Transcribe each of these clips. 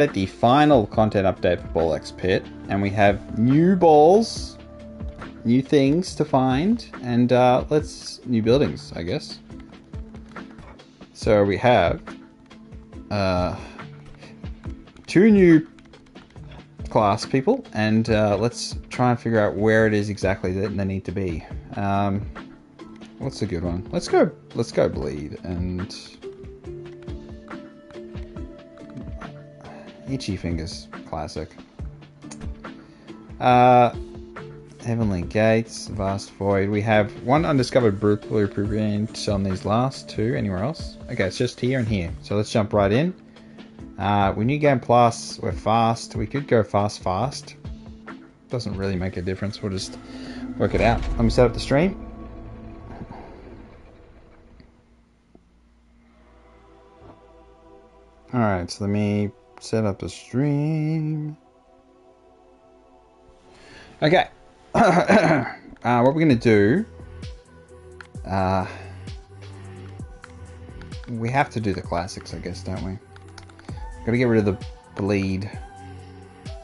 At the final content update for BallXPit, and we have new balls, new things to find, and new buildings, I guess. So we have 2 new class people, and let's try and figure out where it is exactly that they need to be. What's a good one? Let's go bleed and itchy fingers, classic. Heavenly Gates, Vast Void. We have 1 undiscovered blueprint on these last 2. Anywhere else? Okay, it's just here and here. So let's jump right in. We new game plus. We're fast. We could go fast. Doesn't really make a difference. We'll just work it out. Let me set up the stream. Alright, so let me set up the stream. Okay. What we're going to do... we have to do the classics, I guess, don't we? Got to get rid of the bleed.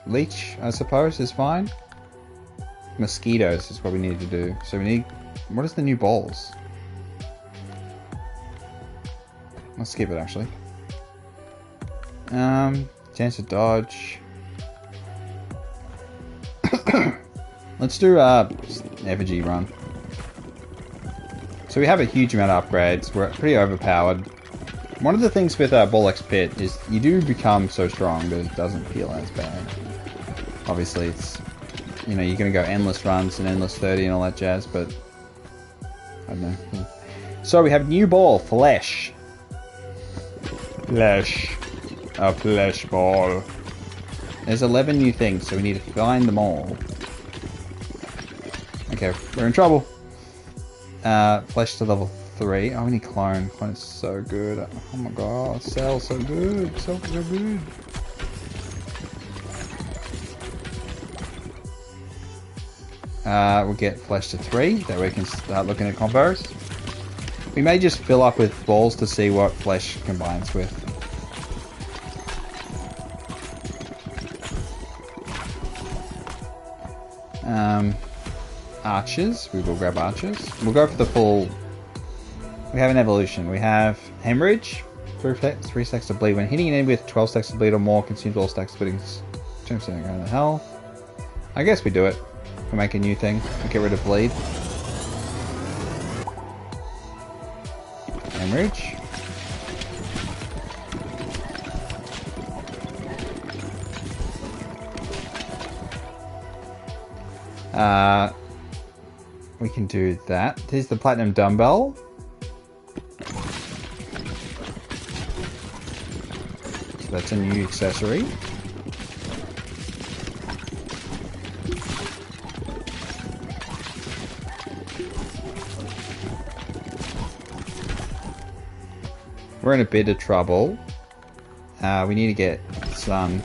Leech, I suppose, is fine. Mosquitoes is what we need to do. So we need... what is the new balls? Let's skip it, actually. Chance to dodge. Let's do effigy run. So we have a huge amount of upgrades. We're pretty overpowered. One of the things with BallXPit is you do become so strong that it doesn't feel as bad. Obviously, it's, you know, you're gonna go endless runs and endless 30 and all that jazz, but I don't know. So we have new ball, flesh. A flesh ball. There's 11 new things, so we need to find them all. Okay, we're in trouble. Flesh to level 3. Oh, we need clone. Clone is so good. Oh my god, cell so good. So good. We'll get flesh to 3. That way we can start looking at combos. We may just fill up with balls to see what flesh combines with. Archers. We will grab archers. We'll go for the full... we have an evolution. We have hemorrhage. 3 stacks of bleed. When hitting an enemy with 12 stacks of bleed or more, consumes all stacks of bleeding. 2% going to hell. I guess we do it. We'll make a new thing. We'll get rid of bleed. Hemorrhage. We can do that. Here's the platinum dumbbell. So that's a new accessory. We're in a bit of trouble. We need to get some...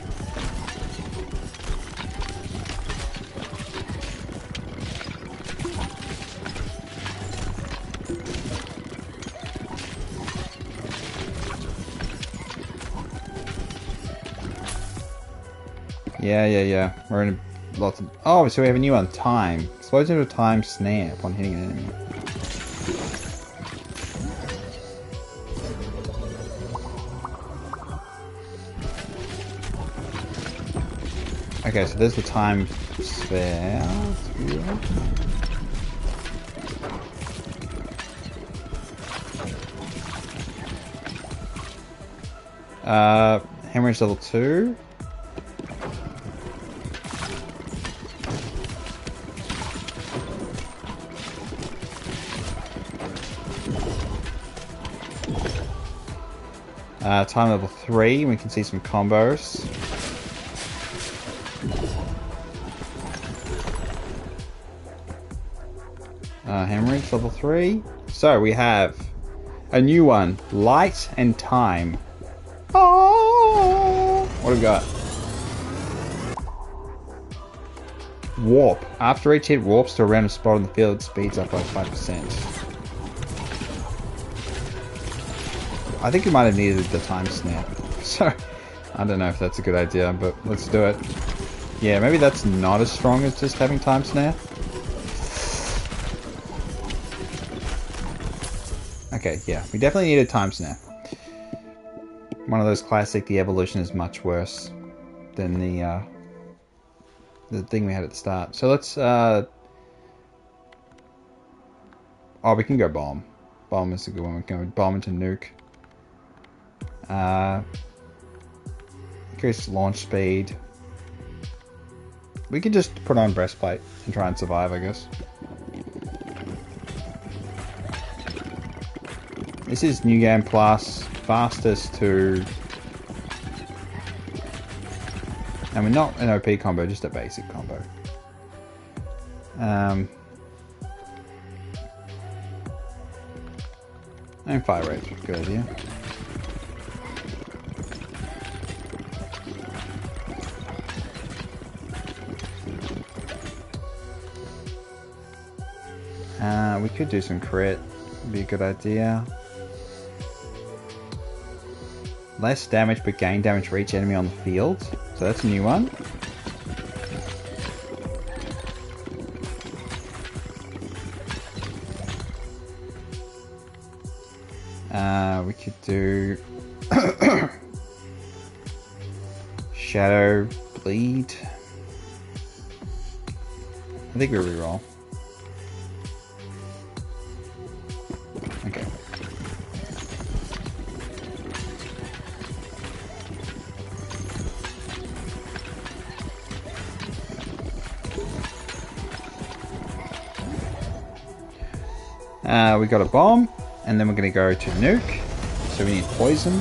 Yeah. We're in lots of... oh, so we have a new one. Time. Slows into a time snare upon hitting an enemy. Okay, so there's the time sphere. Hemorrhage level 2. Time level 3, we can see some combos. Hemorrhage level 3. So we have a new one, light and time. Oh! What do we got? Warp. After each hit warps to a random spot on the field, it speeds up by 5%. I think we might have needed the time snap. So I don't know if that's a good idea, but let's do it. Yeah, maybe that's not as strong as just having time snare. Okay, yeah, we definitely need a time snare. One of those classic, the evolution is much worse than the thing we had at the start. So let's, oh, we can go bomb. Bomb is a good one. We can go bomb into nuke. Increase launch speed. We could just put on breastplate and try and survive, I guess. This is New Game Plus, fastest to... And we're not an OP combo, just a basic combo. And fire rate, good idea. We could do some crit, would be a good idea. Less damage but gain damage for each enemy on the field. So that's a new one. We could do Shadow Bleed. I think we reroll. Okay. We got a bomb, and then we're going to go to nuke. So we need poison.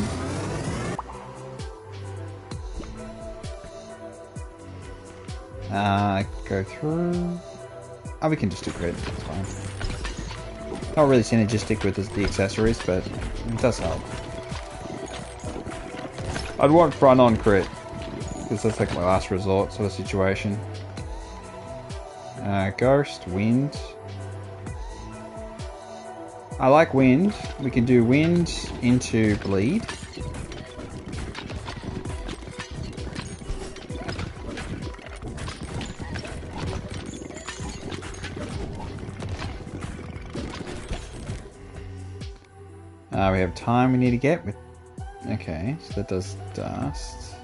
Go through. Oh, we can just do crit. That's fine. Not really synergistic with the accessories, but it does help. I'd want front on crit, because that's like my last resort sort of situation. Ghost, wind. I like wind. We can do wind into bleed. We have time we need to get with... Okay, so that does dust.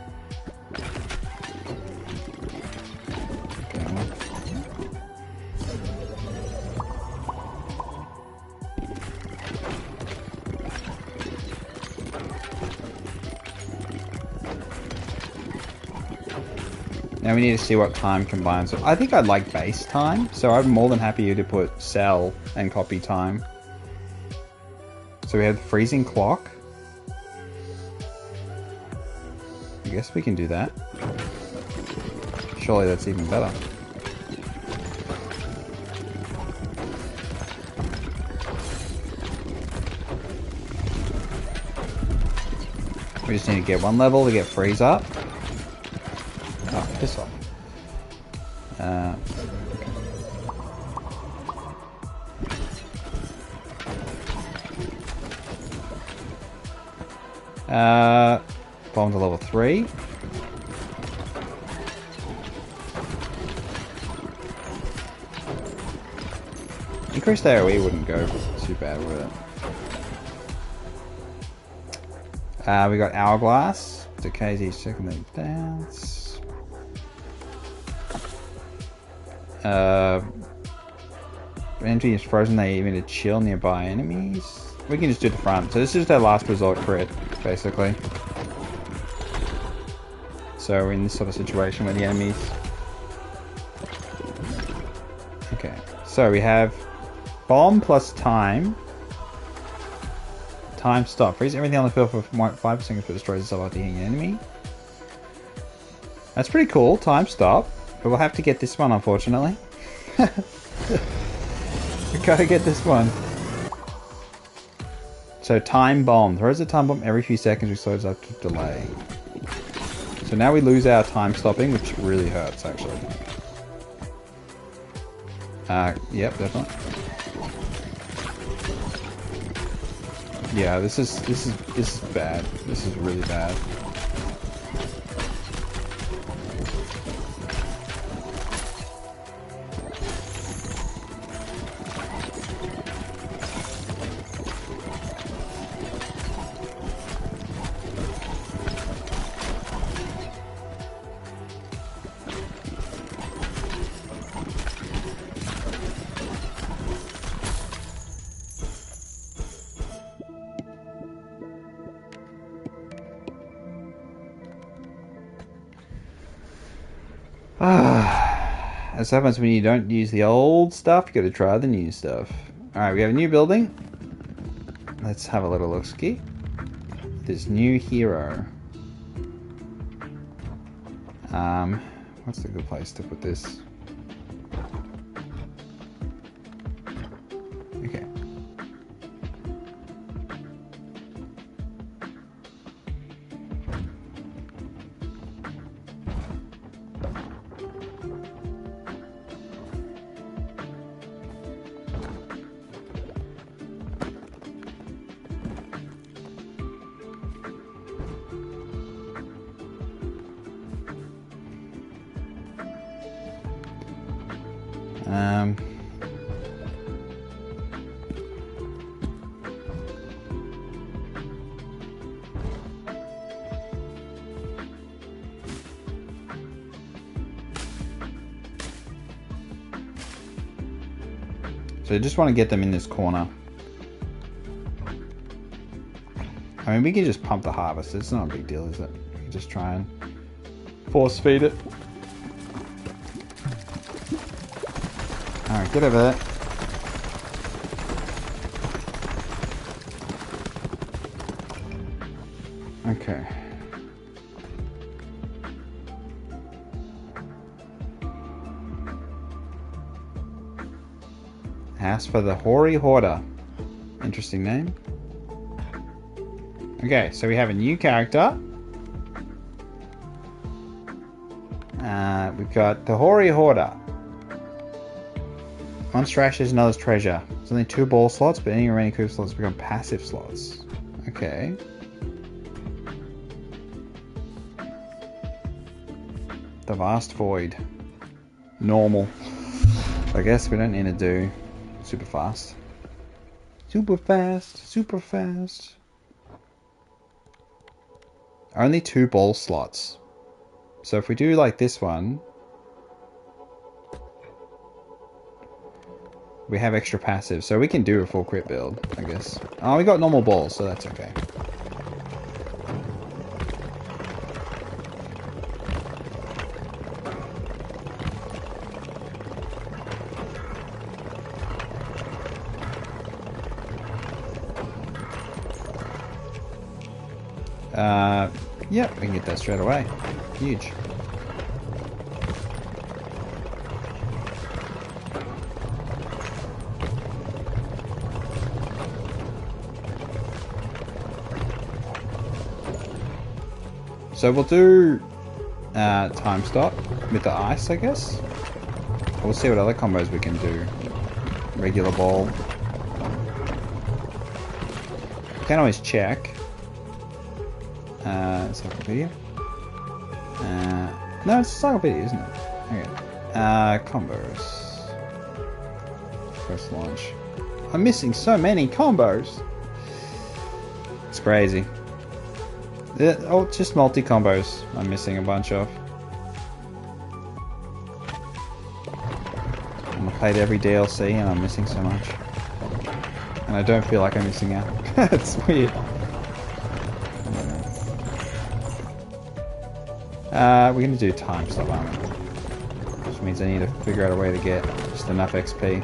Okay. Now we need to see what time combines. I think I'd like base time, so I'm more than happy to put sell and copy time. So we have freezing clock. I guess we can do that. Surely that's even better. We just need to get one level to get freeze up. Oh, piss off. Bomb to level 3. Increased AoE wouldn't go too bad with it. We got Hourglass. Decays each second they dance. Entry is frozen, they emit a chill nearby enemies. We can just do the front. So this is our last resort crit, basically. So we're in this sort of situation where the enemies... Okay, so we have bomb plus time. Time stop. Freeze everything on the field for 5 seconds but destroys itself after hitting an enemy. That's pretty cool, time stop. But we'll have to get this one, unfortunately. We gotta get this one. So time bomb. Throws a time bomb every few seconds, restores up to delay. So now we lose our time stopping, which really hurts actually. Yep, definitely. Yeah, this is bad. This is really bad. As happens when you don't use the old stuff, you gotta try the new stuff. Alright, we have a new building. Let's have a little look-ski. This new hero. What's the good place to put this? Okay. So I just want to get them in this corner. I mean, we can just pump the harvest. It's not a big deal, is it? We can just try and force feed it. Alright, get over there. Okay. Ask for the Hoary Hoarder. Interesting name. Okay, so we have a new character. We've got the Hoary Hoarder. Once trash is another's treasure. There's only 2 ball slots, but any remaining coup slots become passive slots. Okay. The Vast Void. Normal. I guess we don't need to do super fast. Super fast. Super fast. Only 2 ball slots. So if we do like this one, we have extra passive, so we can do a full crit build, I guess. Oh, we got normal balls, so that's okay. Yep, we can get that straight away. Huge. So we'll do time stop with the ice, I guess. We'll see what other combos we can do. Regular ball. Can always check. Encyclopedia. No, it's encyclopedia, isn't it? Okay. Combos. First launch. I'm missing so many combos. It's crazy. Oh, just multi combos. I'm missing a bunch of. I played every DLC and I'm missing so much. And I don't feel like I'm missing out. It's weird. We're going to do time stop, aren't we? Which means I need to figure out a way to get just enough XP.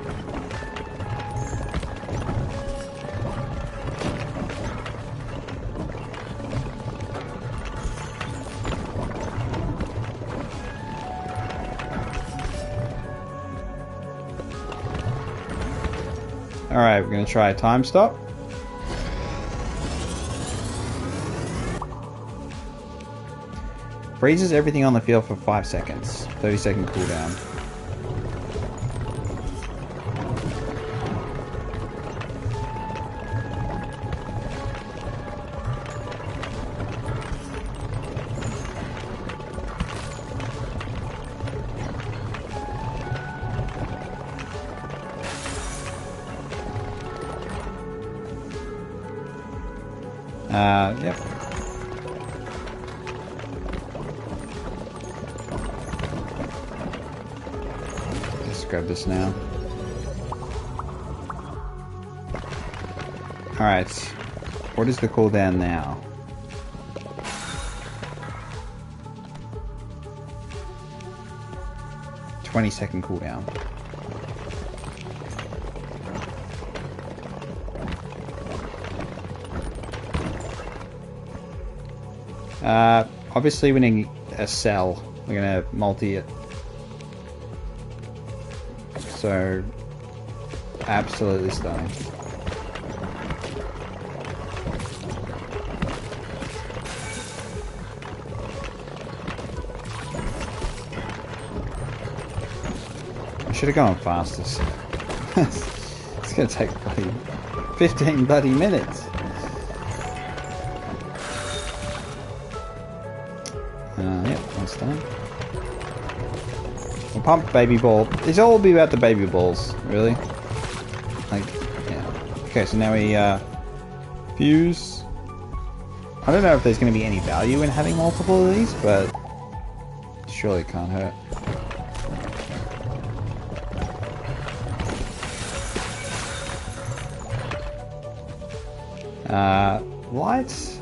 Alright, we're going to try a time stop. Freezes everything on the field for 5 seconds. 30-second cooldown. Yep. Let's grab this now. Alright. What is the cooldown now? 20-second cooldown. Obviously we need a cell. We're gonna multi it. So, absolutely stunning. I should have gone fastest. It's gonna take bloody 15 bloody minutes. Yep, that's done. We'll pump baby ball. It's all be about the baby balls, really. Like, yeah. Okay, so now we fuse. I don't know if there's going to be any value in having multiple of these, but surely it can't hurt. Lights.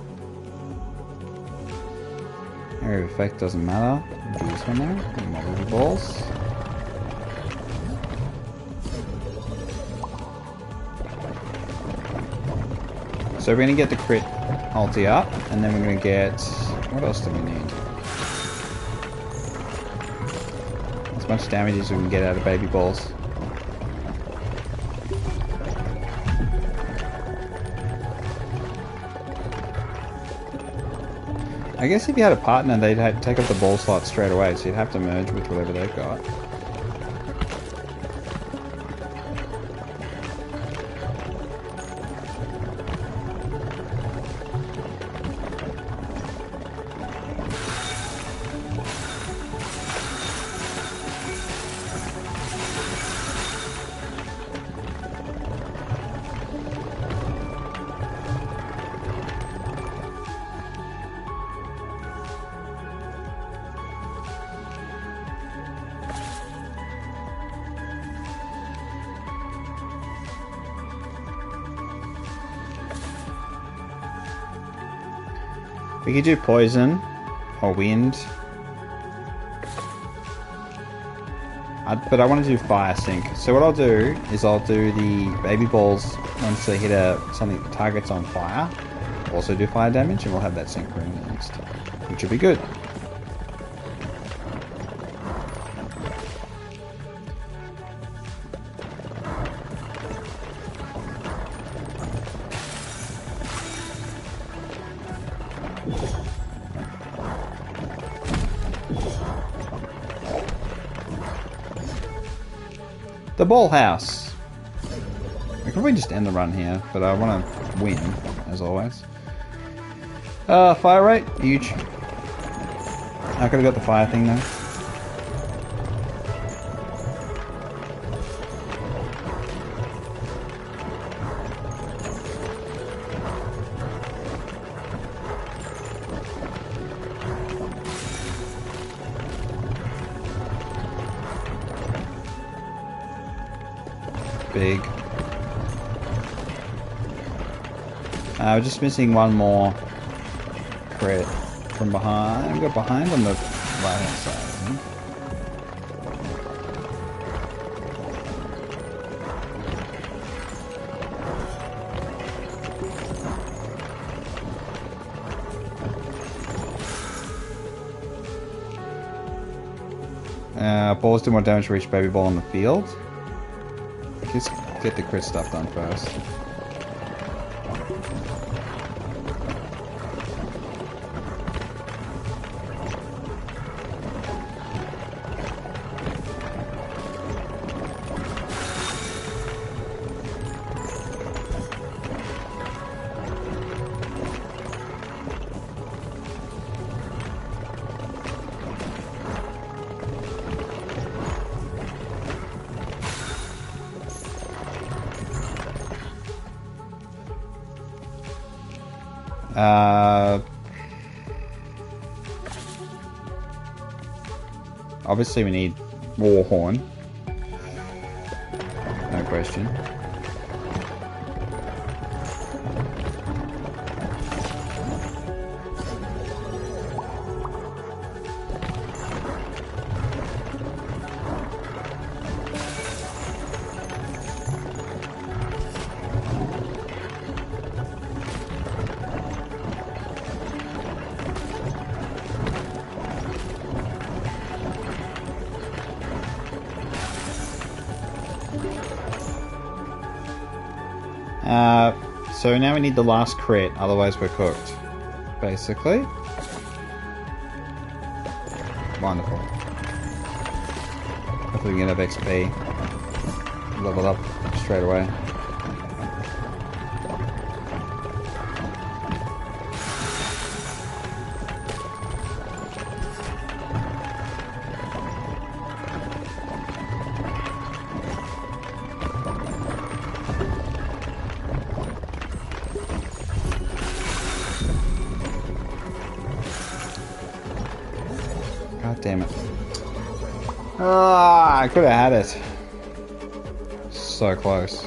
Area of effect doesn't matter. Do this one there. More baby balls. So we're going to get the crit ulti up, and then we're going to get... What else do we need? As much damage as we can get out of baby balls. I guess if you had a partner, they'd take up the ball slot straight away, so you'd have to merge with whatever they've got. We could do poison or wind, but I want to do fire sync. So what I'll do is I'll do the baby balls once they hit something that targets on fire. Also do fire damage, and we'll have that sync room next, which will be good. The ball house. We can probably just end the run here, but I want to win, as always. Fire rate, huge. I could have got the fire thing though. Big. We're just missing one more crit from behind. We got behind on the right hand side, I think. Balls do more damage for each baby ball on the field. Let's get the crit stuff done first. Obviously we need Warhorn. No question. So now we need the last crit, otherwise we're cooked. Basically. Wonderful. Hopefully we can get enough XP. Level up straight away. God damn it. Ah, I could have had it. So close.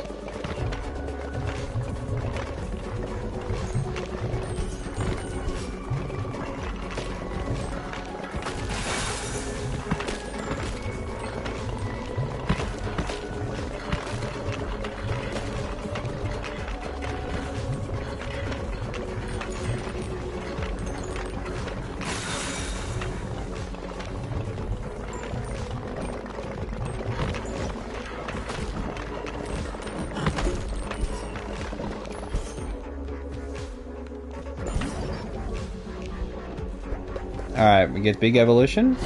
Alright, we get big evolution.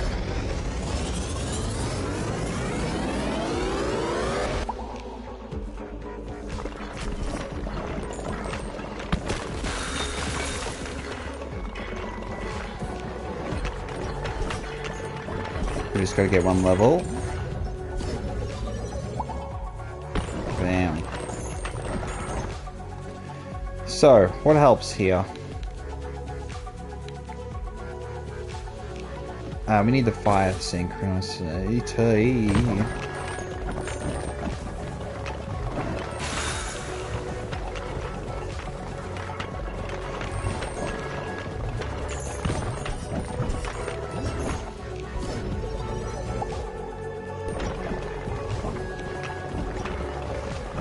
We just gotta get one level. Bam. So, what helps here? We need the fire synchronicity.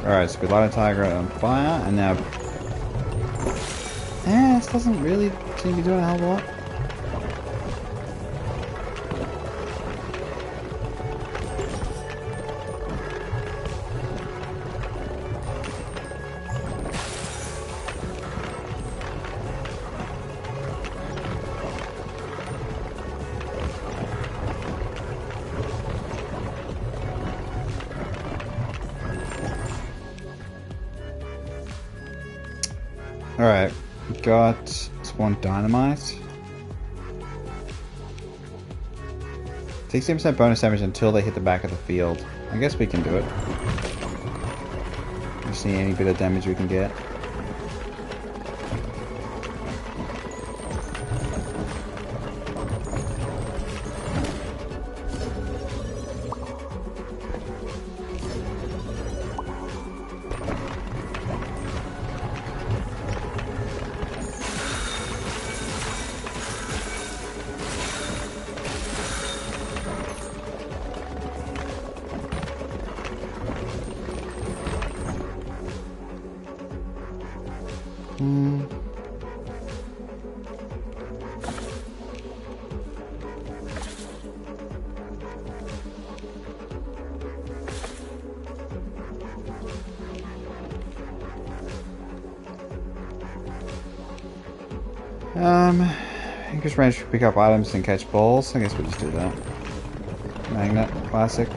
Alright, so we light a tiger on fire, and now... this doesn't really seem to be doing a hell of a lot. Alright, we got spawn dynamite. 16% bonus damage until they hit the back of the field. I guess we can do it. Just see any bit of damage we can get. Increase range to pick up items and catch balls. I guess we'll just do that. Magnet, classic.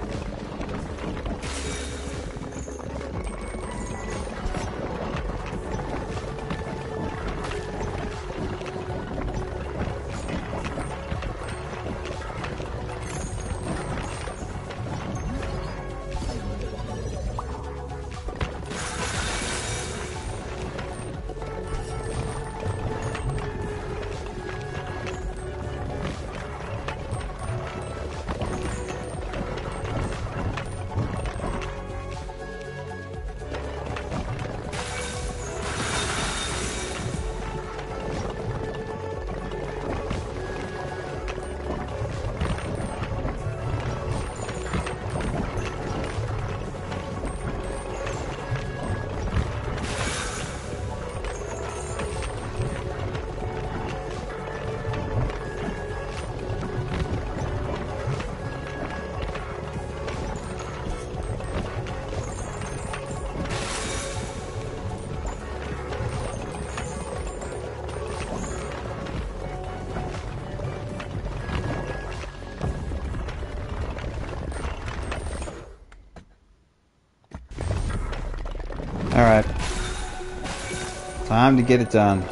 Alright. Time to get it done.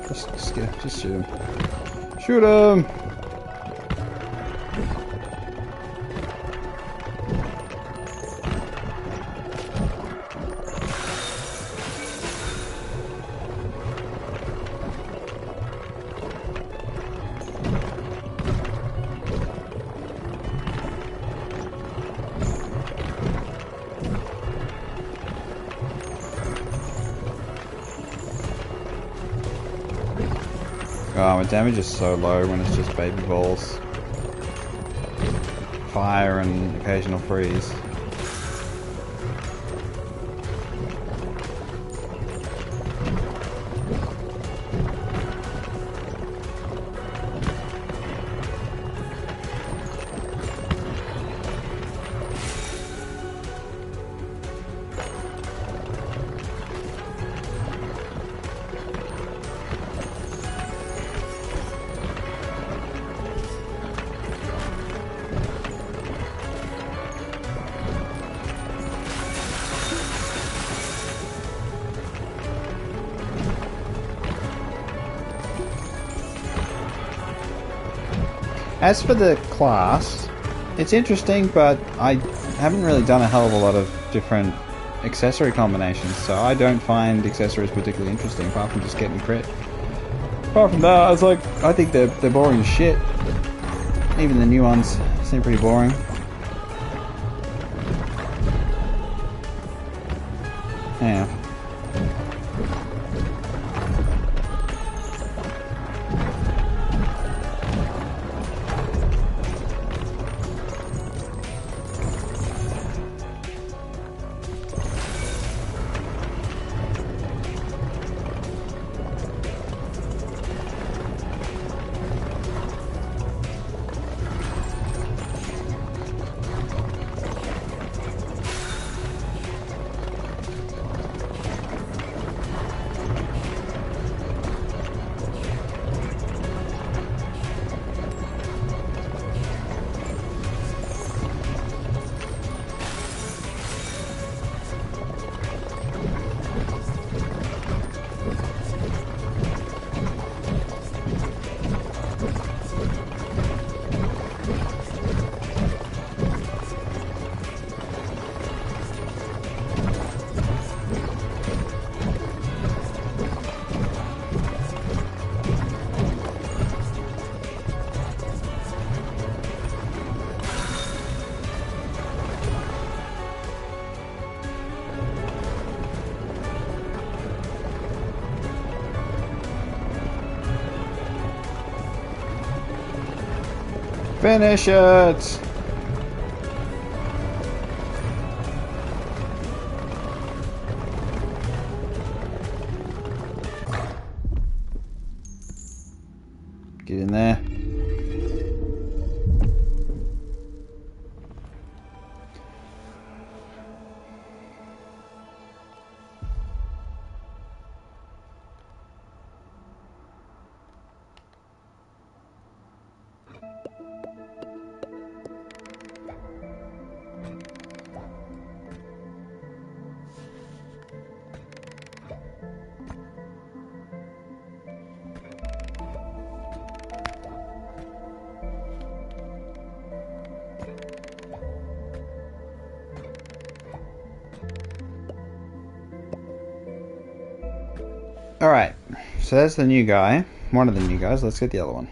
Just shoot him. Shoot him! Oh, my damage is so low when it's just baby balls. Fire and occasional freeze. As for the class, it's interesting, but I haven't really done a hell of a lot of different accessory combinations, so I don't find accessories particularly interesting, apart from just getting crit. Apart from that, I think they're boring as shit. Even the new ones seem pretty boring. Yeah. Finish it! Get in there. Alright, so that's the new guy. One of the new guys. Let's get the other one.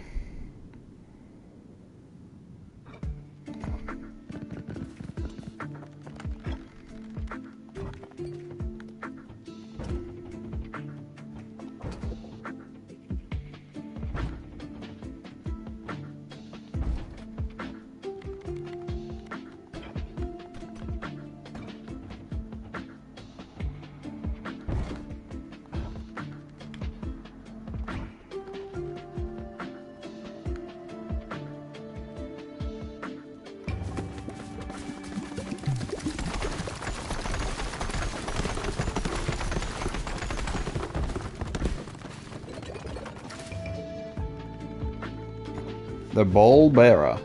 The Bowl Bearer.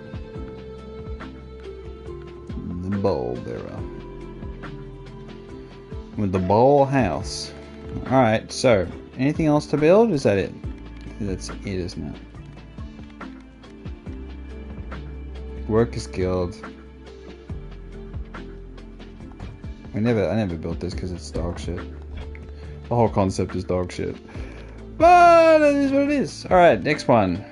The Bowl Bearer. with the ball house. Alright, so anything else to build? Is that it? That's it, isn't it? Workers Guild. I never built this because it's dog shit. The whole concept is dog shit. But it is what it is. Alright, next one.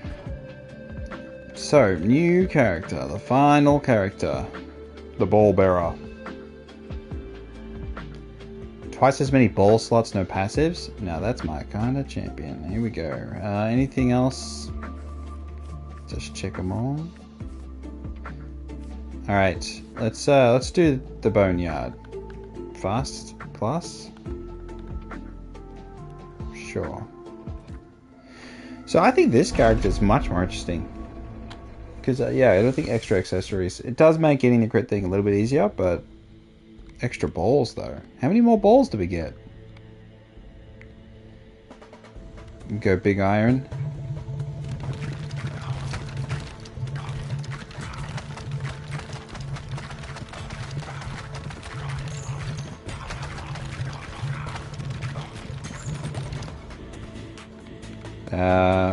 So, new character. The final character. The ball bearer. Twice as many ball slots, no passives. Now that's my kind of champion. Here we go. Anything else? Just check them all. Alright, let's do the boneyard. Fast plus? Sure. So I think this character is much more interesting. Because, yeah, I don't think extra accessories. It does make getting the crit thing a little bit easier, but extra balls, though. How many more balls do we get? Go big iron.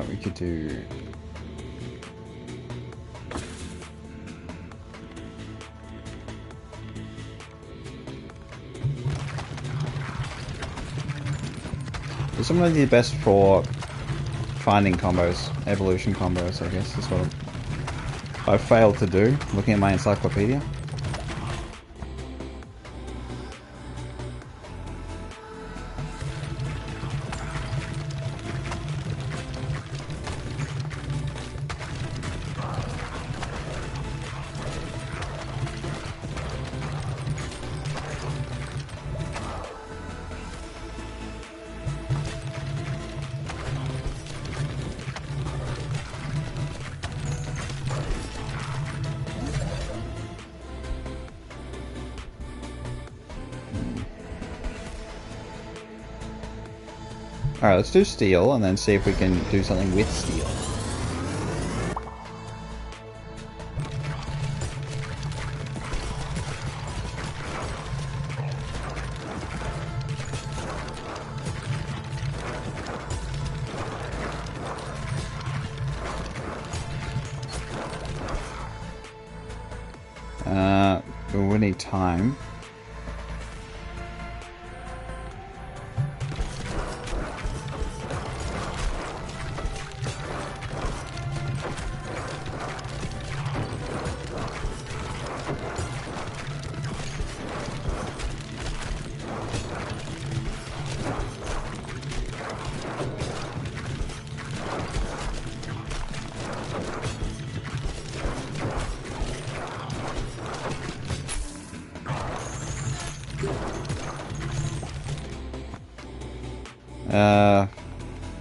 We could do... This one might be the best for finding combos, evolution combos, I guess is what I've failed to do, looking at my encyclopedia. Alright, let's do steel and then see if we can do something with steel. We need time.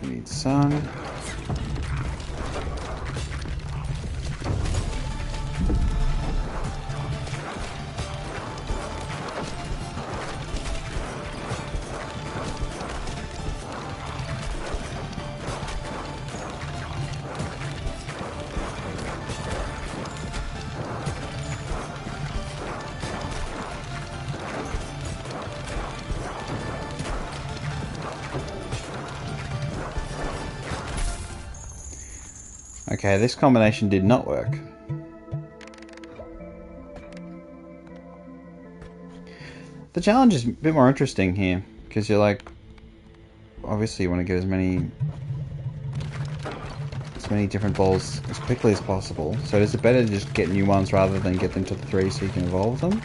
We need sun. Okay, this combination did not work. The challenge is a bit more interesting here, because you're like, obviously you want to get as many different balls as quickly as possible. So is it better to just get new ones rather than get them to the 3 so you can evolve them?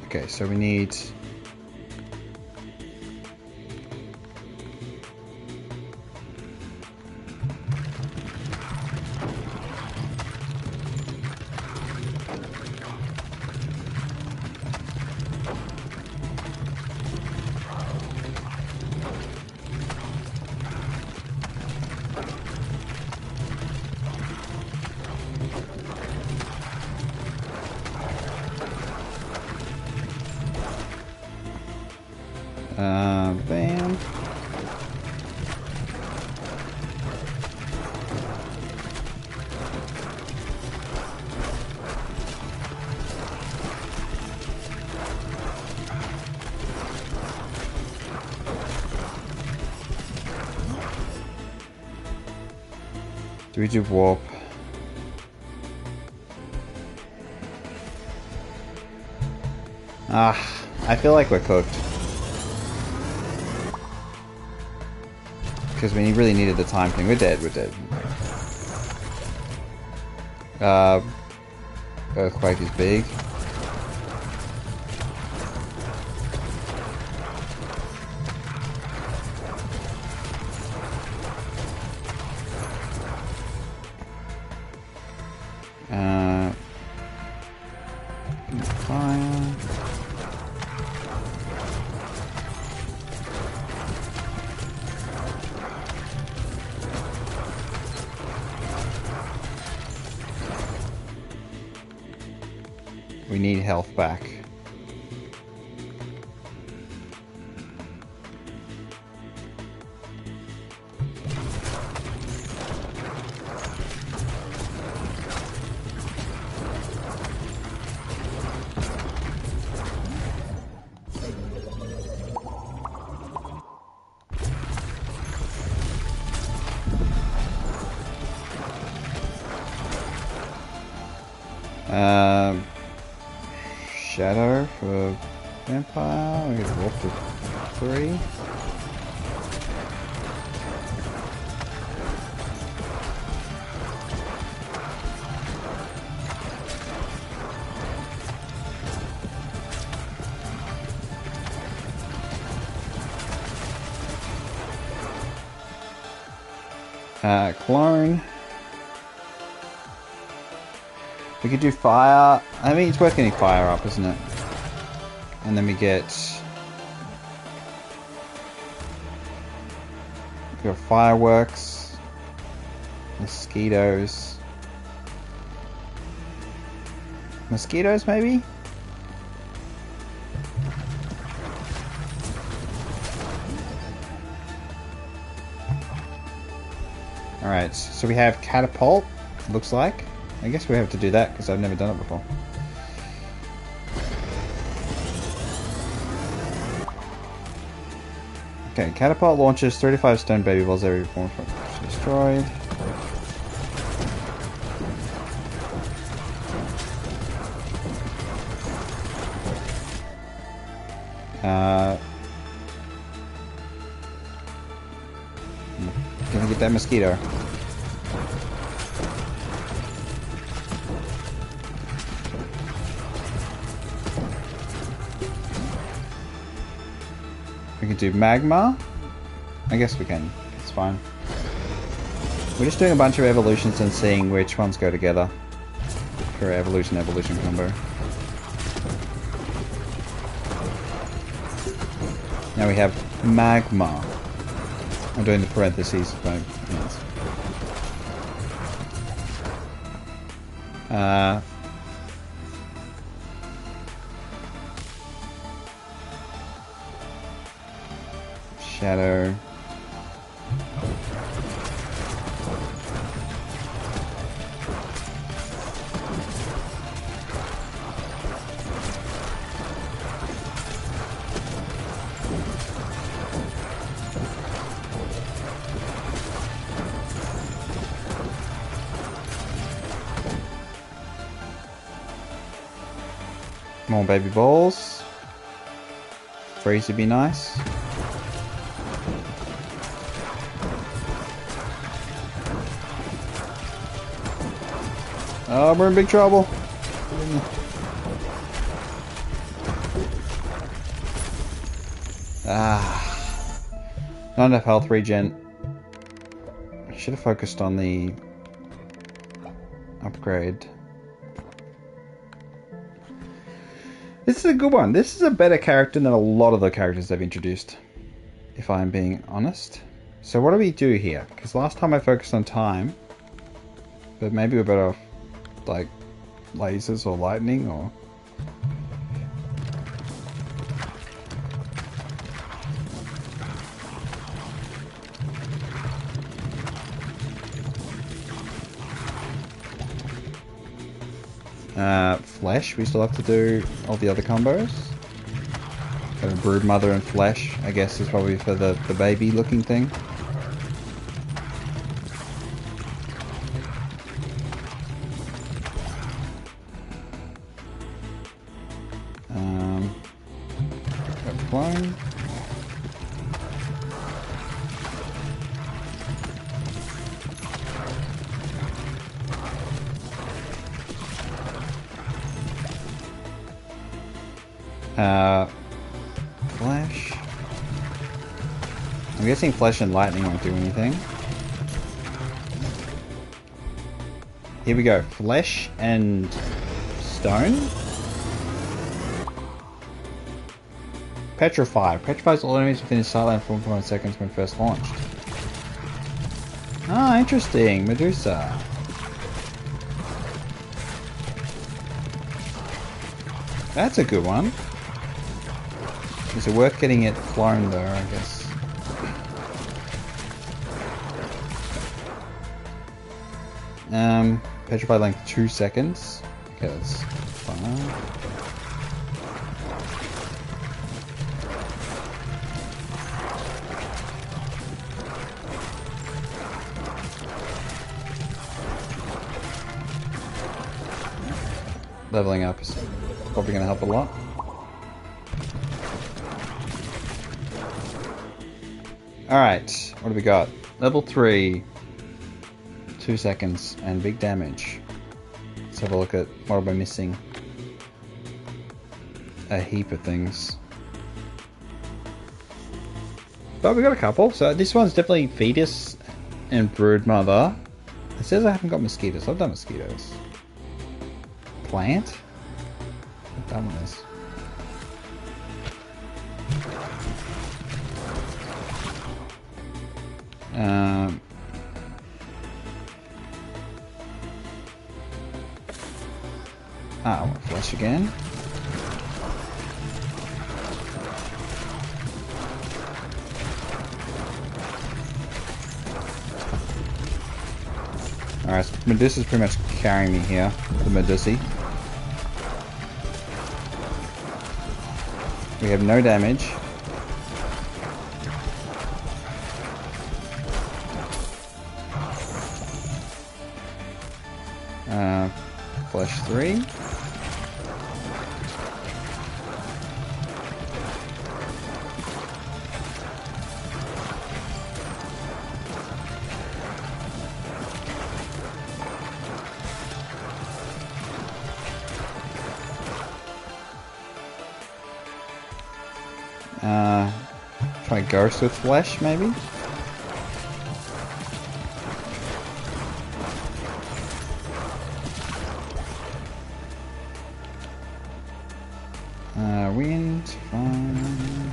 Okay, so we need... Do we do warp? Ah, I feel like we're cooked. Because we really needed the time thing. We're dead, we're dead. Earthquake is big. Fire. We need health back. Shadow for vampire. We get warp to 3. Clone. We could do fire. I mean, it's worth getting fire up, isn't it? And then we get... we got fireworks. Mosquitoes. Mosquitoes, maybe? Alright, so we have catapult, looks like. I guess we have to do that because I've never done it before. Okay, catapult launches 35 stone baby balls every form destroyed. Gonna get that mosquito. We can do magma. I guess we can. It's fine. We're just doing a bunch of evolutions and seeing which ones go together for evolution combo. Now we have magma. I'm doing the parentheses. But, yes. Shadow. More baby balls. Freeze would be nice. Oh, we're in big trouble. Not enough health regen. I should have focused on the upgrade. This is a good one. This is a better character than a lot of the characters they've introduced, if I'm being honest. So what do we do here? Because last time I focused on time, but maybe we're better off like lasers or lightning or... Flesh, we still have to do all the other combos. Brood Mother and Flesh, I guess, is probably for the baby looking thing. Flash. I'm guessing flash and lightning won't do anything. Here we go. Flesh and stone. Petrify. Petrifies all enemies within his sight for 1 seconds when first launched. Ah, interesting. Medusa. That's a good one. Is it worth getting it flown though, I guess? Petrify length 2 seconds. Okay, that's fine. Leveling up is probably going to help a lot. Alright, what do we got? Level 3, 2 seconds, and big damage. Let's have a look at what am I missing. A heap of things. But we got a couple, so this one's definitely fetus and broodmother. It says I haven't got mosquitoes. I've done mosquitoes. Plant? I've done this. I want flesh again. Alright, Medusa's pretty much carrying me here. The Medusi. We have no damage. Flesh 3. Try ghost with flesh, maybe? Wind, fine.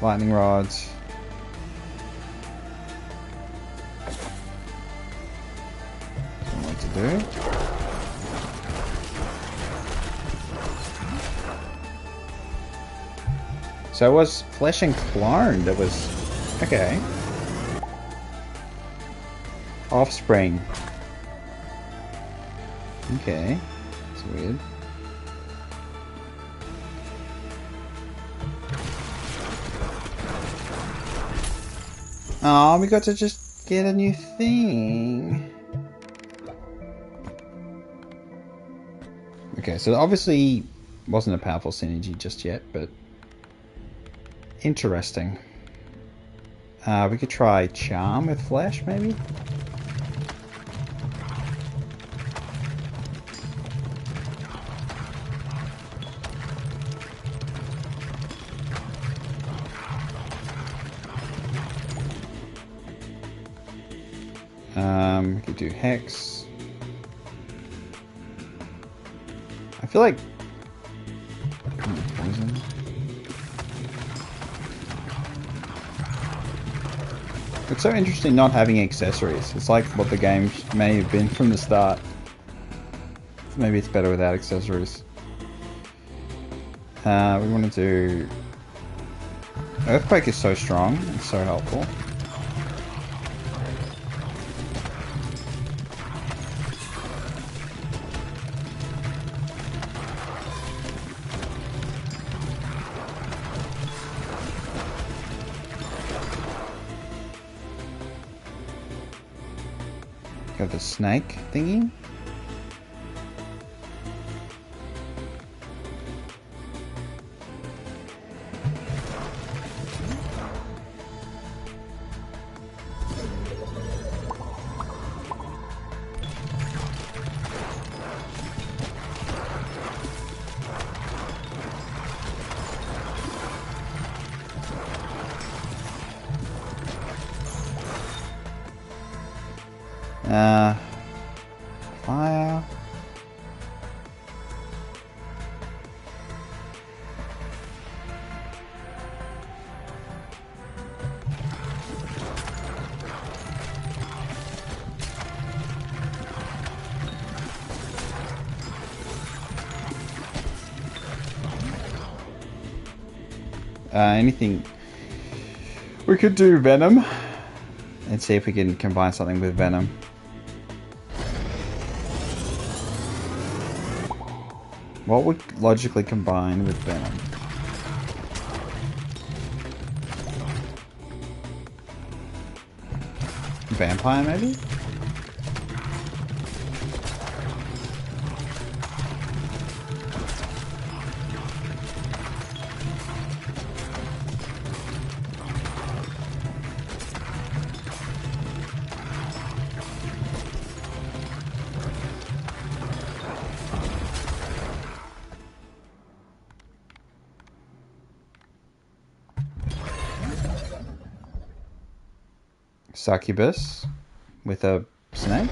Lightning rods. Don't know what to do. So it was flesh and clone that was... Okay. Offspring. Okay. That's weird. Oh, we got to just get a new thing. Okay, so obviously wasn't a powerful synergy just yet, but interesting. We could try charm with flesh, maybe? We could do hex. I feel like poison. It's so interesting not having accessories. It's like what the game may have been from the start. Maybe it's better without accessories. We want to do... Earthquake is so strong and so helpful. Got the snake thingy. Fire. Anything. We could do Venom and see if we can combine something with Venom. What would logically combine with Venom? Vampire, maybe? Succubus with a snake.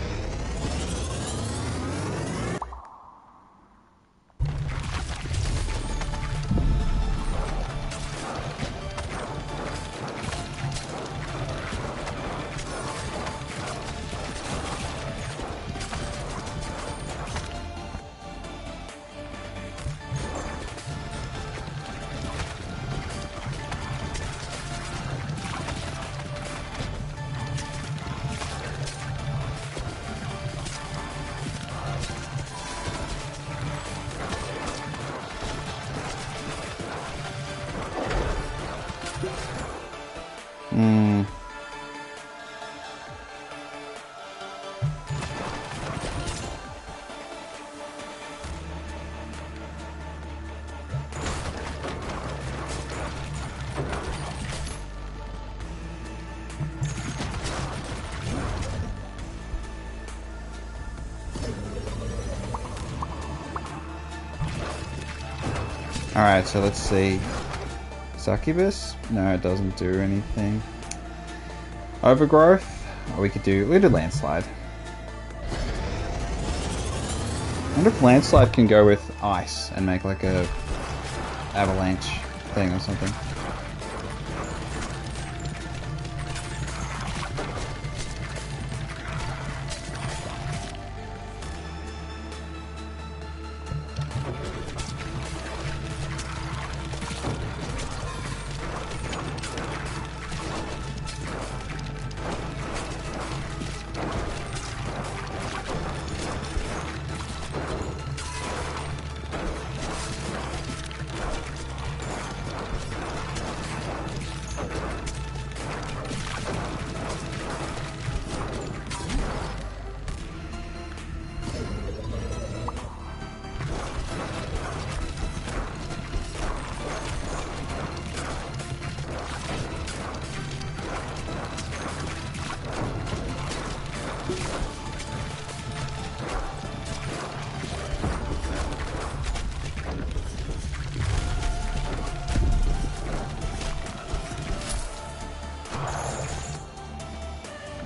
Alright, so let's see. Succubus? No, it doesn't do anything. Overgrowth? Or we could do Landslide. I wonder if Landslide can go with ice and make like a avalanche thing or something.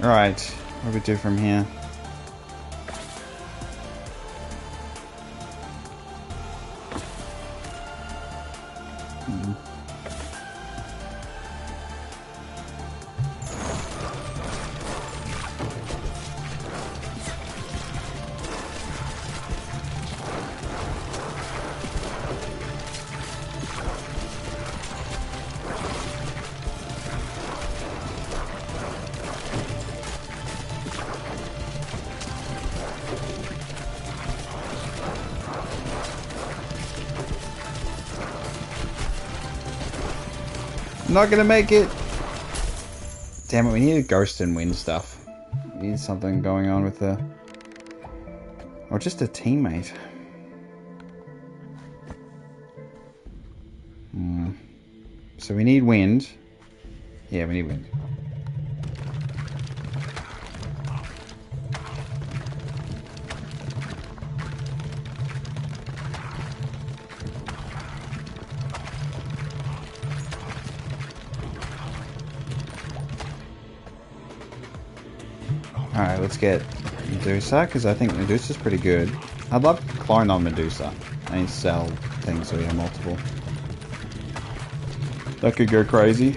Right, what do we do from here? Not gonna make it. Damn it, we need a ghost and wind stuff. We need something going on with the... Or just a teammate. So we need wind. Yeah, we need wind. Alright, let's get Medusa, because I think Medusa's pretty good. I'd love to clone on Medusa and sell things so we have multiple. That could go crazy.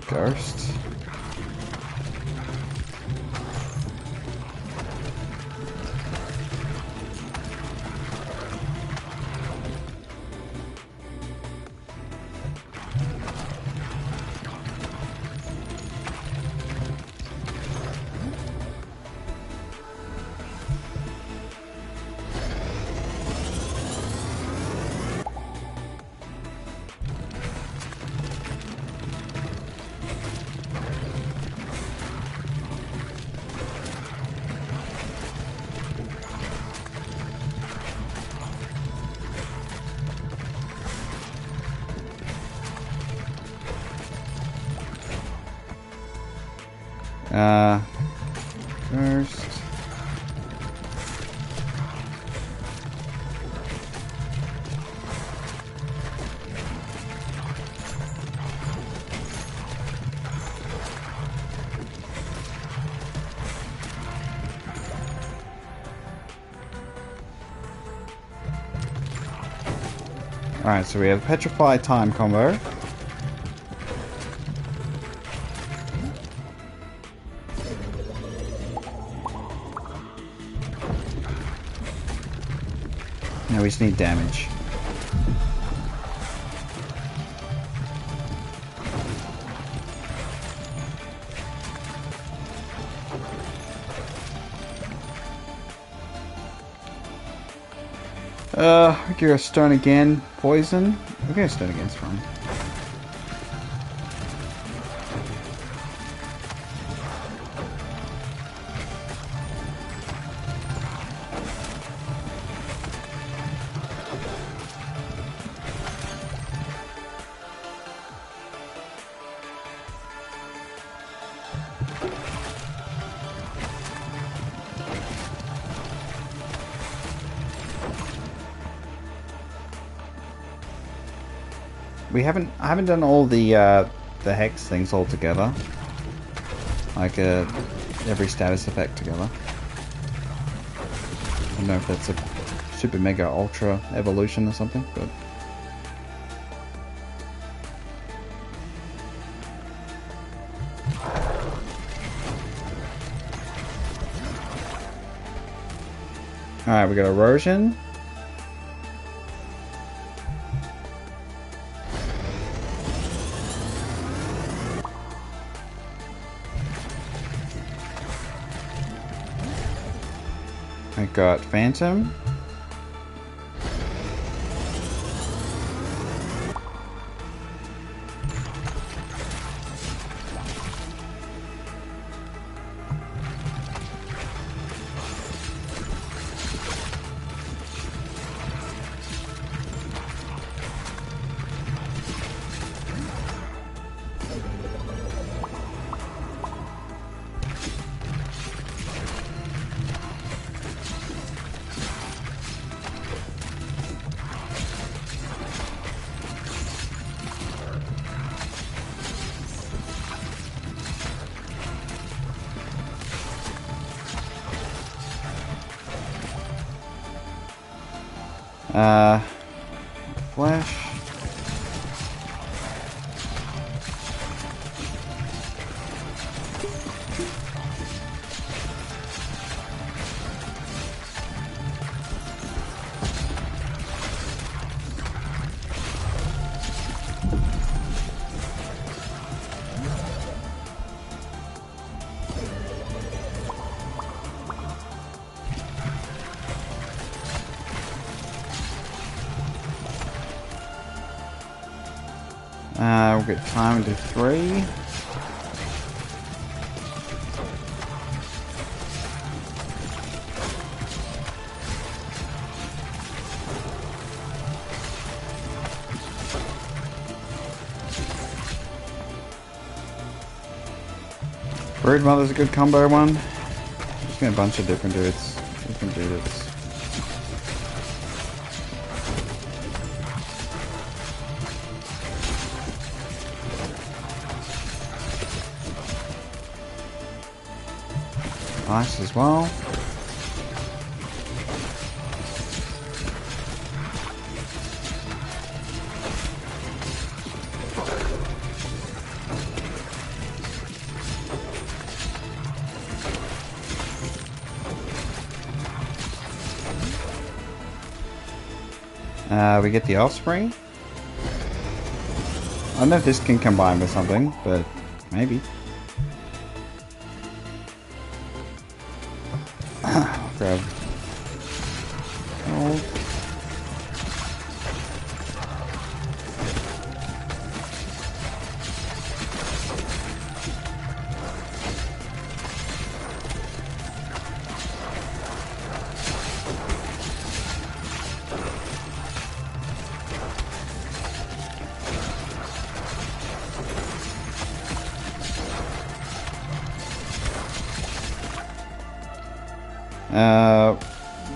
Ghost. First. Alright, so we have Petrify Time combo. Now we just need damage. We give her a stone again. Poison. We'll get a stone again, it's fine. I haven't done all the hex things all together, like every status effect together. I don't know if that's a super mega ultra evolution or something, but alright, we got erosion. I got Phantom. Flash. We'll get time to 3. Brood Mother's a good combo one. Just get a bunch of different dudes. Different dudes. Ice as well. We get the offspring. I don't know if this can combine with something, but maybe. Grab. Oh.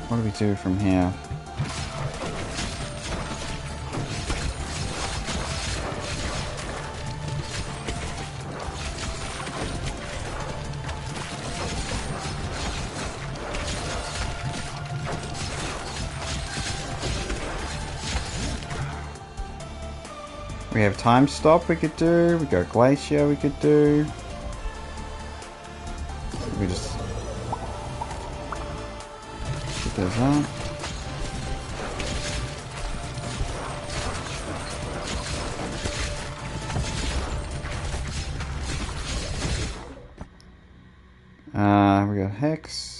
What do we do from here? We have time stop we could do, we got glacier we could do. We just put those up. We got Hex.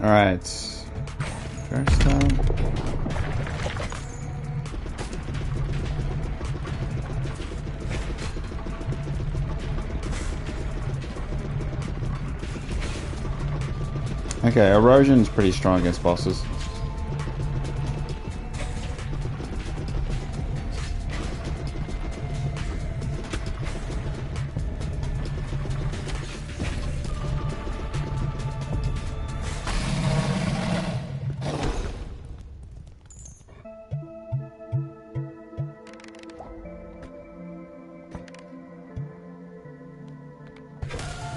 Alright. First time. Okay, erosion's pretty strong against bosses.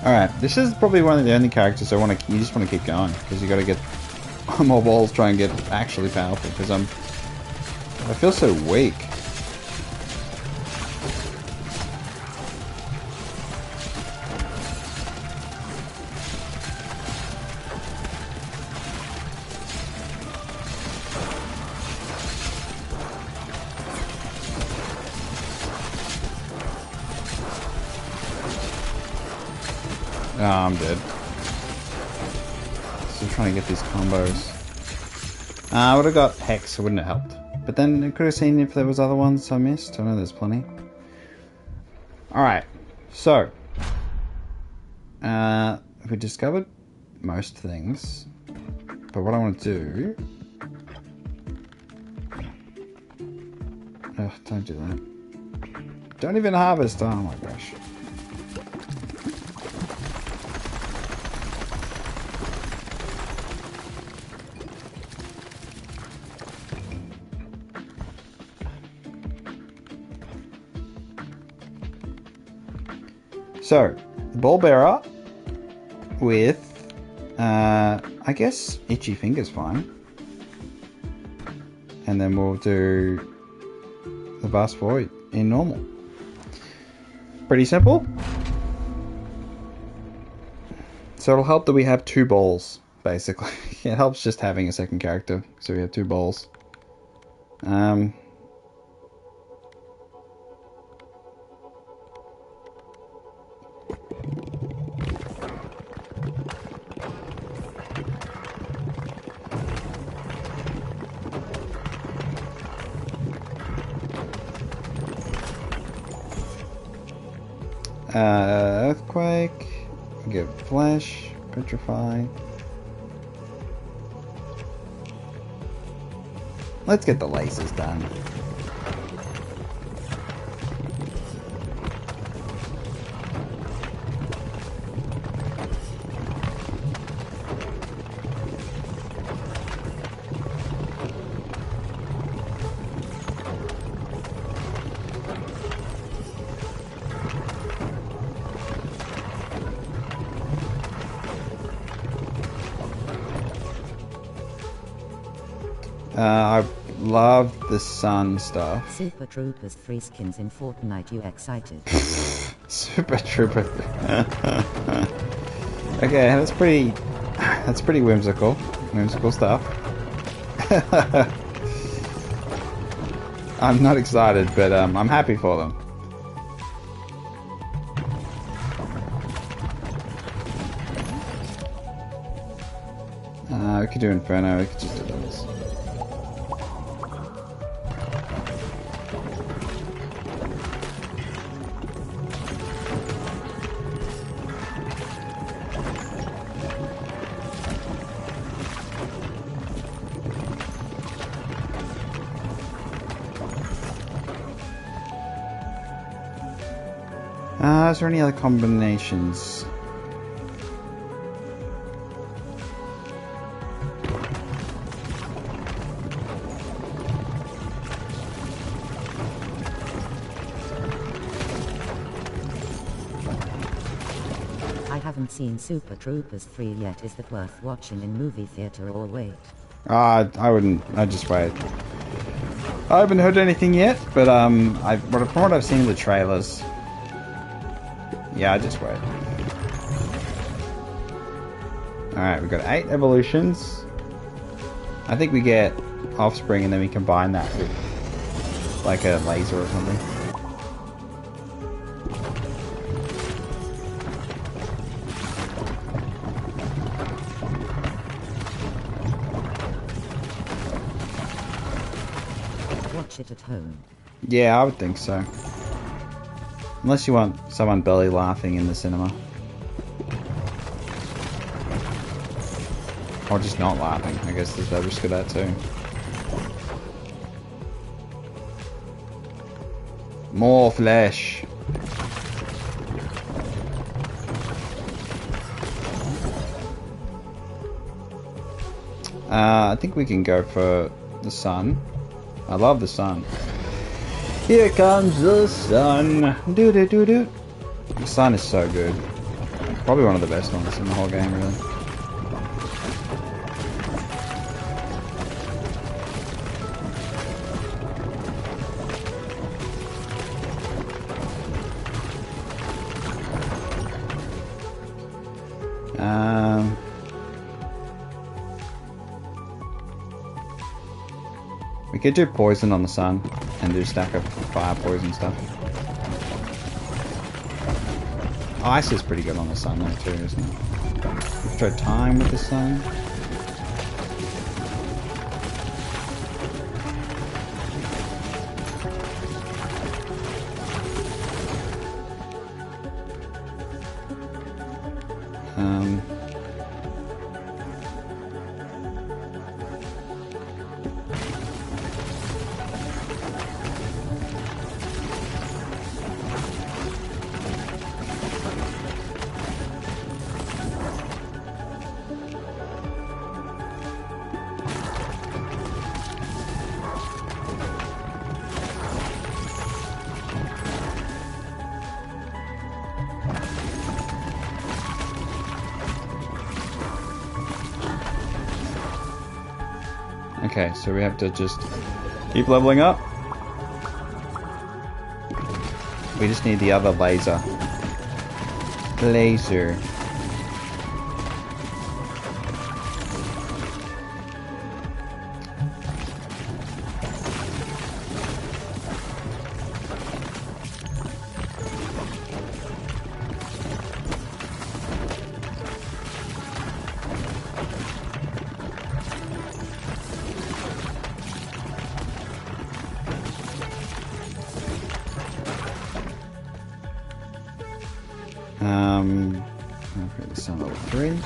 Alright, this is probably one of the only characters you just want to keep going, because you got to get more balls, try and get actually powerful, because I feel so weak. Oh, I'm dead. Still trying to get these combos. I would have got Hex, it wouldn't have helped. But then I could have seen if there was other ones I missed. I know there's plenty. Alright, so. We discovered most things. But what I want to do... Ugh, don't do that. Don't even harvest, oh my gosh. So, the ball bearer with, I guess, itchy fingers fine. And then we'll do the vast void in normal. Pretty simple. So it'll help that we have two balls, basically. It helps just having a second character, so we have two balls. Earthquake, get flash. Petrify. Let's get the lasers done. I love the sun stuff. Super Troopers 3 skins in Fortnite, you excited? Super Trooper. Okay, that's pretty whimsical. Whimsical stuff. I'm not excited, but I'm happy for them. We could do Inferno, we could just do those. Is there any other combinations? I haven't seen Super Troopers 3 yet. Is that worth watching in movie theater or wait? I wouldn't. I'd just wait. I haven't heard anything yet, but from what I've seen in the trailers, yeah, I just wait. Alright, we've got 8 evolutions. I think we get offspring and then we combine that with like a laser or something. Watch it at home. Yeah, I would think so. Unless you want someone belly laughing in the cinema. Or just not laughing. I guess there's no risk of that too. More flesh. I think we can go for the sun. I love the sun. Here comes the sun. Doo doo doo doo. The sun is so good. Probably one of the best ones in the whole game, really. We could do poison on the sun and do stack of fire poison stuff. Ice is pretty good on the sun though too, isn't it? Try time with the sun. Okay, so we have to just keep leveling up. We just need the other laser. Laser. Okay, the sun level 3.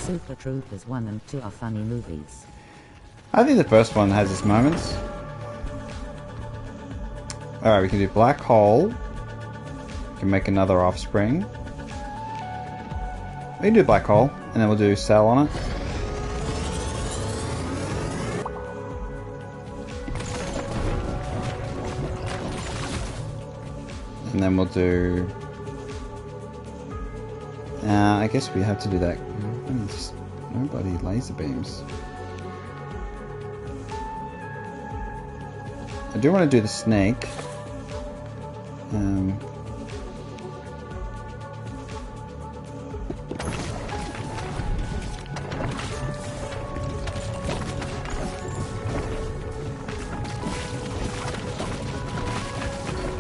Super Troopers 1 and 2 are funny movies. I think the first one has its moments. Alright, we can do Black Hole. We can make another Offspring. We can do Black Hole, and then we'll do Cell on it. And then we'll do... I guess we have to do that. No bloody laser beams. I do want to do the snake.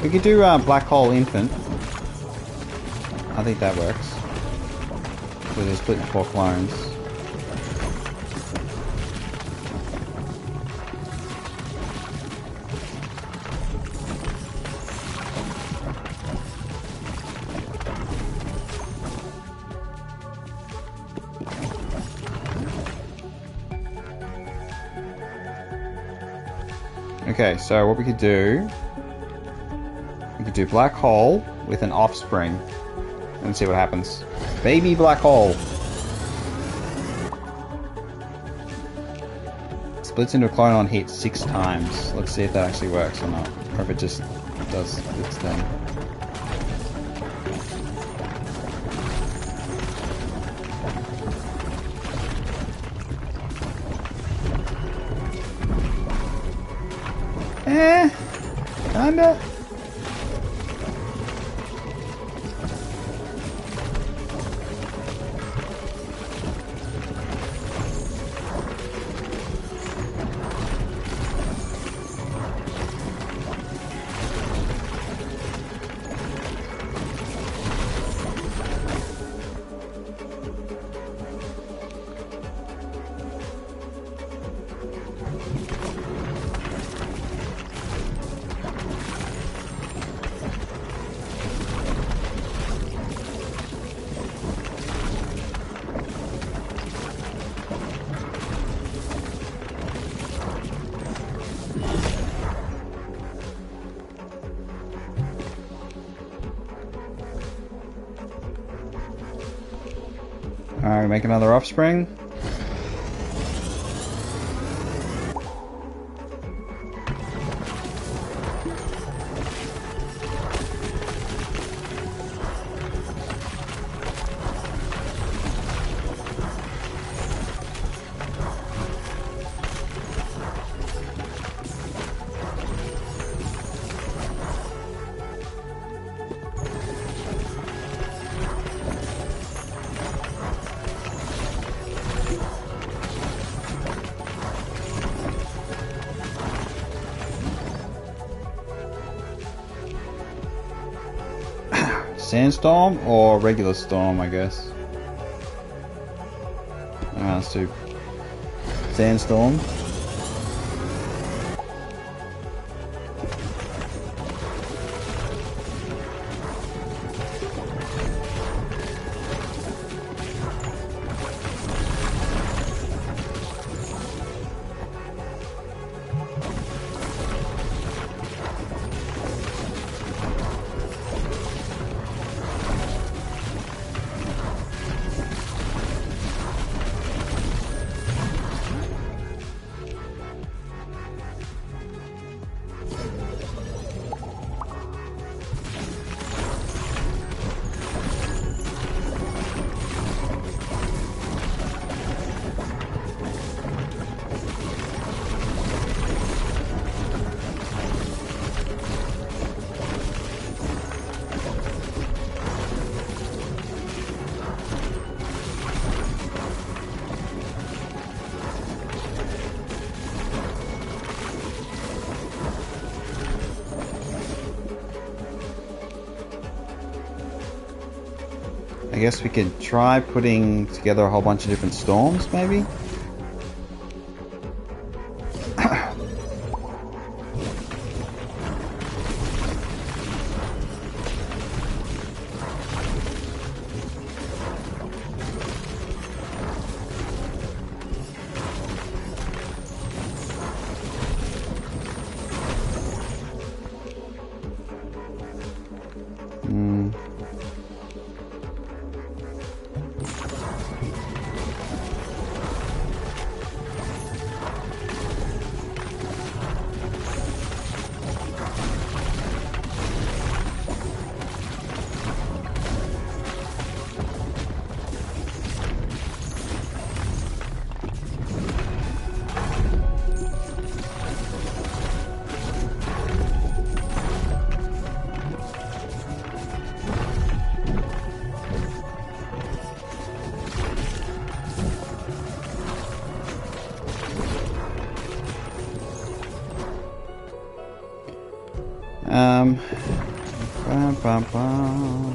We could do Black Hole Infant. I think that works. So they're split in 4 clones. Okay, so what we could do... We could do Black Hole with an Offspring. And see what happens. Baby Black Hole! Splits into a clone on hit 6 times. Let's see if that actually works or not. Or if it just does its thing. Kinda. Alright, make another Offspring. Sandstorm or regular storm, I guess. Let's do Sandstorm. I guess we could try putting together a whole bunch of different storms, maybe? Bum, bum, bum.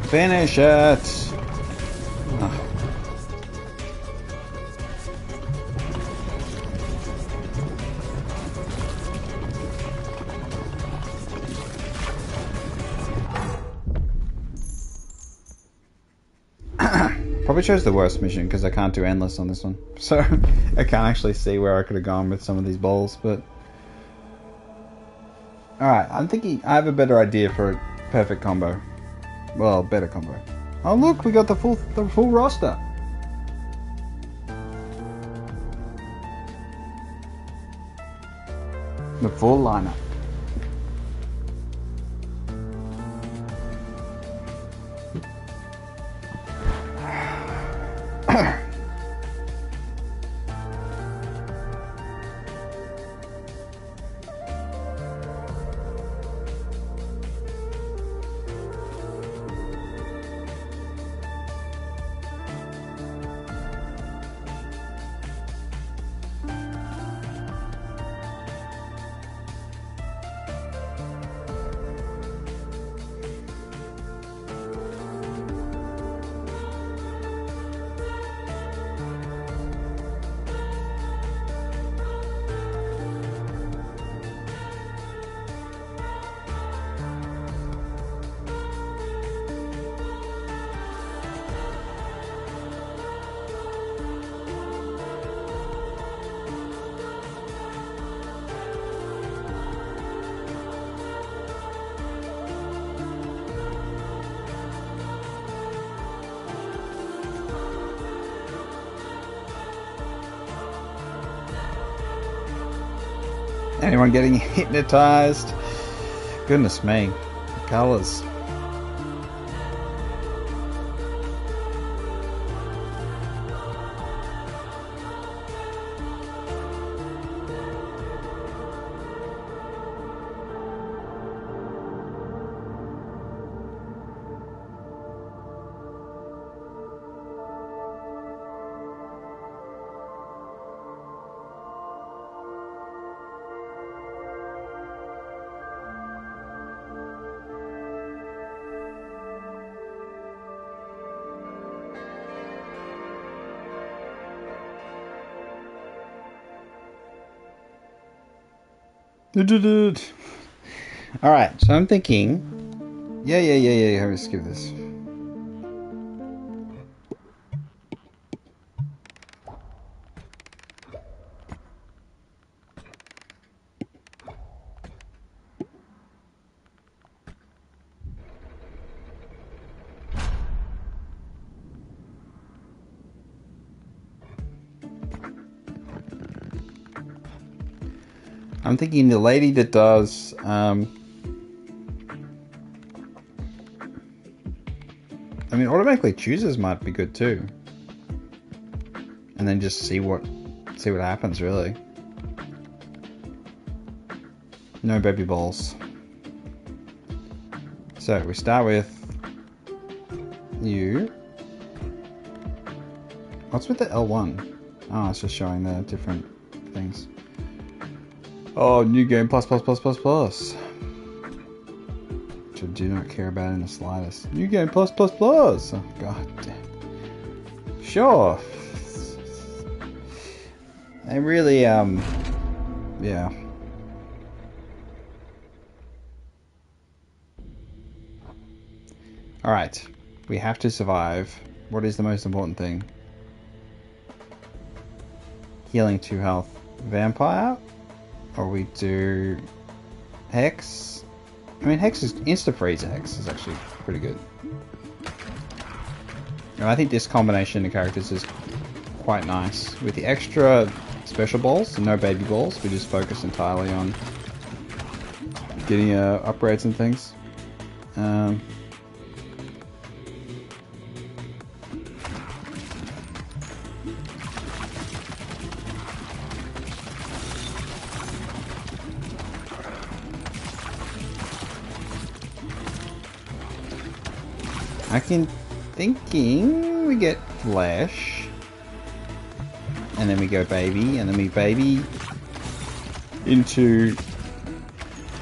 Finish it! Ugh. Probably chose the worst mission because I can't do endless on this one. So I can't actually see where I could have gone with some of these bowls, but... Alright, I'm thinking I have a better idea for a perfect combo. Well, better combo. Oh look, we got the full roster. The full lineup. Anyone getting hypnotized? Goodness me. Colors. Alright, so I'm thinking... Yeah, let's give this. I'm thinking the lady that does... I mean, automatically chooses might be good too. And then just see what happens, really. No baby balls. So, we start with... you. What's with the L1? Oh, it's just showing the different things. Oh, new game plus. Which I do not care about in the slightest. New game plus. Oh, god damn. Sure. They really, yeah. Alright. We have to survive. What is the most important thing? Healing 2 health. Vampire? Or we do Hex. I mean, Hex is insta-freeze. Hex is actually pretty good. And I think this combination of characters is quite nice. With the extra special balls, no baby balls, we just focus entirely on getting upgrades and things. I'm thinking we get Flesh, and then we go Baby, and then we Baby into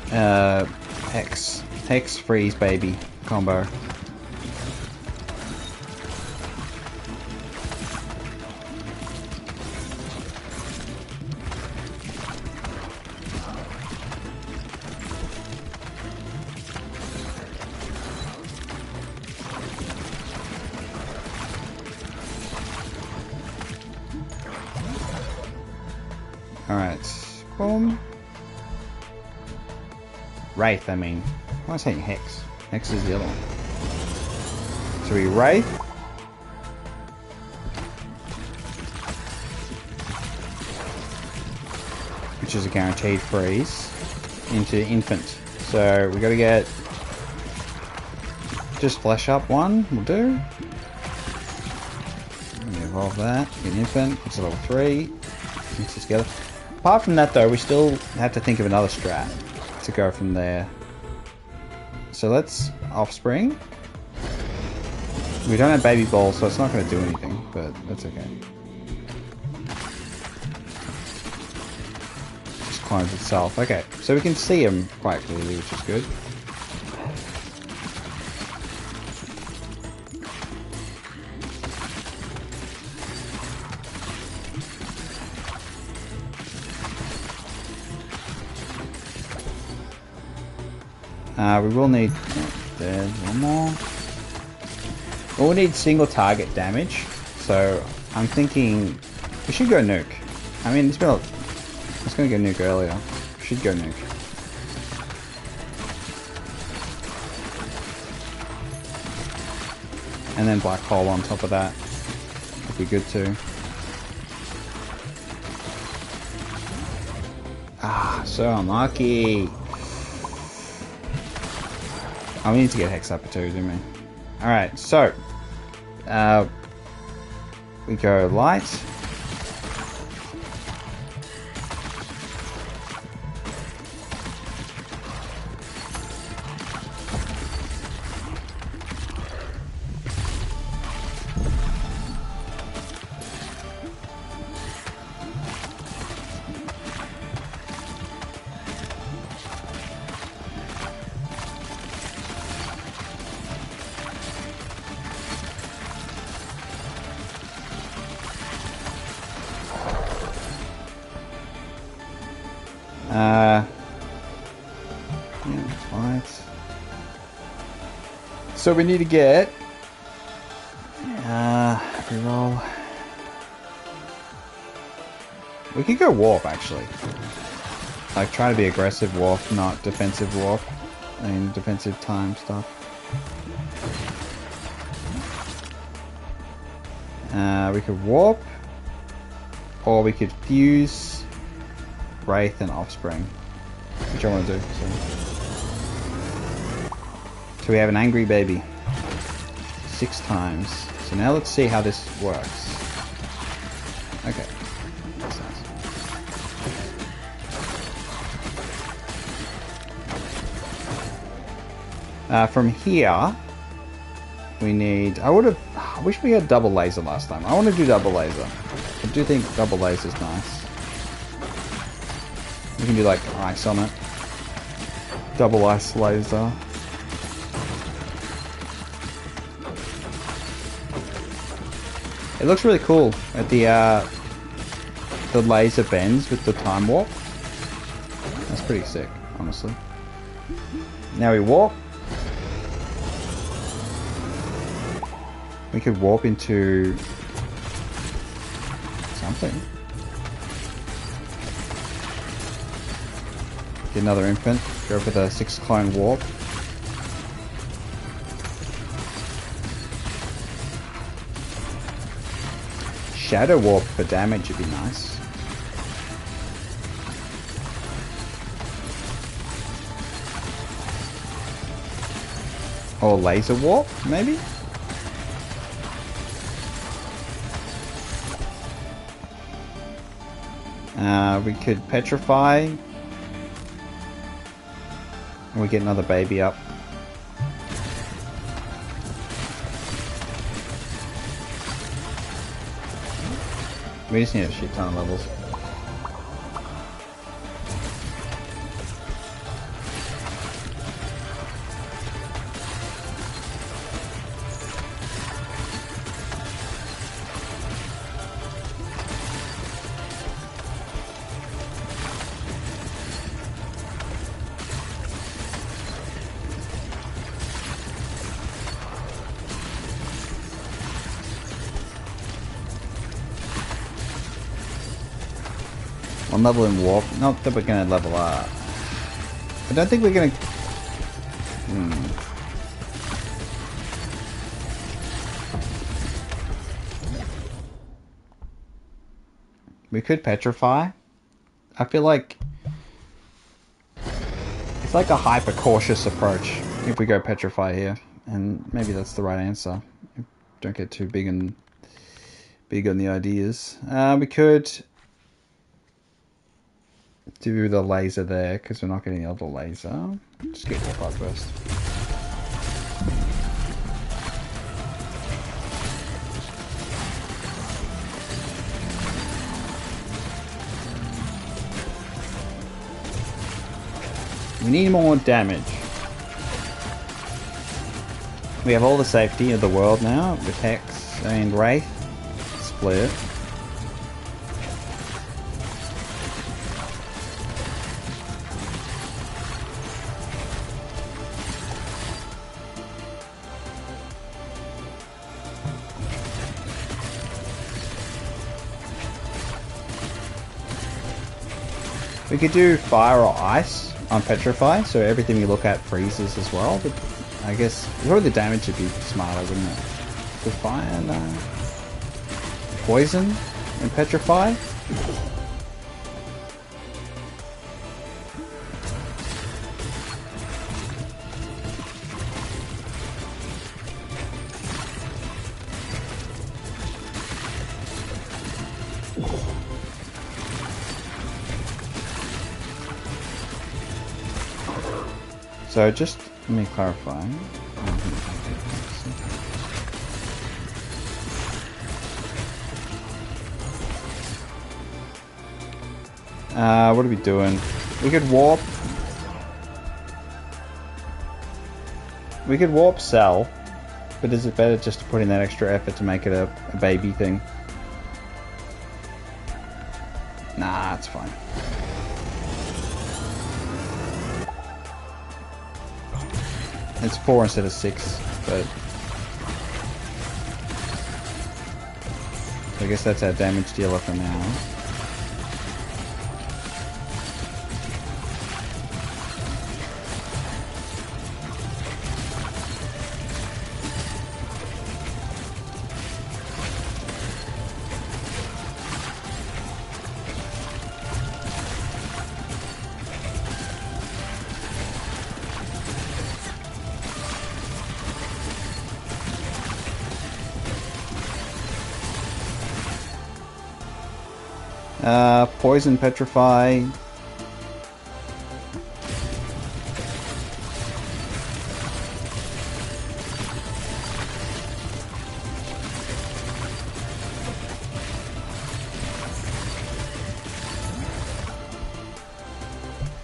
Hex Freeze Baby combo. Alright, boom. Wraith, I mean. Why am I saying Hex? Hex is the other one. So we Wraith. Which is a guaranteed freeze. Into Infant. So we gotta get... just Flesh up one, will do. Let me evolve that. Get Infant, it's a level 3. Mix it together. Apart from that though, we still have to think of another strat to go from there. So let's Offspring. We don't have Baby Ball, so it's not going to do anything, but that's okay. Just clones itself. Okay, so we can see him quite clearly, which is good. We will need... there's one more. We'll need single target damage, so I'm thinking we should go Nuke. I mean, it's going to go Nuke earlier. We should go Nuke. And then Black Hole on top of that would be good too. Ah, So unlucky. Oh, we need to get Hex Upper too, don't we? Alright, so we go light. Yeah, light. So we need to get reroll. We could go warp actually. Like try to be aggressive warp, not defensive warp. I mean defensive time stuff. We could warp, or we could fuse Wraith and Offspring, which I want to do. So we have an angry baby 6 times. So now let's see how this works. Okay, that's nice. From here, we need. I wish we had double laser last time. I want to do double laser. I do think double laser is nice. You can do like ice on it. Double ice laser. It looks really cool at the laser bends with the time warp. That's pretty sick, honestly. Now we warp. We could warp into something. Get another infant. Go for the 6 clone warp. Shadow warp for damage would be nice. Or laser warp, maybe? We could petrify. And we get another baby up. We just need a shit ton of levels. One level in warp. Not that we're gonna level up. I don't think we're gonna. We could petrify. I feel like it's like a hyper cautious approach if we go petrify here, and maybe that's the right answer. Don't get too big on the ideas. We could do the laser there because we're not getting the other laser. Just get warp up first. We need more damage. We have all the safety of the world now with Hex and Wraith. Split. We could do fire or ice on petrify, so everything we look at freezes as well, but I guess probably the damage would be smarter, wouldn't it? The fire and poison and petrify. So just let me clarify. What are we doing? We could warp. We could warp Cell, but is it better just to put in that extra effort to make it a baby thing? Nah, it's fine. It's 4 instead of 6, but I guess that's our damage dealer for now. Poison, petrify.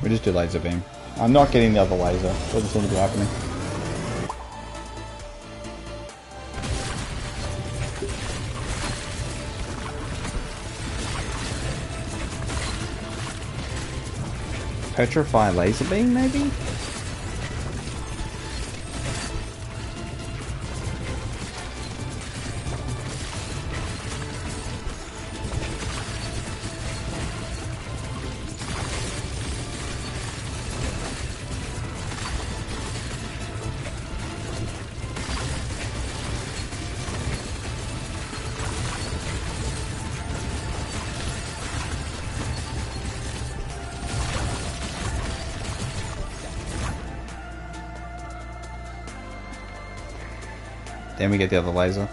We just do laser beam. I'm not getting the other laser. Doesn't seem to be happening. Petrify laser beam, maybe? Then we get the other laser.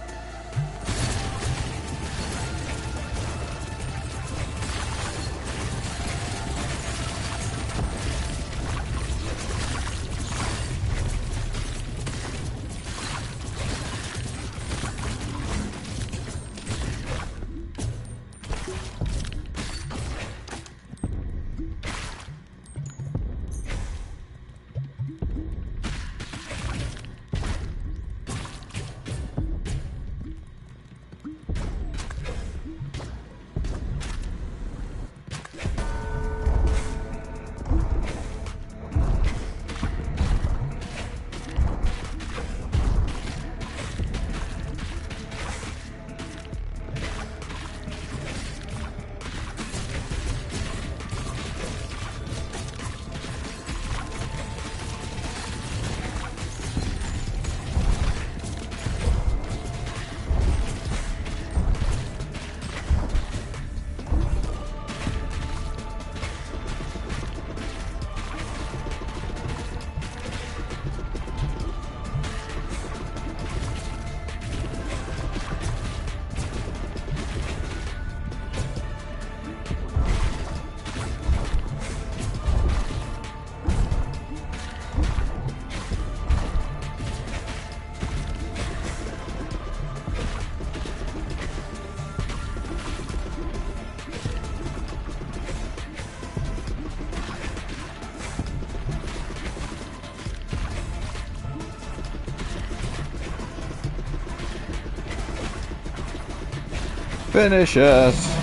Finish us!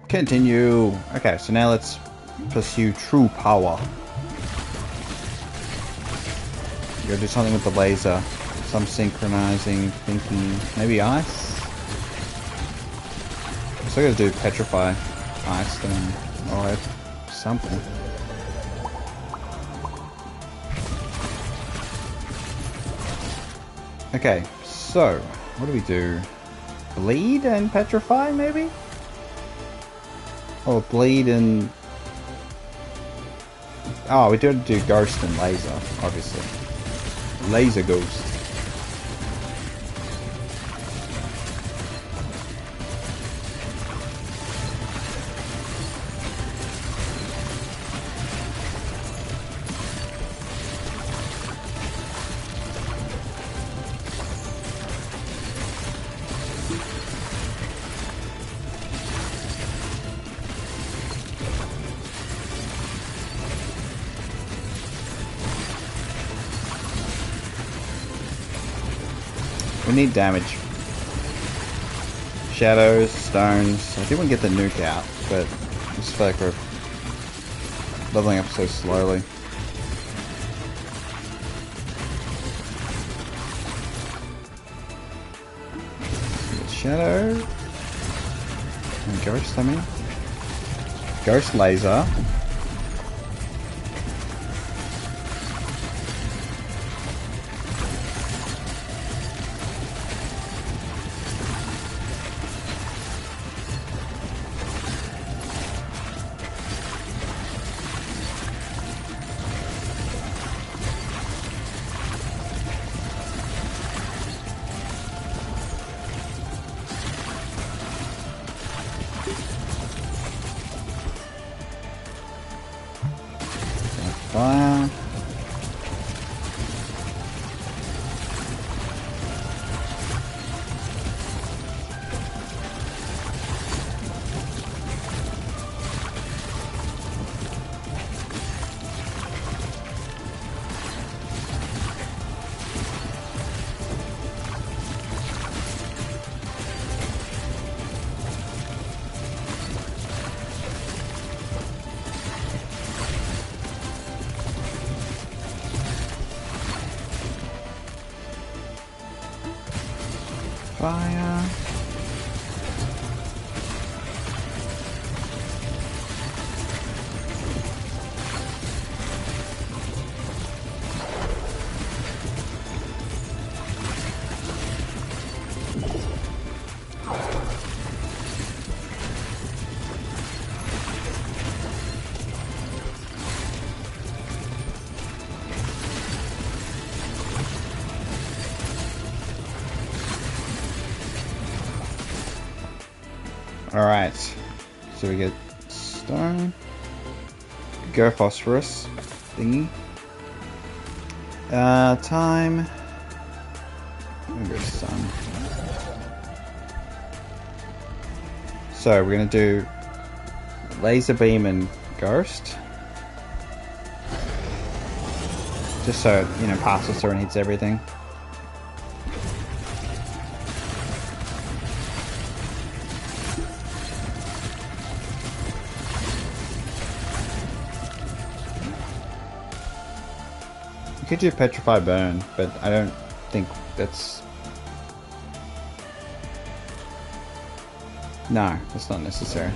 Continue! Okay, so now let's pursue true power. You gotta do something with the laser. Some synchronizing, thinking, maybe ice? So I gotta do petrify. Ice then, or something. Okay, so what do we do? Bleed and petrify, maybe? Or bleed and... Oh, we do ghost and laser, obviously. Laser Ghost. We need damage. Shadows, stones. I think we can get the nuke out, but I just feel like we're leveling up so slowly. Shadow. And ghost, I mean. Ghost laser. Fire. Fire. Alright, so we get stone, go phosphorus thingy. Time. I'm gonna go sun. So we're gonna do laser beam and ghost, just so you know passes through and hits everything. You could do Petrify Burn, but I don't think that's... No, that's not necessary.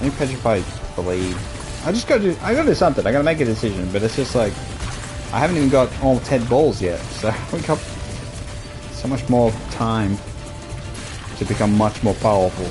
Maybe Petrify Bleed. I gotta do something. I gotta make a decision, but it's just like I haven't even got all 10 balls yet, so we got so much more time to become much more powerful.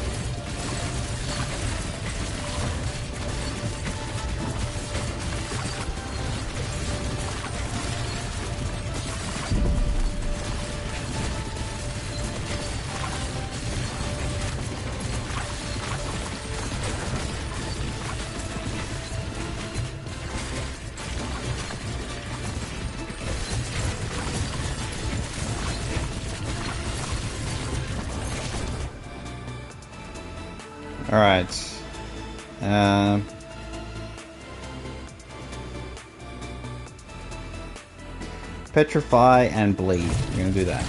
Alright. Petrify and Bleed. We're gonna do that.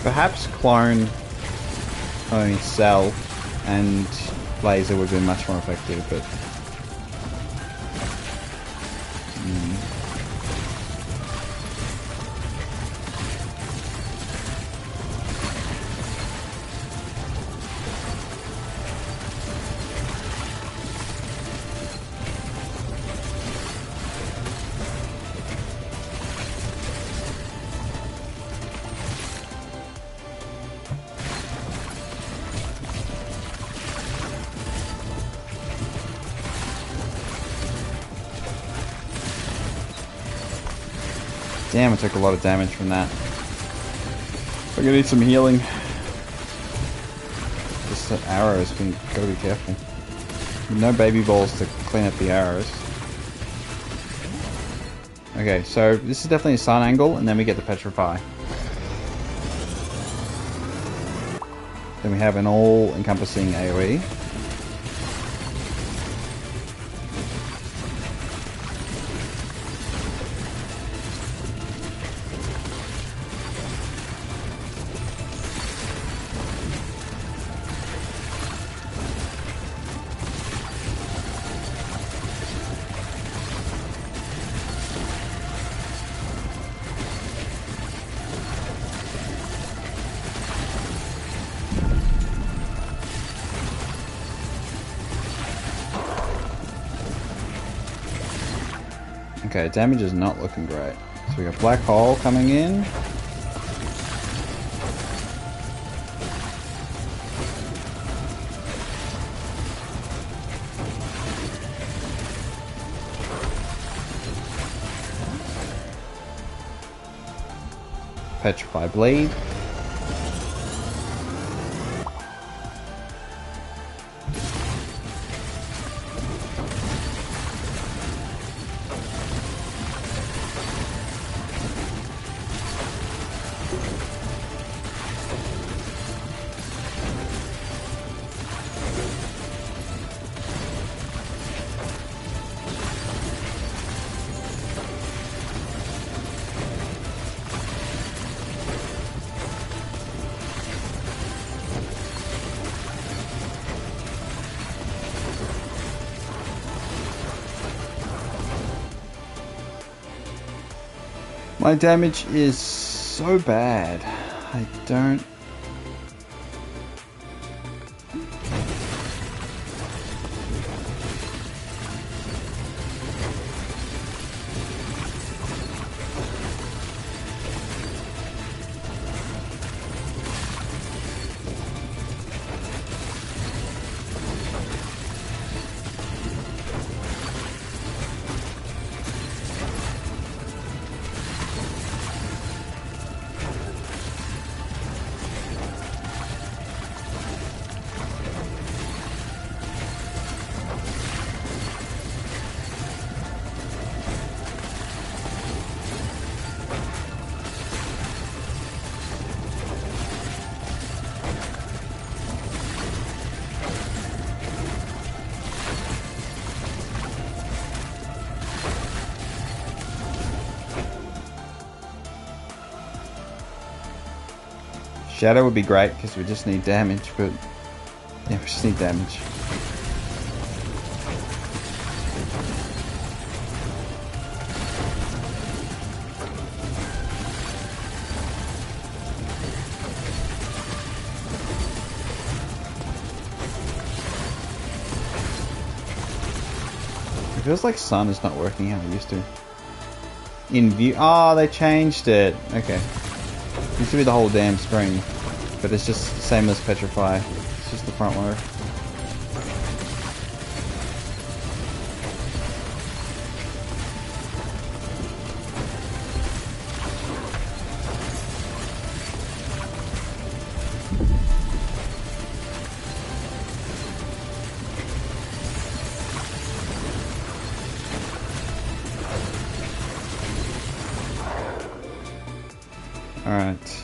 Perhaps clone only Cell and Laser would have been much more effective, but... Damn, I took a lot of damage from that. I'm gonna need some healing. This arrows, gotta be careful. No baby balls to clean up the arrows. Okay, so this is definitely a sun angle, and then we get the Petrify. Then we have an all-encompassing AoE. Okay, damage is not looking great. So we got Black Hole coming in. Petrify Blade. My damage is so bad. I don't... Shadow would be great because we just need damage, but yeah, we just need damage. It feels like Sun is not working how it used to. In view. Oh, they changed it. Okay. It used to be the whole damn screen, but it's just the same as Petrify. It's just the front loader. Alright.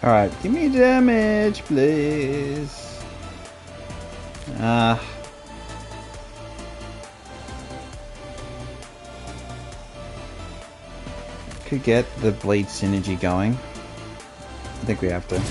Alright, give me damage, please. Could get the bleed synergy going. I think we have to.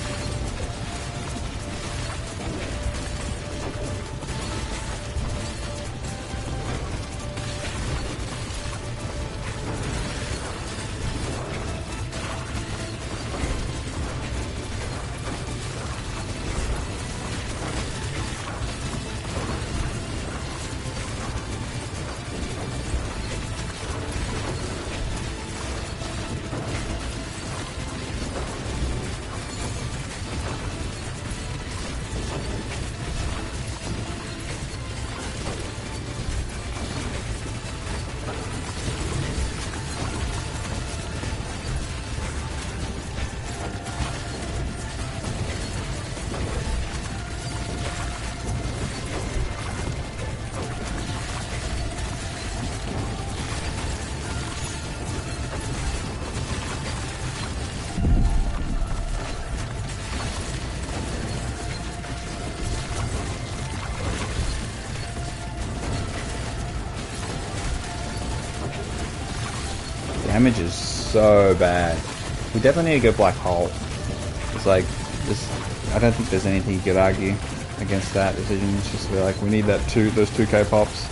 Damage is so bad. We definitely need to go black hole. It's like this. I don't think there's anything you could argue against that decision. It's just like we need that those 2k pops.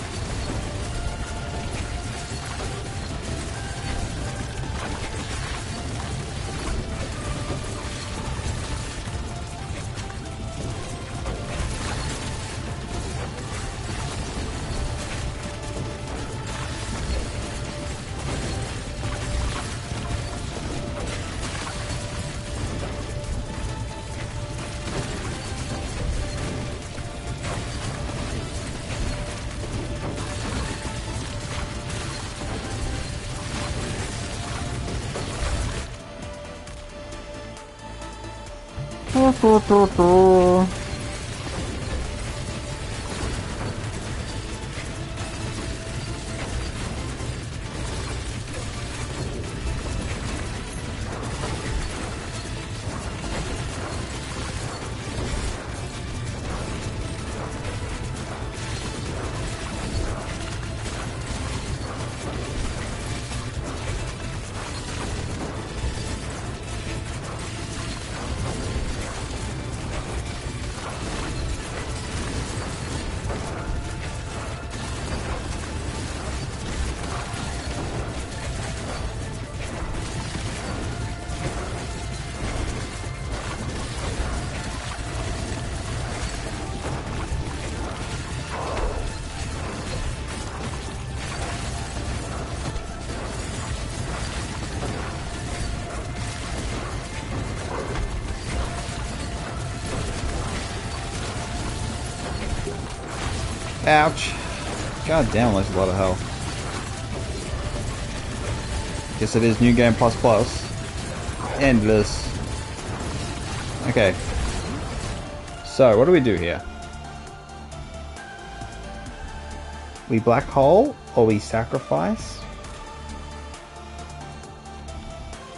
Ouch. God damn, that's a lot of health. Guess it is New Game Plus Plus. Endless. Okay. So, what do we do here? We black hole or we sacrifice?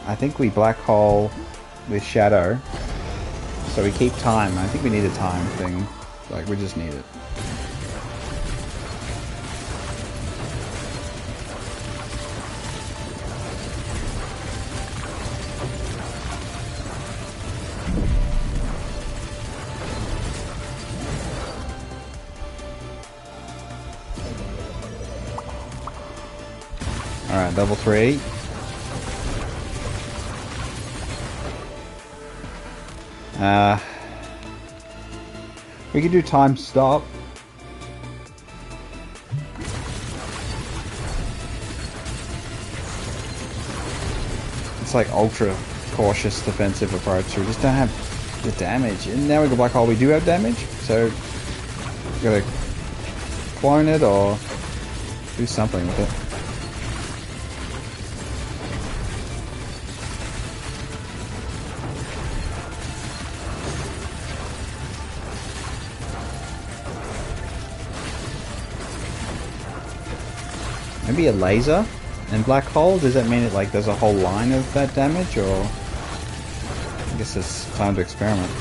I think we black hole with shadow. So we keep time. I think we need a time thing. Like, we just need it. Alright, level 3. We can do time stop. It's like ultra cautious defensive approach. We just don't have the damage. And now we go black hole, we do have damage. So we gotta clone it or do something with it. Maybe a laser and black hole? Does that mean it like there's a whole line of that damage, or I guess it's time to experiment.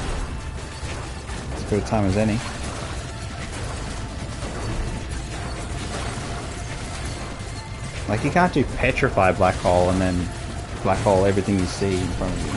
As good a time as any. Like, you can't do petrify black hole and then black hole everything you see in front of you.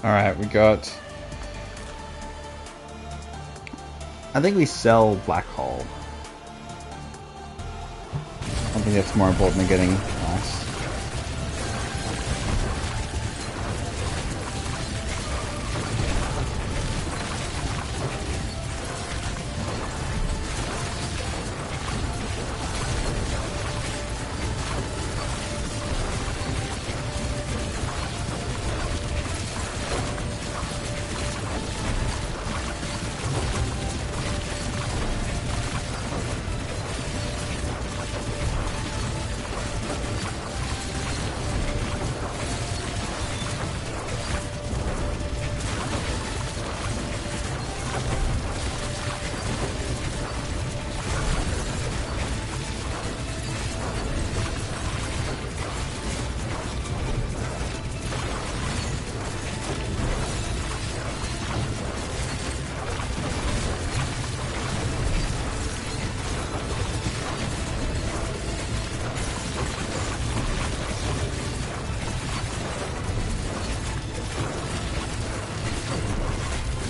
Alright, we got... I think we sell black hole. I think that's more important than getting ice.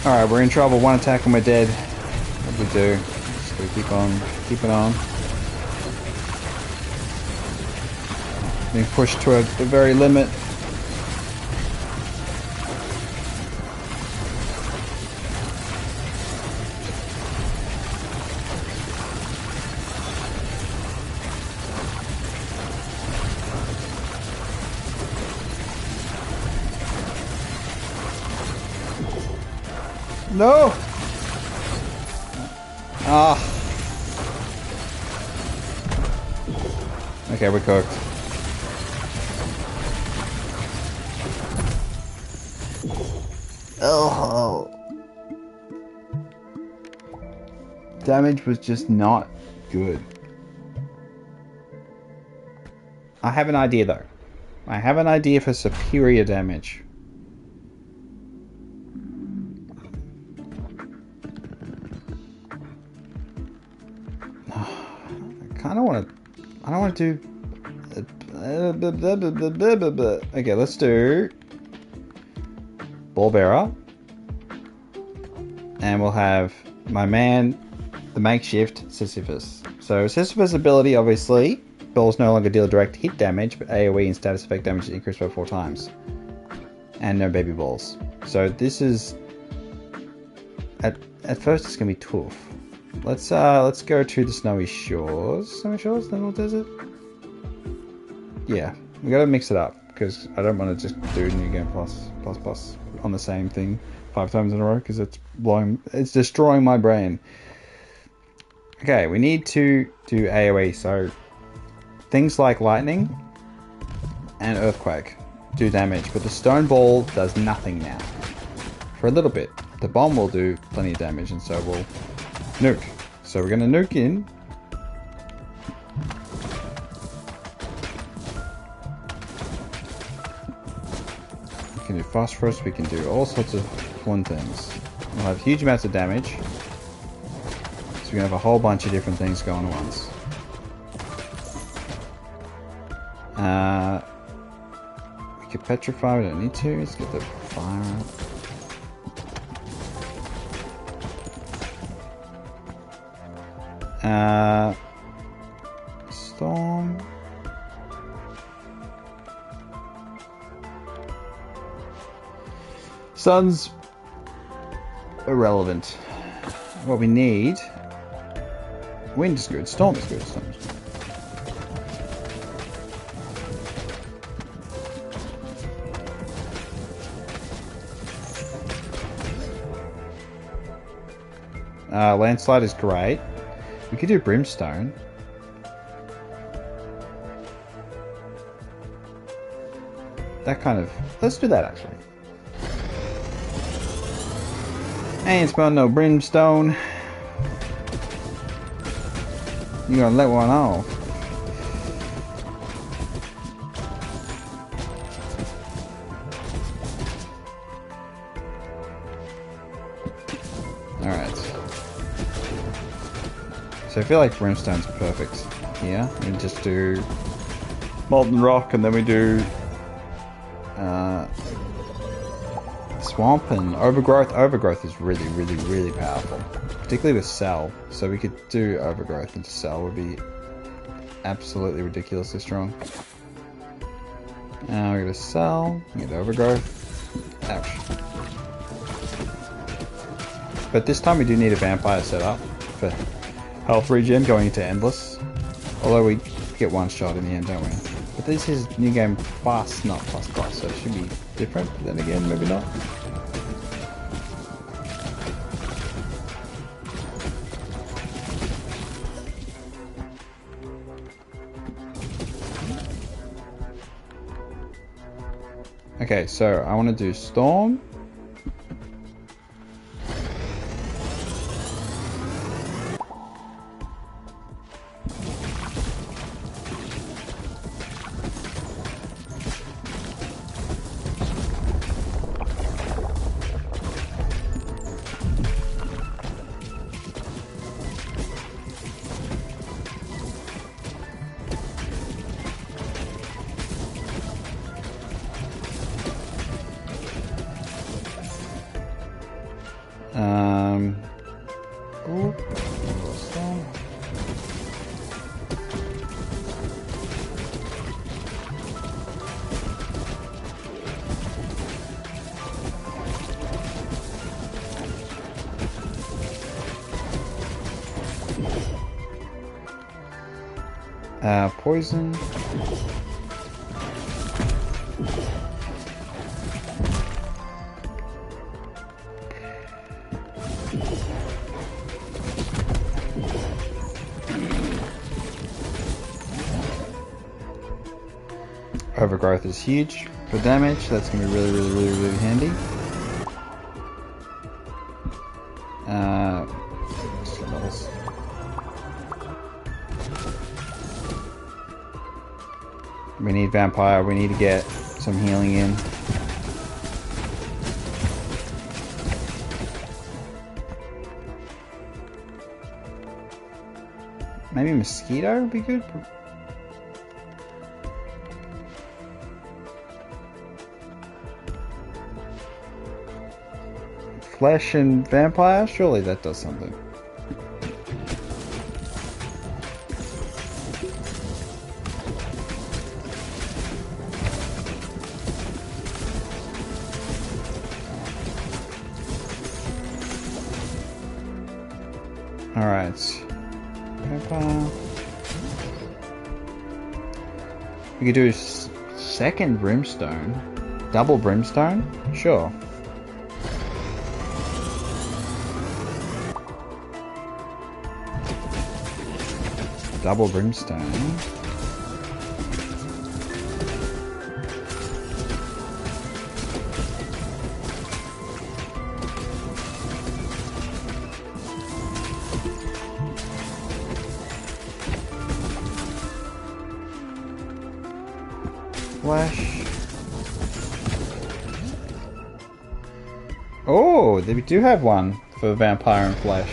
Alright, we're in trouble. One attack and we're dead. What do we do? Just gotta keep it on. Being pushed to the very limit. No! Ah. Okay, we're cooked. Oh. Damage was just not good. I have an idea though. I have an idea for superior damage. I don't want to do... Okay, let's do... Ball Bearer. And we'll have my man, the makeshift Sisyphus. So Sisyphus' ability, obviously, balls no longer deal direct hit damage, but AoE and status effect damage is increased by 4 times. And no baby balls. So this is at first it's gonna be tough. Let's go to the snowy shores. Snowy shores, then what does it? Yeah, we gotta mix it up because I don't want to just do New Game Plus on the same thing 5 times in a row because it's destroying my brain. Okay, we need to do AoE, so things like lightning and earthquake do damage, but the stone ball does nothing now. For a little bit. The bomb will do plenty of damage, and so will nuke. So we're gonna nuke in. We can do phosphorus, we can do all sorts of fun things. We'll have huge amounts of damage. So we can have a whole bunch of different things going at once. We could petrify, we don't need to. Let's get the fire out. Storm. Sun's irrelevant. What we need... Wind is good, storm is good, storm is good. Landslide is great. We could do brimstone. That kind of... Let's do that, actually. Ain't smell no brimstone. You gonna let one off. Alright. So I feel like brimstone's perfect here. We just do molten rock and then we do swamp and overgrowth. Overgrowth is really, really, really powerful, particularly with cell. So we could do overgrowth into cell would be absolutely ridiculously strong. Now we're gonna cell, get overgrowth. Ouch. But this time we do need a vampire setup for health regen going into endless. Although we get one shot in the end, don't we? But this is New Game Plus, not Plus Plus, so it should be different. But then again, maybe not. Okay, so I want to do Storm. Poison. Overgrowth is huge for damage. That's going to be really, really, really, really handy. We need vampire. We need to get some healing in. Maybe mosquito would be good. Flesh and vampire? Surely that does something. Alright. We could do a second brimstone. Double brimstone? Sure. Double brimstone. Flash. Oh, they do have one for vampire and flesh.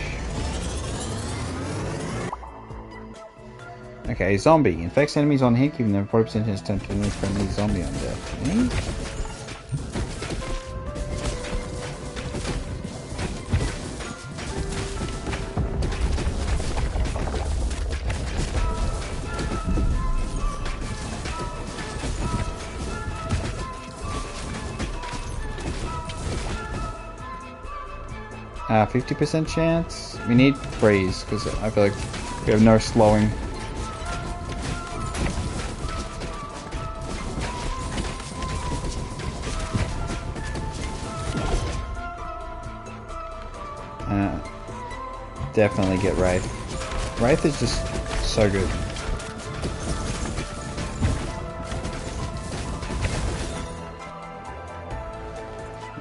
Okay, zombie. Infects enemies on hit, giving them 40% chance to turn friendly zombie on death. Okay. 50% chance. We need freeze because I feel like we have no slowing. Definitely get Wraith. Wraith is just so good.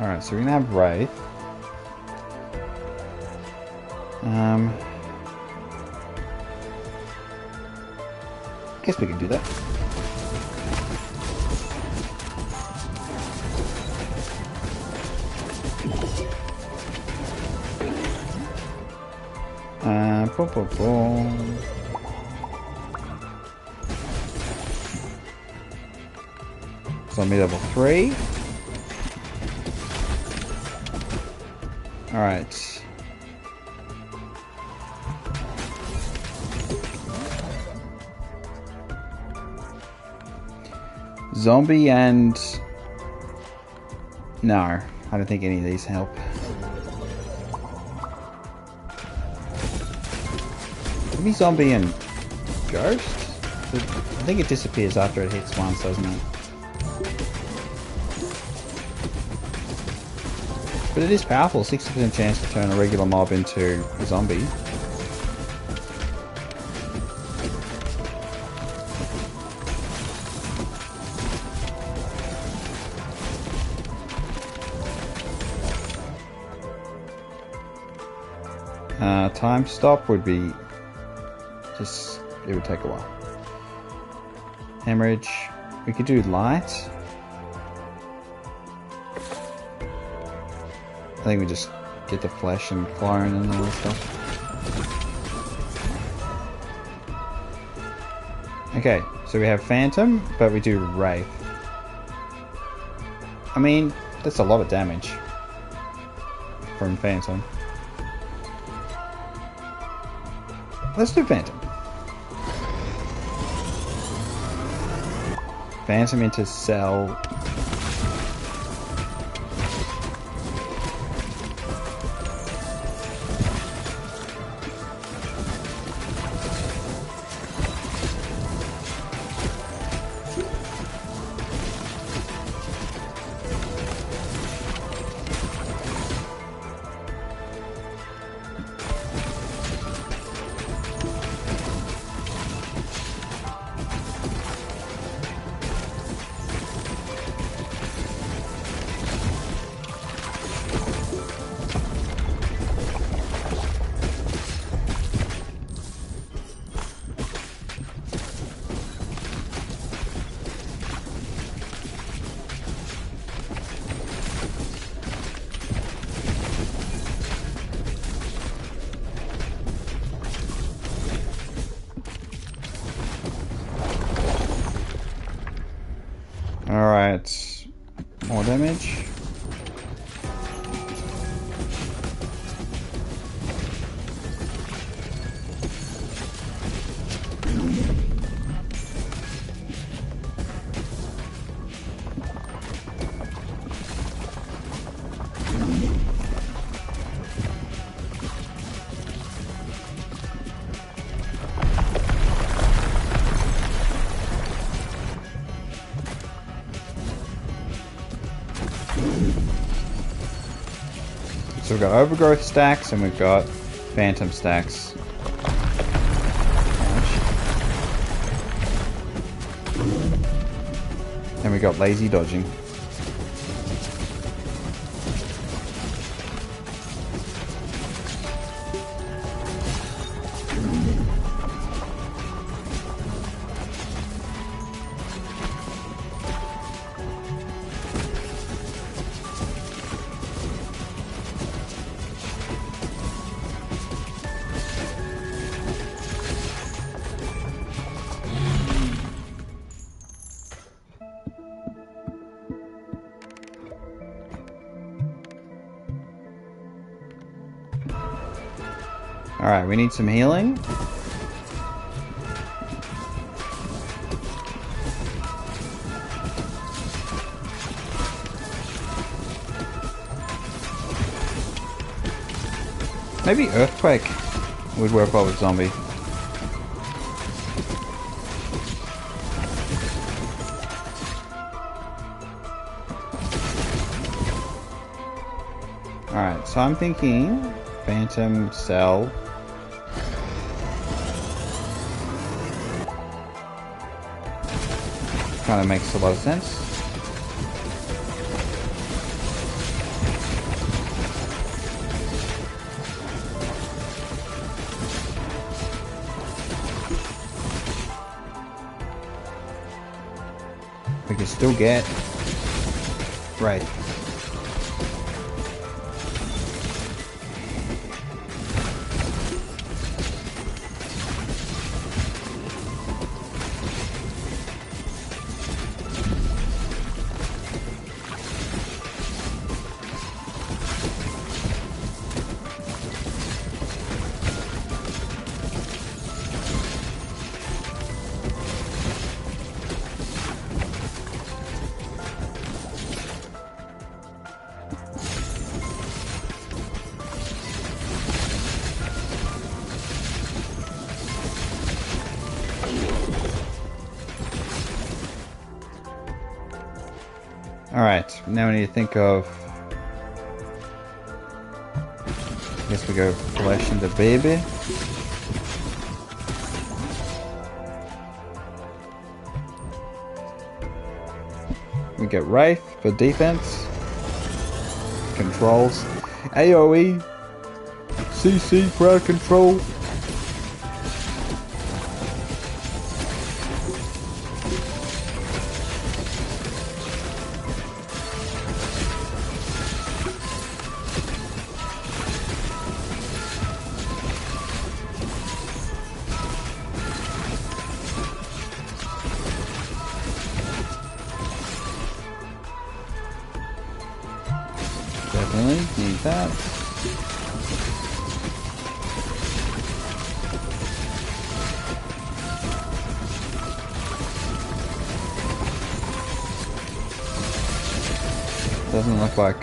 Alright, so we're gonna have Wraith. Guess we can do that. Boom, boom, boom. Zombie level 3. Alright. Zombie and... No, I don't think any of these help. Maybe zombie and ghost? I think it disappears after it hits once, doesn't it? But it is powerful, 60% chance to turn a regular mob into a zombie. Time stop would be just, it would take a while. Hemorrhage, we could do light. I think we just get the flesh and chlorine and all that stuff. Okay, so we have Phantom, but we do Wraith. I mean, that's a lot of damage from Phantom. Let's do Phantom. Phantom into Cell. Alright, more damage. So we've got overgrowth stacks and we've got phantom stacks. And we got lazy dodging. Alright, we need some healing. Maybe Earthquake would work well with Zombie. Alright, so I'm thinking Phantom, Cell. Kind of makes a lot of sense. We can still get right. Alright, now we need to think of... I guess we go flesh into baby. We get Wraith for defense. Controls. AoE. CC crowd control. Definitely need that. Doesn't look like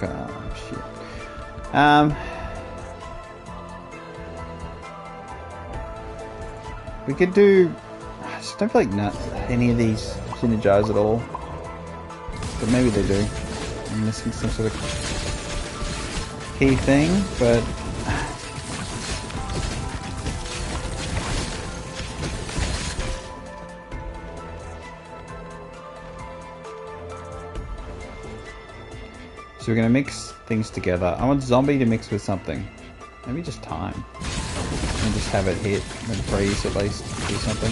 shit. We could do. I just don't feel like any of these synergize at all, but maybe they do. I'm missing some sort of key thing, but so we're gonna mix things together. I want Zombie to mix with something, maybe just time, and just have it hit and freeze at least, do something.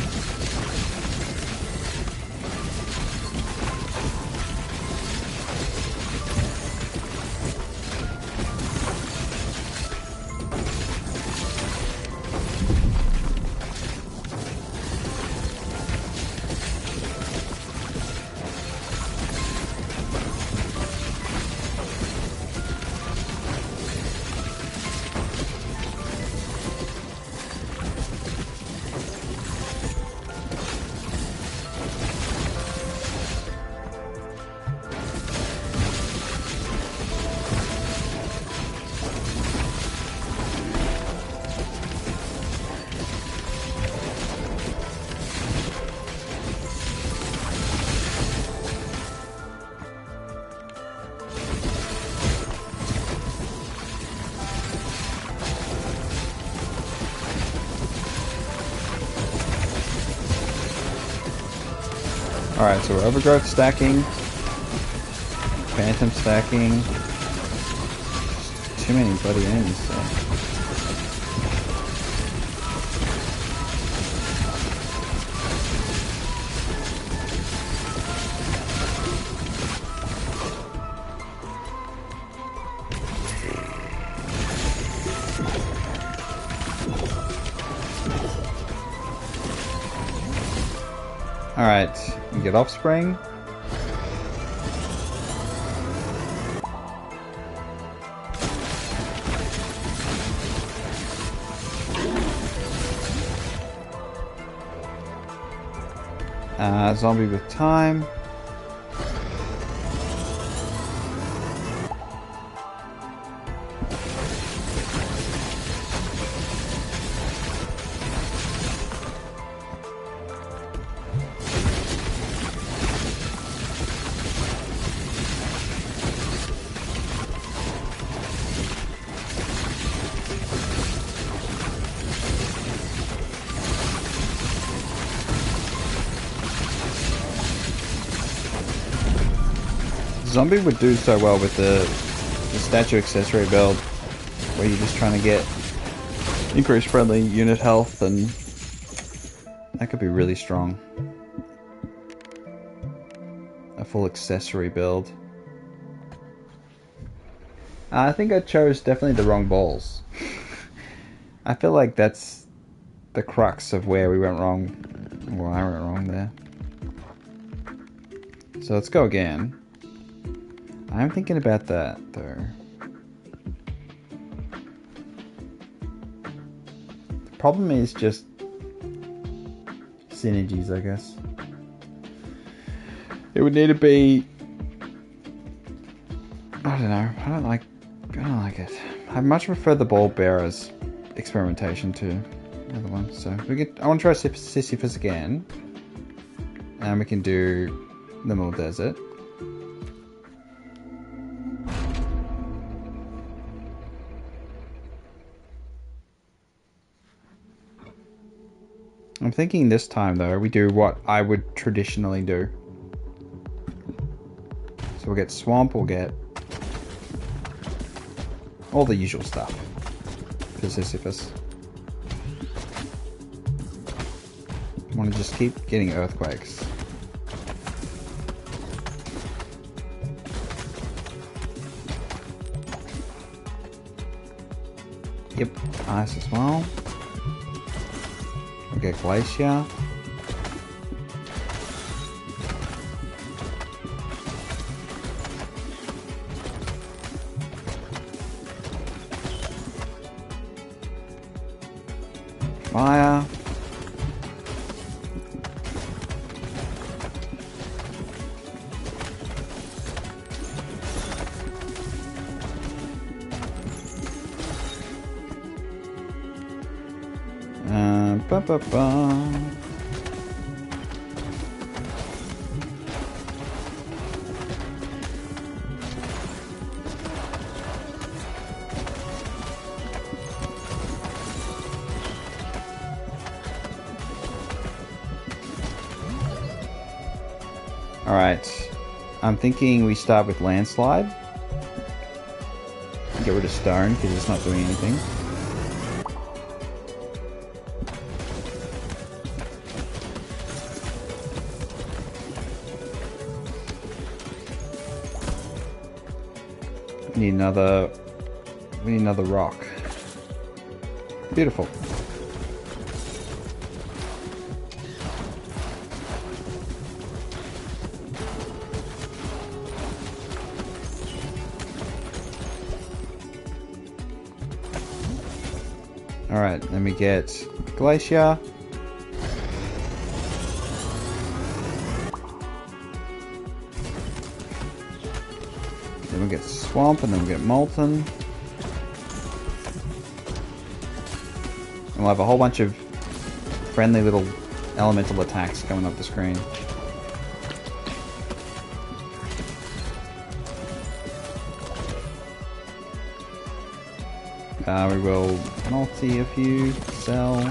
Alright, so we're overgrowth stacking. Phantom stacking. Too many bloody enemies. So. Alright, we get offspring. Zombie with time. Zombie would do so well with the statue accessory build, where you're just trying to get increased friendly unit health, and that could be really strong. A full accessory build. I think I chose definitely the wrong balls. I feel like that's the crux of where we went wrong. Well, I went wrong there. So let's go again. I'm thinking about that, though. The problem is just synergies, I guess. It would need to be... I don't know. I don't like it. I much prefer the ball bearers experimentation to the other one. So I want to try Sisyphus again. And we can do the Middle Desert. I'm thinking this time, though, we do what I would traditionally do. So we'll get Swamp, we'll get all the usual stuff for Sisyphus. I want to just keep getting earthquakes. Yep, ice as well. We'll get Glacier. Fire. Ba ba ba. Alright, I'm thinking we start with Landslide. Get rid of Stone because it's not doing anything. We need another rock. Beautiful. Alright, then we get Glacier. Then we get Swamp, and then we get Molten. And we'll have a whole bunch of friendly little elemental attacks coming up the screen. We will multi a few, sell.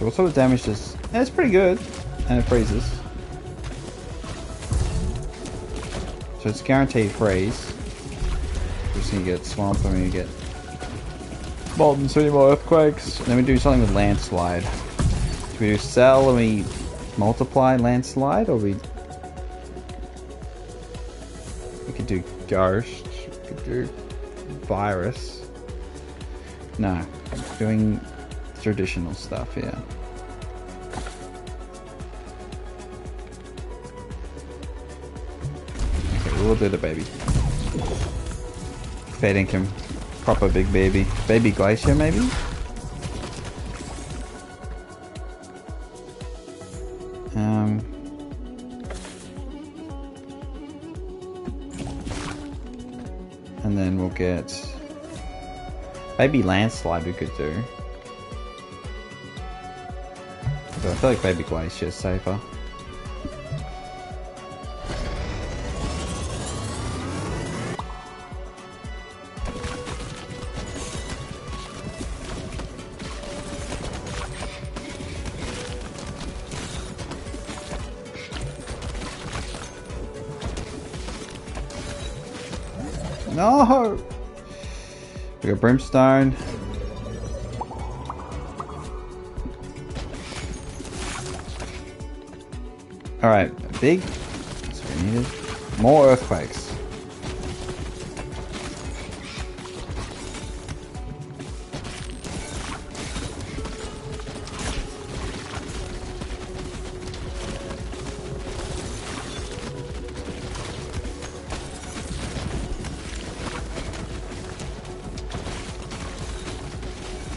what sort of damage does... Yeah, it's pretty good. And it freezes. So it's guaranteed freeze. We're just gonna get swamp and we get molten, so any more earthquakes. Then we do something with landslide. Do we do cell and we multiply landslide, or we could do ghost, we could do virus. No, I'm doing traditional stuff here. Okay, we'll do the baby. Fed income. Proper big baby. Baby glacier maybe? And then we'll get baby landslide we could do. But I feel like baby glacier is safer. No! We got brimstone. Alright, big. That's what we needed. More earthquakes.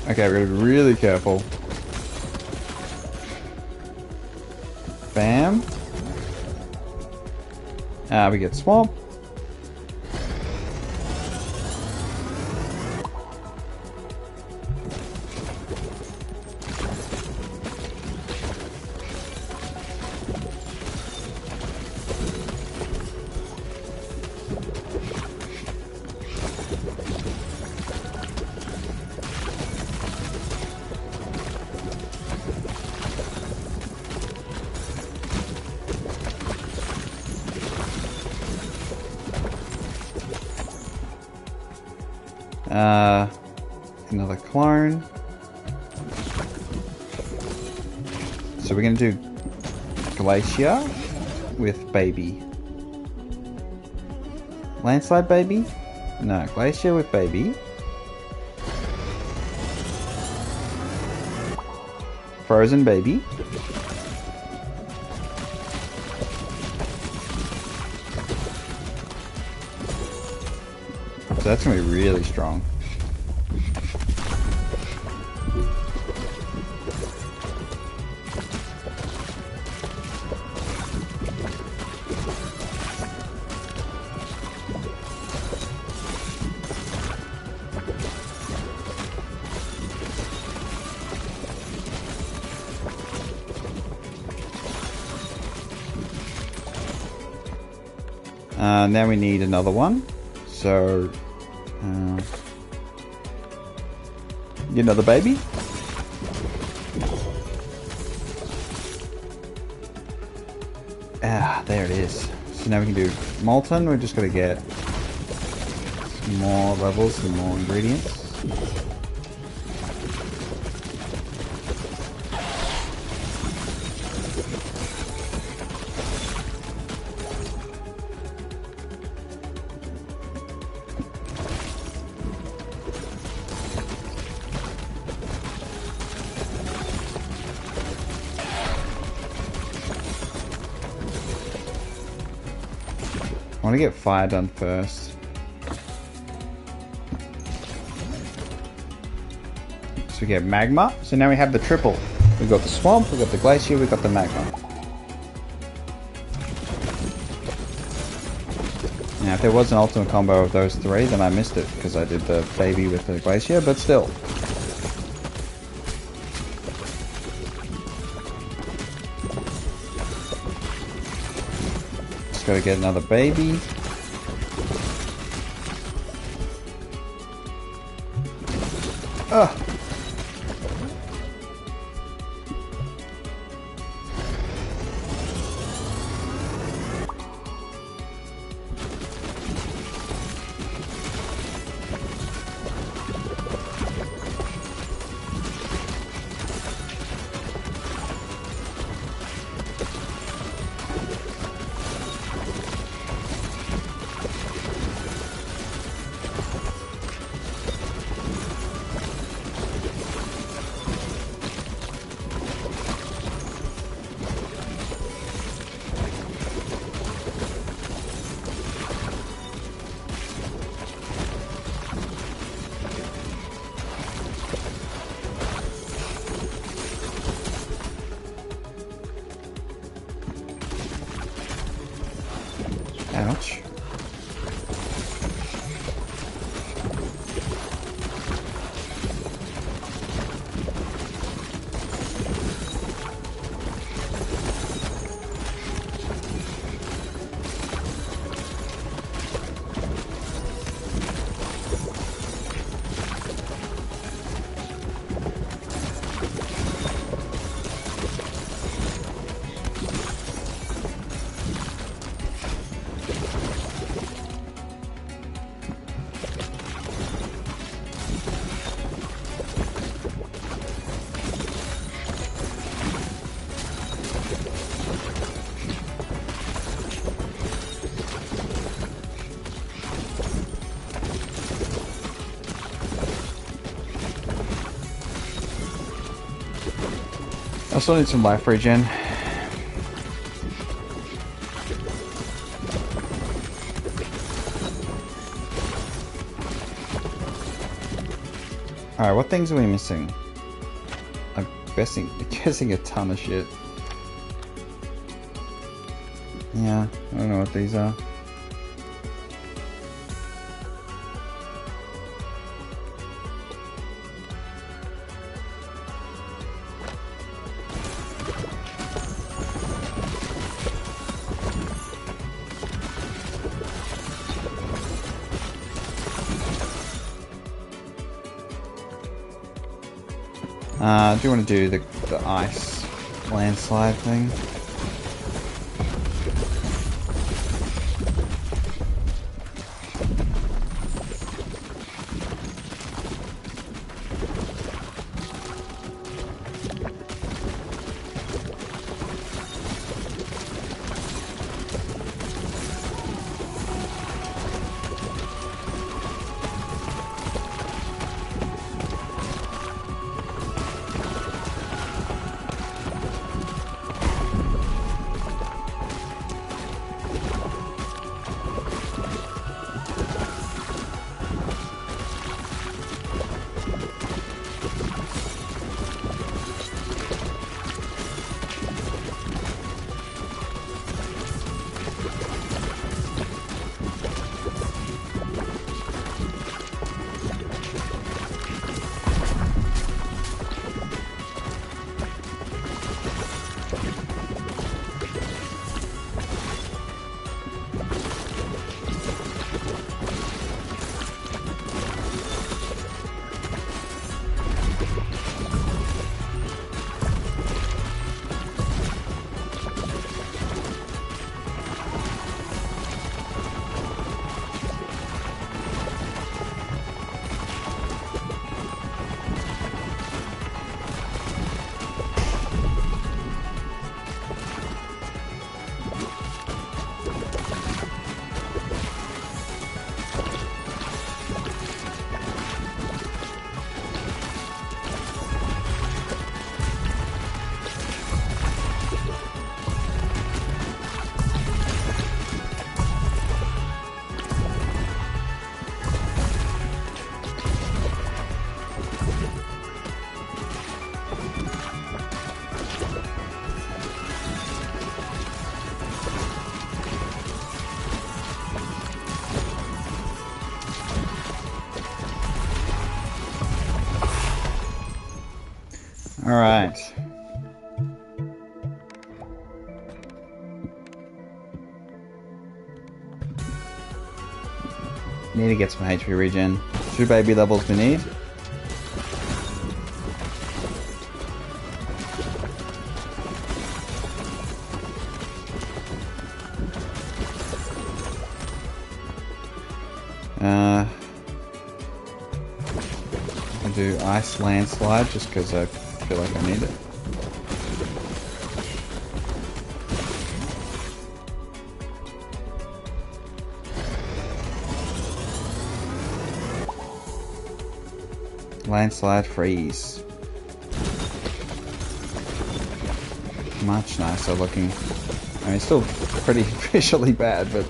Okay, we're gonna be really careful. Bam. We get swamp. Another clone. So we're gonna do glacier with baby. Landslide baby? No, glacier with baby. Frozen baby. So that's gonna be really strong. Now we need another one. So get another baby. There it is. So now we can do molten. We're just gonna get some more levels and more ingredients. I want to get fire done first. So we get magma. So now we have the triple. We've got the swamp, we've got the glacier, we've got the magma. Now if there was an ultimate combo of those three, then I missed it because I did the baby with the glacier, but still. Gotta get another baby. Ouch. I still need some life regen. Alright, what things are we missing? I'm guessing a ton of shit. Yeah, I don't know what these are. Do you want to do the ice landslide thing? Alright. Need to get some HP regen. 2 baby levels we need. I'll do ice landslide just because I feel like I need it. Landslide freeze. Much nicer looking. I mean, it's still pretty visually bad, but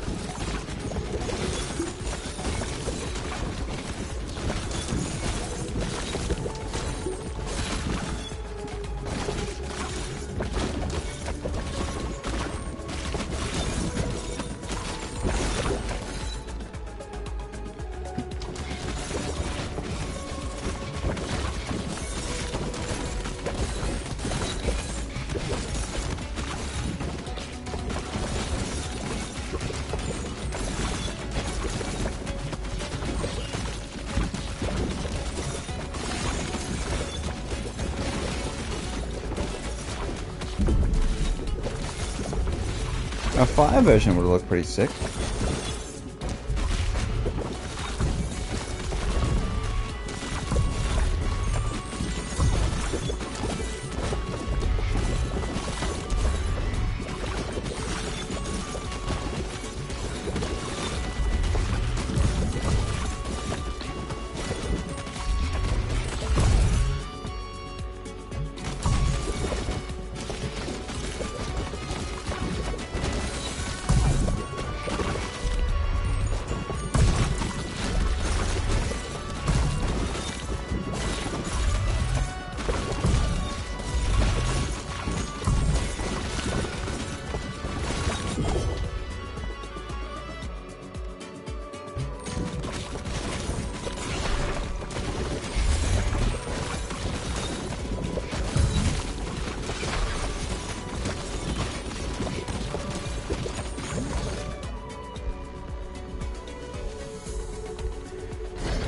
A fire version would look pretty sick.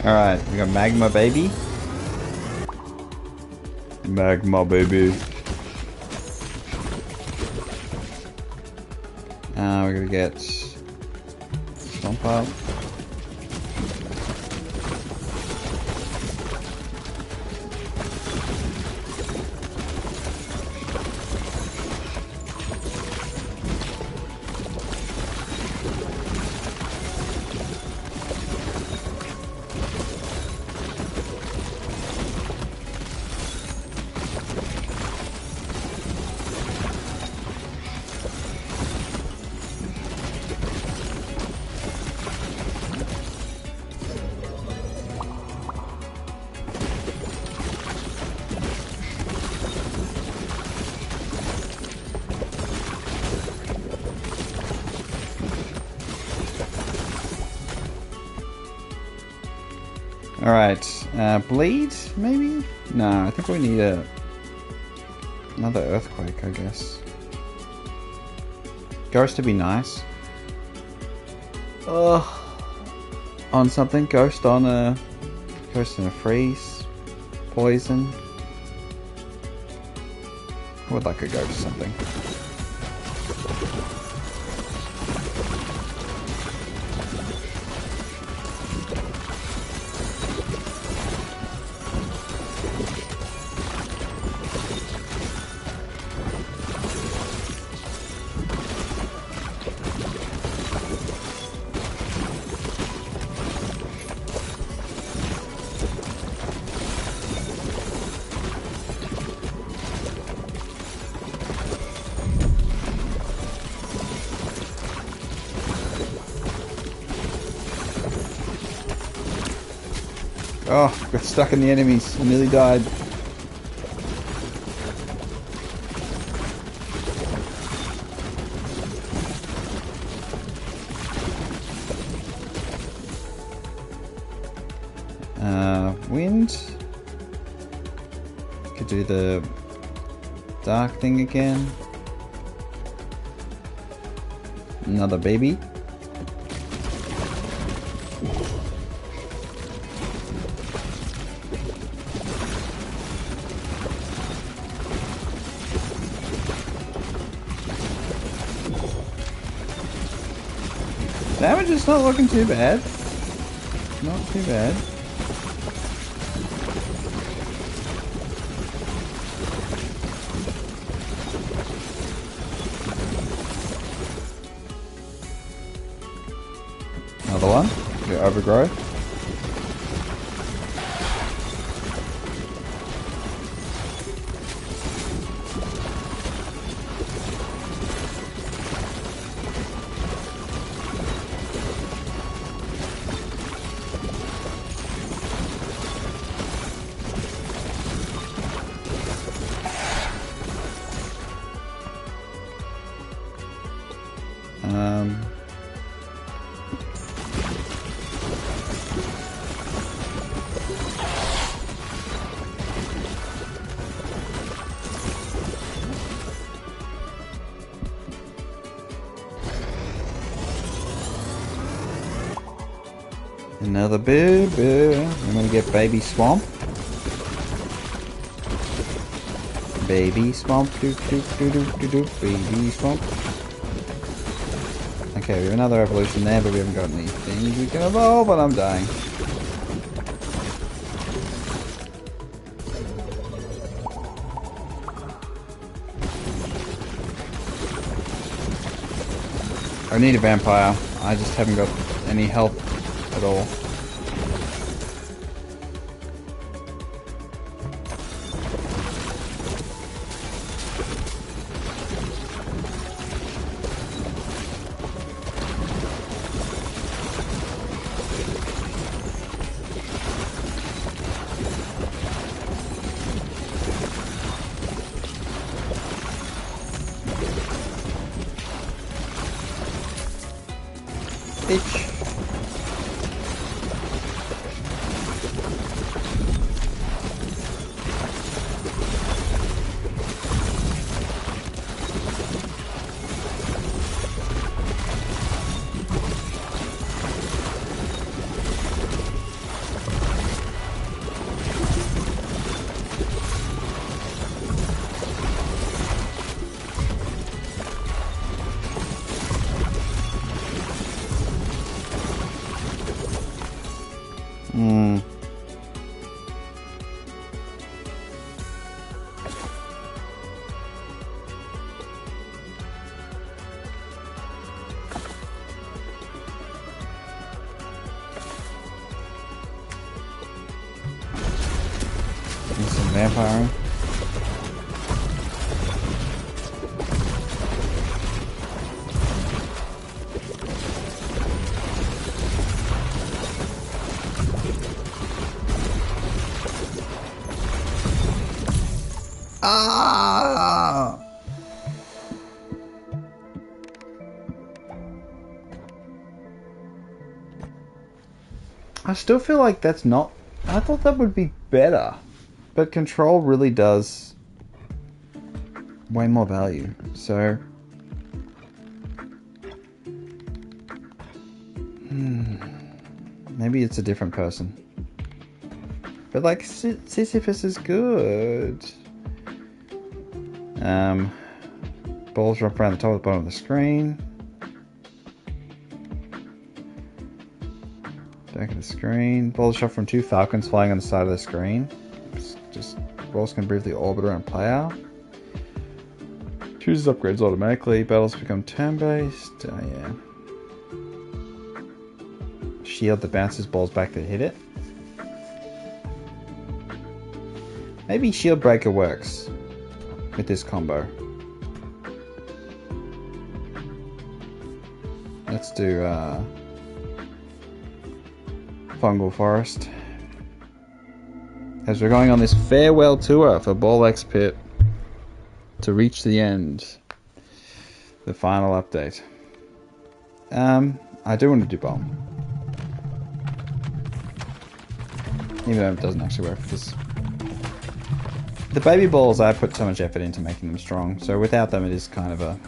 Alright, we got Magma Baby. Magma Baby. We're gonna get Stomp Up. Alright, bleed, maybe? No, I think we need another earthquake, I guess. Ghost to be nice. On something, ghost on a freeze, poison. I would like a ghost something. Oh, got stuck in the enemies. I nearly died. Wind. Could do the dark thing again. Another baby. Damage is not looking too bad. Not too bad. Another one. Get overgrowth. Another boo-boo. I'm gonna get Baby Swamp. Baby Swamp, doop doop doop doop doop doop. Baby Swamp. Okay, we have another evolution there, but we haven't got anything we can evolve, and I'm dying. I need a vampire. I just haven't got any health at all. Bitch. Some vampire. Ah! I still feel like that's not... I thought that would be better. But control really does way more value. So... maybe it's a different person. But like, Sisyphus is good. Balls drop around the top of the bottom of the screen. Back of the screen. Balls shot from 2 falcons flying on the side of the screen. Just balls can briefly orbit around player. Chooses upgrades automatically. Battles become turn-based. Yeah. Shield that bounces balls back to hit it. Maybe Shield Breaker works with this combo. Let's do Fungal Forest. As we're going on this farewell tour for BallXPit to reach the end. The final update. I do want to do bomb. Even though it doesn't actually work because the baby balls, I put so much effort into making them strong, so without them it is kind of a...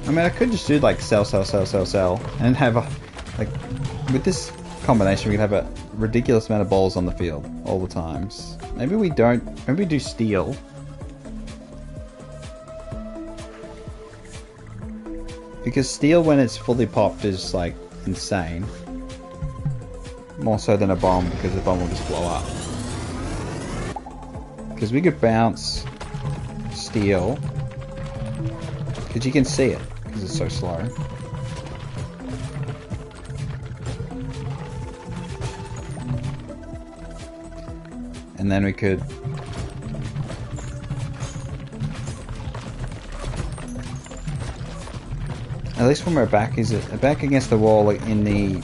I mean, I could just do like sell, and have a, like, with this combination we could have a ridiculous amount of balls on the field all the times. Maybe we don't, maybe we do steal. Because steal when it's fully popped is like insane. More so than a bomb, because the bomb will just blow up. Because we could bounce, steal, because you can see it. Because it's so slow. And then we could... at least when we're back against the wall in the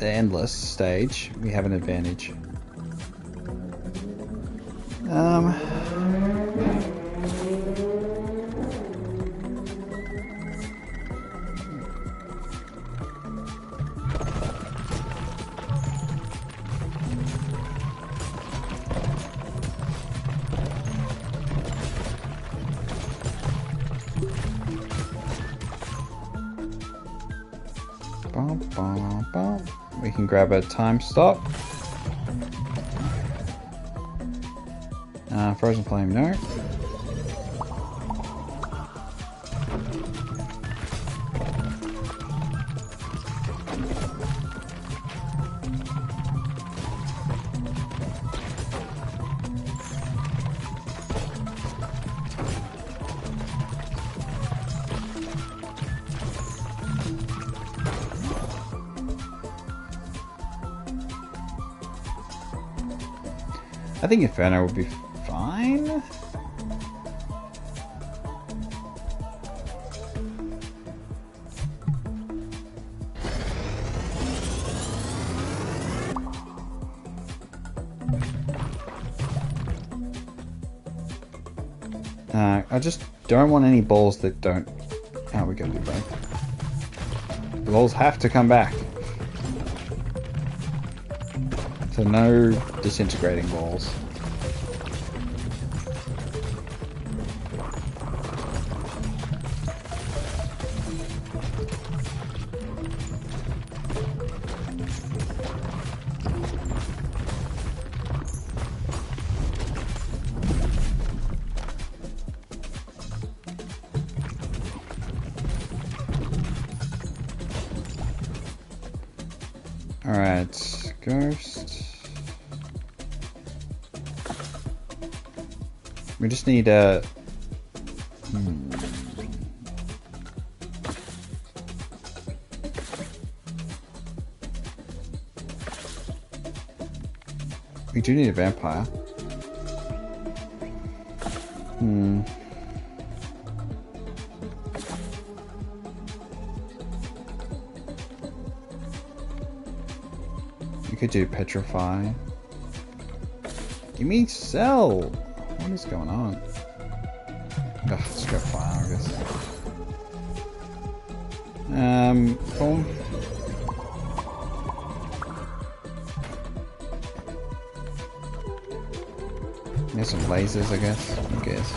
endless stage, we have an advantage. Um. We can grab a time stop. Frozen flame, no. I think Inferno would be fine. I just don't want any balls that don't... Oh, we gotta do both. The balls have to come back. So no disintegrating balls. Alright, Ghost. We just need a... We do need a vampire. We could do petrify. Give me cell! What is going on? Ugh, let's go fire, I guess. Boom. There's some lasers, I guess. Who cares?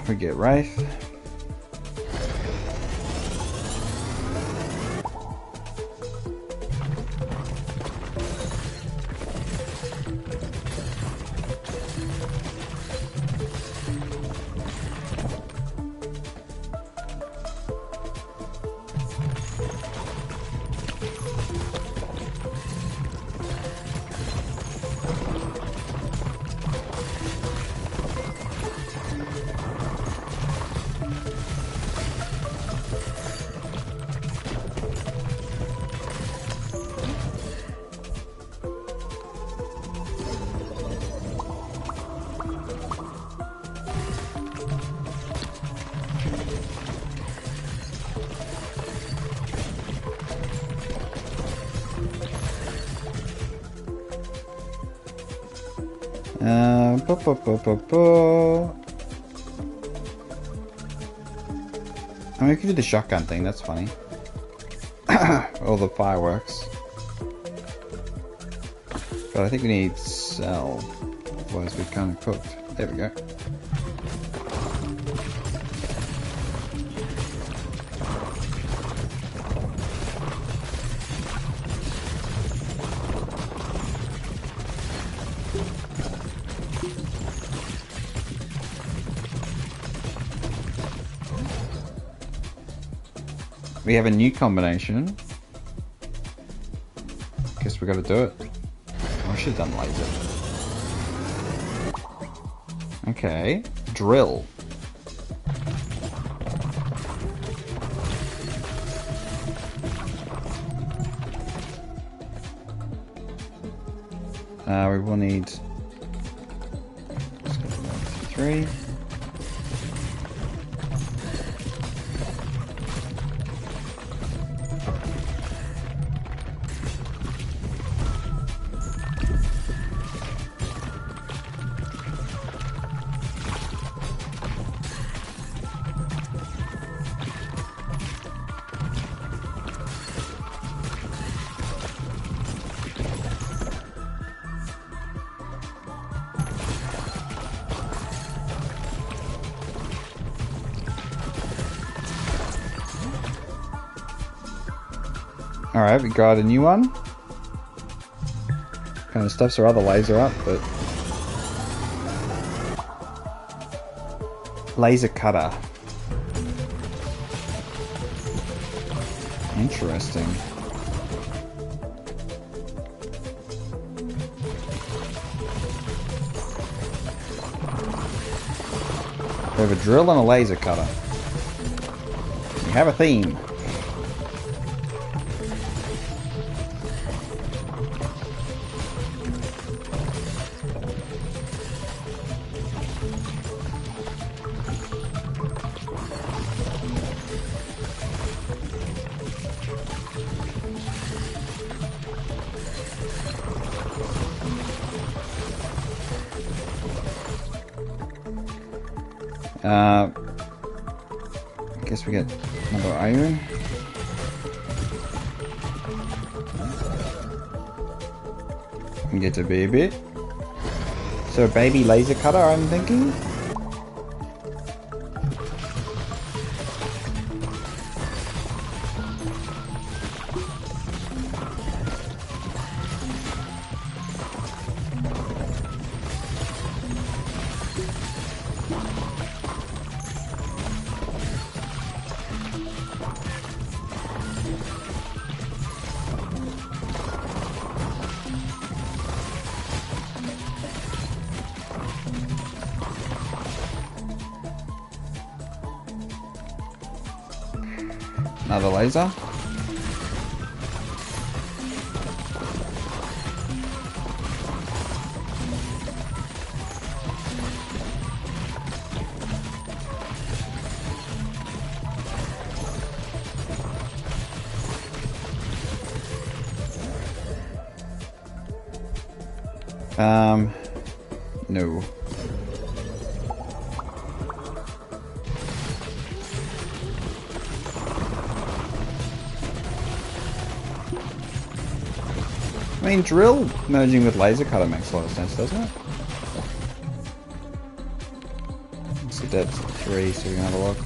We get Wraith. I mean, we could do the shotgun thing, that's funny. All the fireworks. But I think we need cell. Otherwise we're kind of cooked. There we go. We have a new combination. Guess we gotta do it. Oh, I should have done laser. Okay. Drill. We will need 3. Alright, we got a new one. Kind of stuffs our other laser up, but... Laser cutter. Interesting. We have a drill and a laser cutter. We have a theme. I guess we get another iron. We get a baby. So a baby laser cutter, I'm thinking? Another laser. No. I mean, drill merging with laser cutter makes a lot of sense, doesn't it? Let's get that to 3 so we can have a look.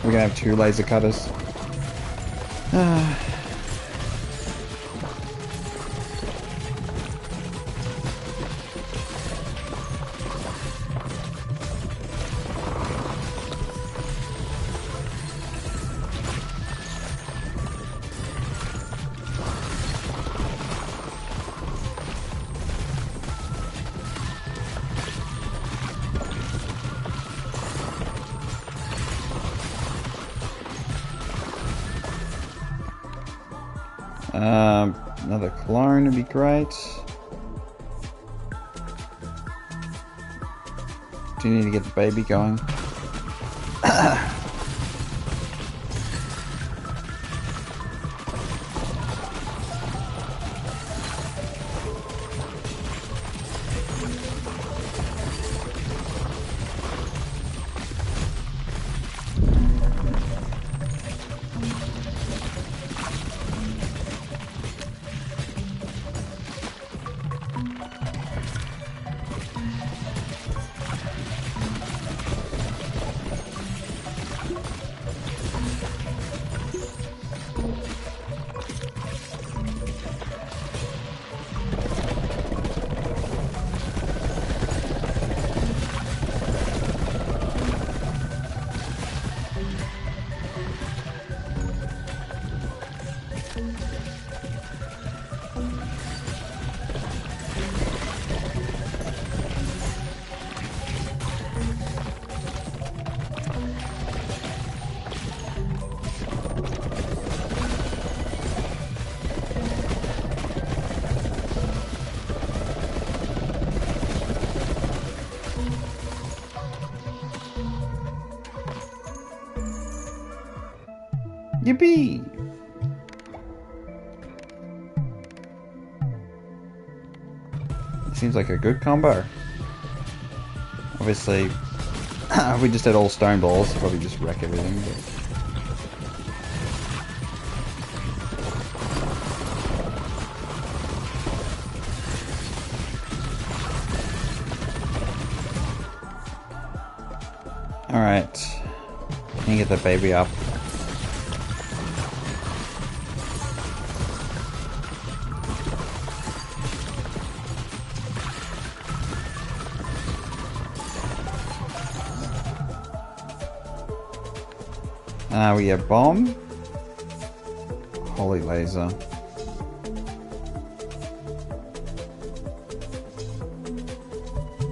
We're gonna have 2 laser cutters. Another clone would be great. Do you need to get the baby going? Yippee! Seems like a good combo. Obviously, if we just had all stone balls, probably just wreck everything. But... Alright. Let me get the baby up. We have bomb. Holy laser.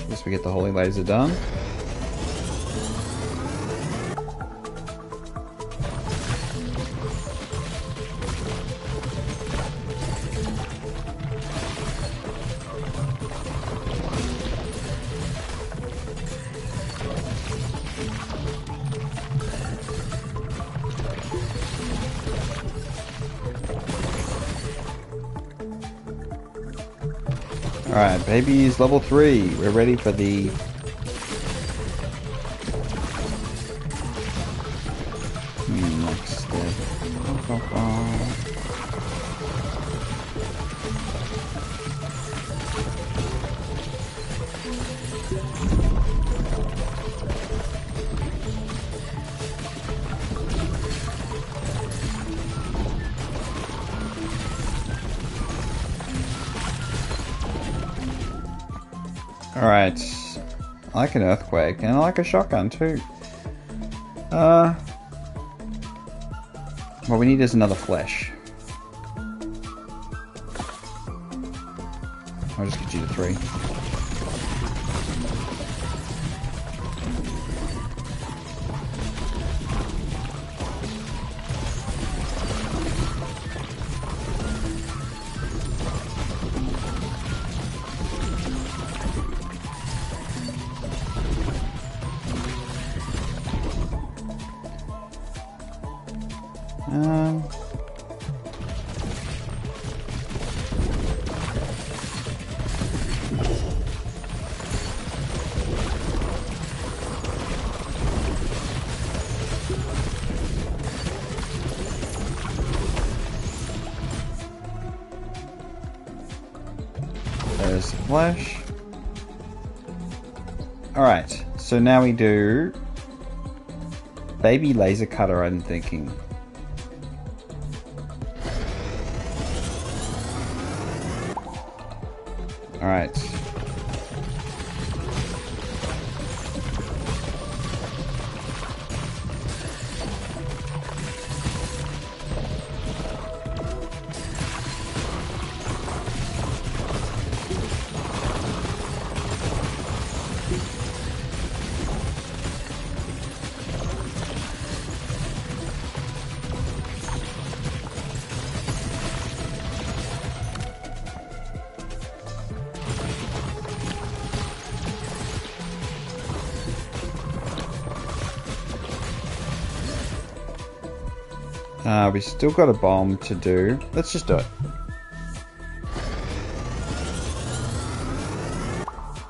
Guess we get the holy laser done. Alright, baby is level 3. We're ready for the... next step. Alright, I like an earthquake, and I like a shotgun too. What we need is another flesh. I'll just get you to 3. There's the flash. Alright, so now we do baby laser cutter, I'm thinking. Alright. We still got a bomb to do. Let's just do it.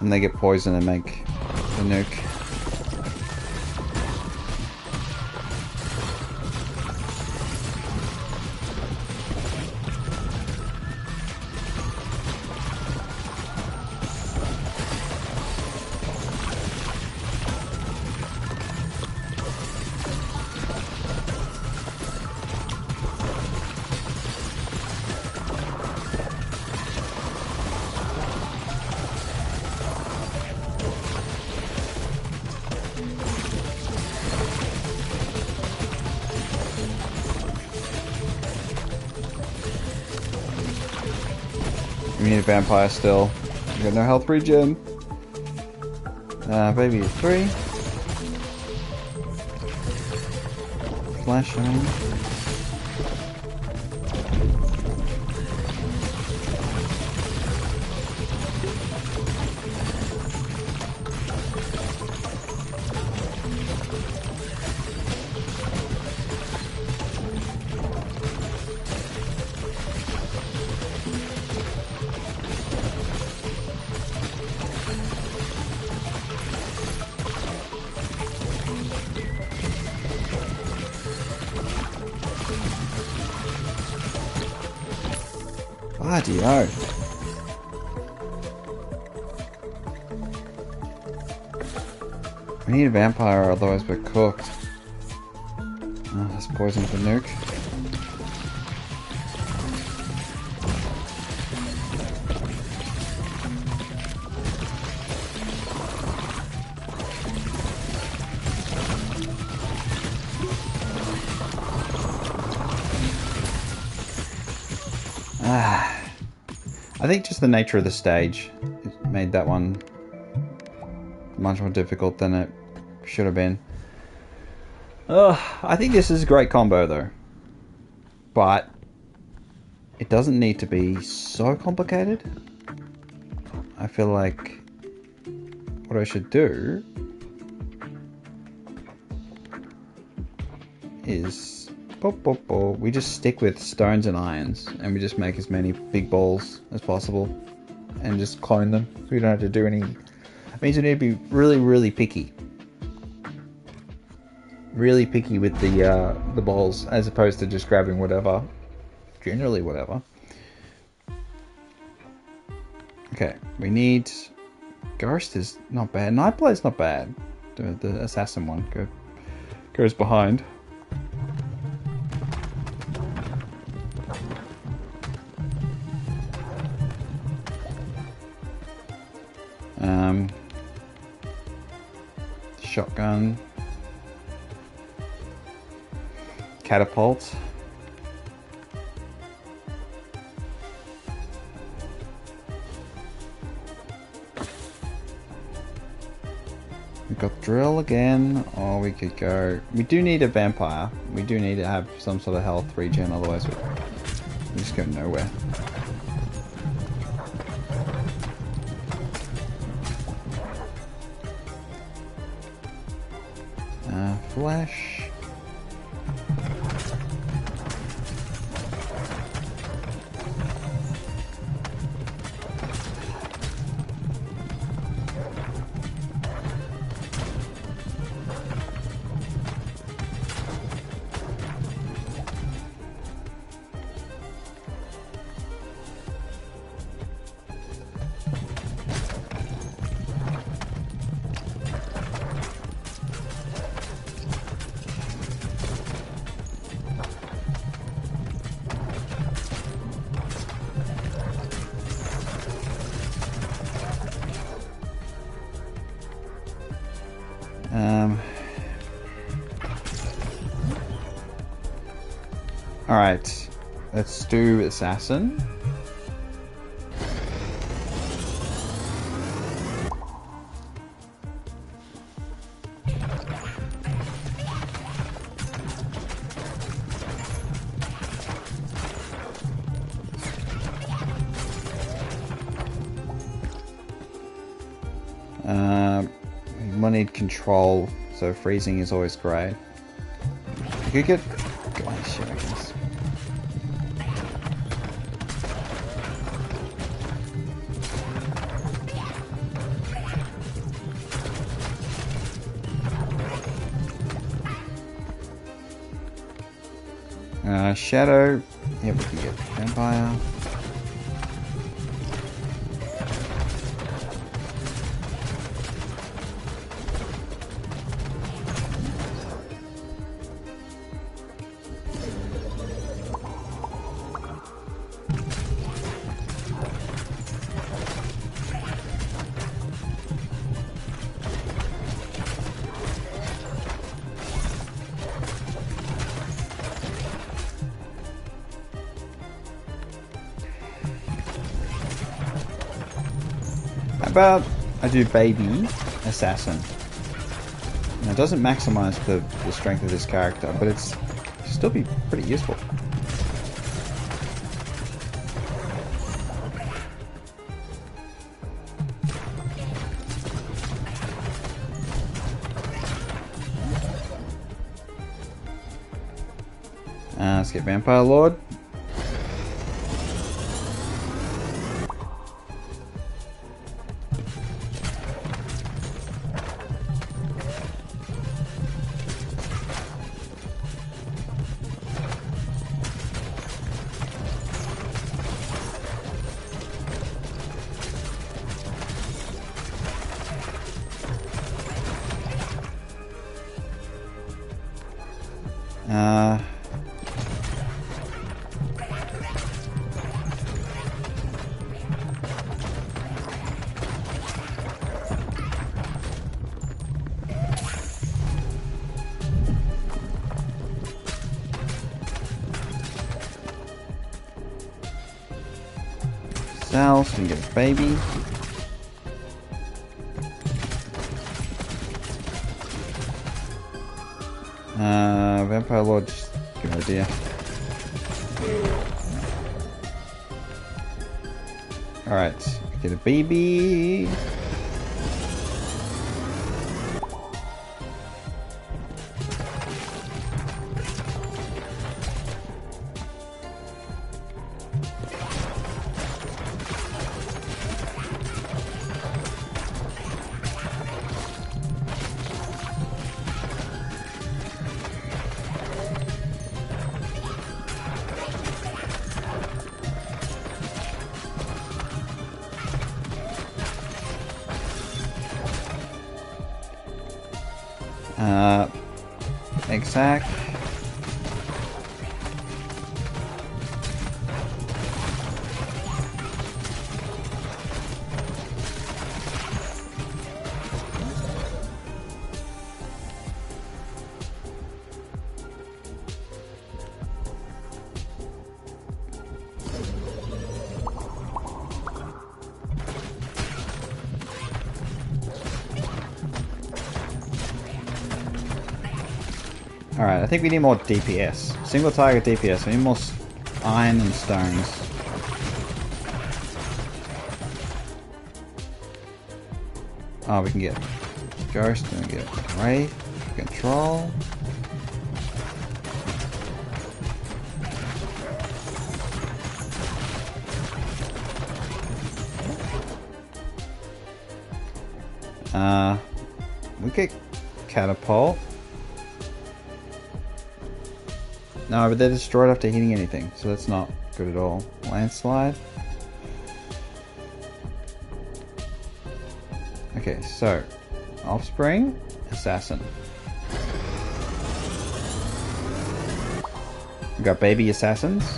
And they get poisoned and make the nuke. We need a vampire still. We got no health regen. Baby is 3. Flash, I mean. Bloody hell. We need a vampire, otherwise we're cooked. Oh, let's poison the nuke. I think just the nature of the stage made that one much more difficult than it should have been. I think this is a great combo though, but it doesn't need to be so complicated. I feel like what I should do is we just stick with stones and irons and we just make as many big balls as possible and just clone them. We don't have to do any. It means we need to be really picky. Really picky with the balls as opposed to just grabbing whatever. Generally whatever. Okay, we need... Ghost is not bad. Nightblade's not bad. The assassin one goes behind. Shotgun. Catapult. We've got drill again, or we could go... We do need a vampire. We do need to have some sort of health regen, otherwise we just go nowhere. Flash. Alright, let's do assassin. We might need control, so freezing is always great. You could get glacier, I guess. Shadow. Yeah, we can get vampire. How about I do baby assassin? Now, it doesn't maximize the strength of this character, but it's still be pretty useful. Let's get Vampire Lord. Cell, so we can get a baby. Vampire Lord, just good idea. Alright, get a baby. Exact. Alright, I think we need more DPS. Single target DPS. We need more iron and stones. Oh, we can get Ghost and we get Wraith, Control. We get Catapult. No, but they're destroyed after hitting anything, so that's not good at all. Landslide. Okay, so Offspring, Assassin. We got baby assassins.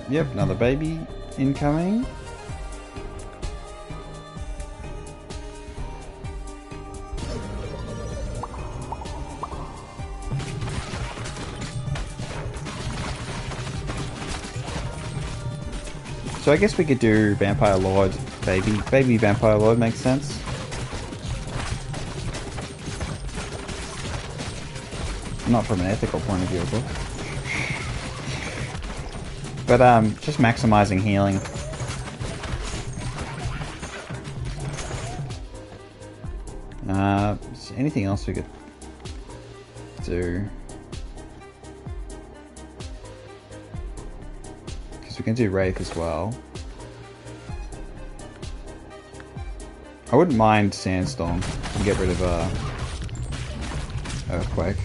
Yep, another baby incoming. So I guess we could do Vampire Lord, baby Vampire Lord makes sense. Not from an ethical point of view, of course. But just maximizing healing. Is there anything else we could do? Because we can do Wraith as well. I wouldn't mind Sandstorm and get rid of Earthquake.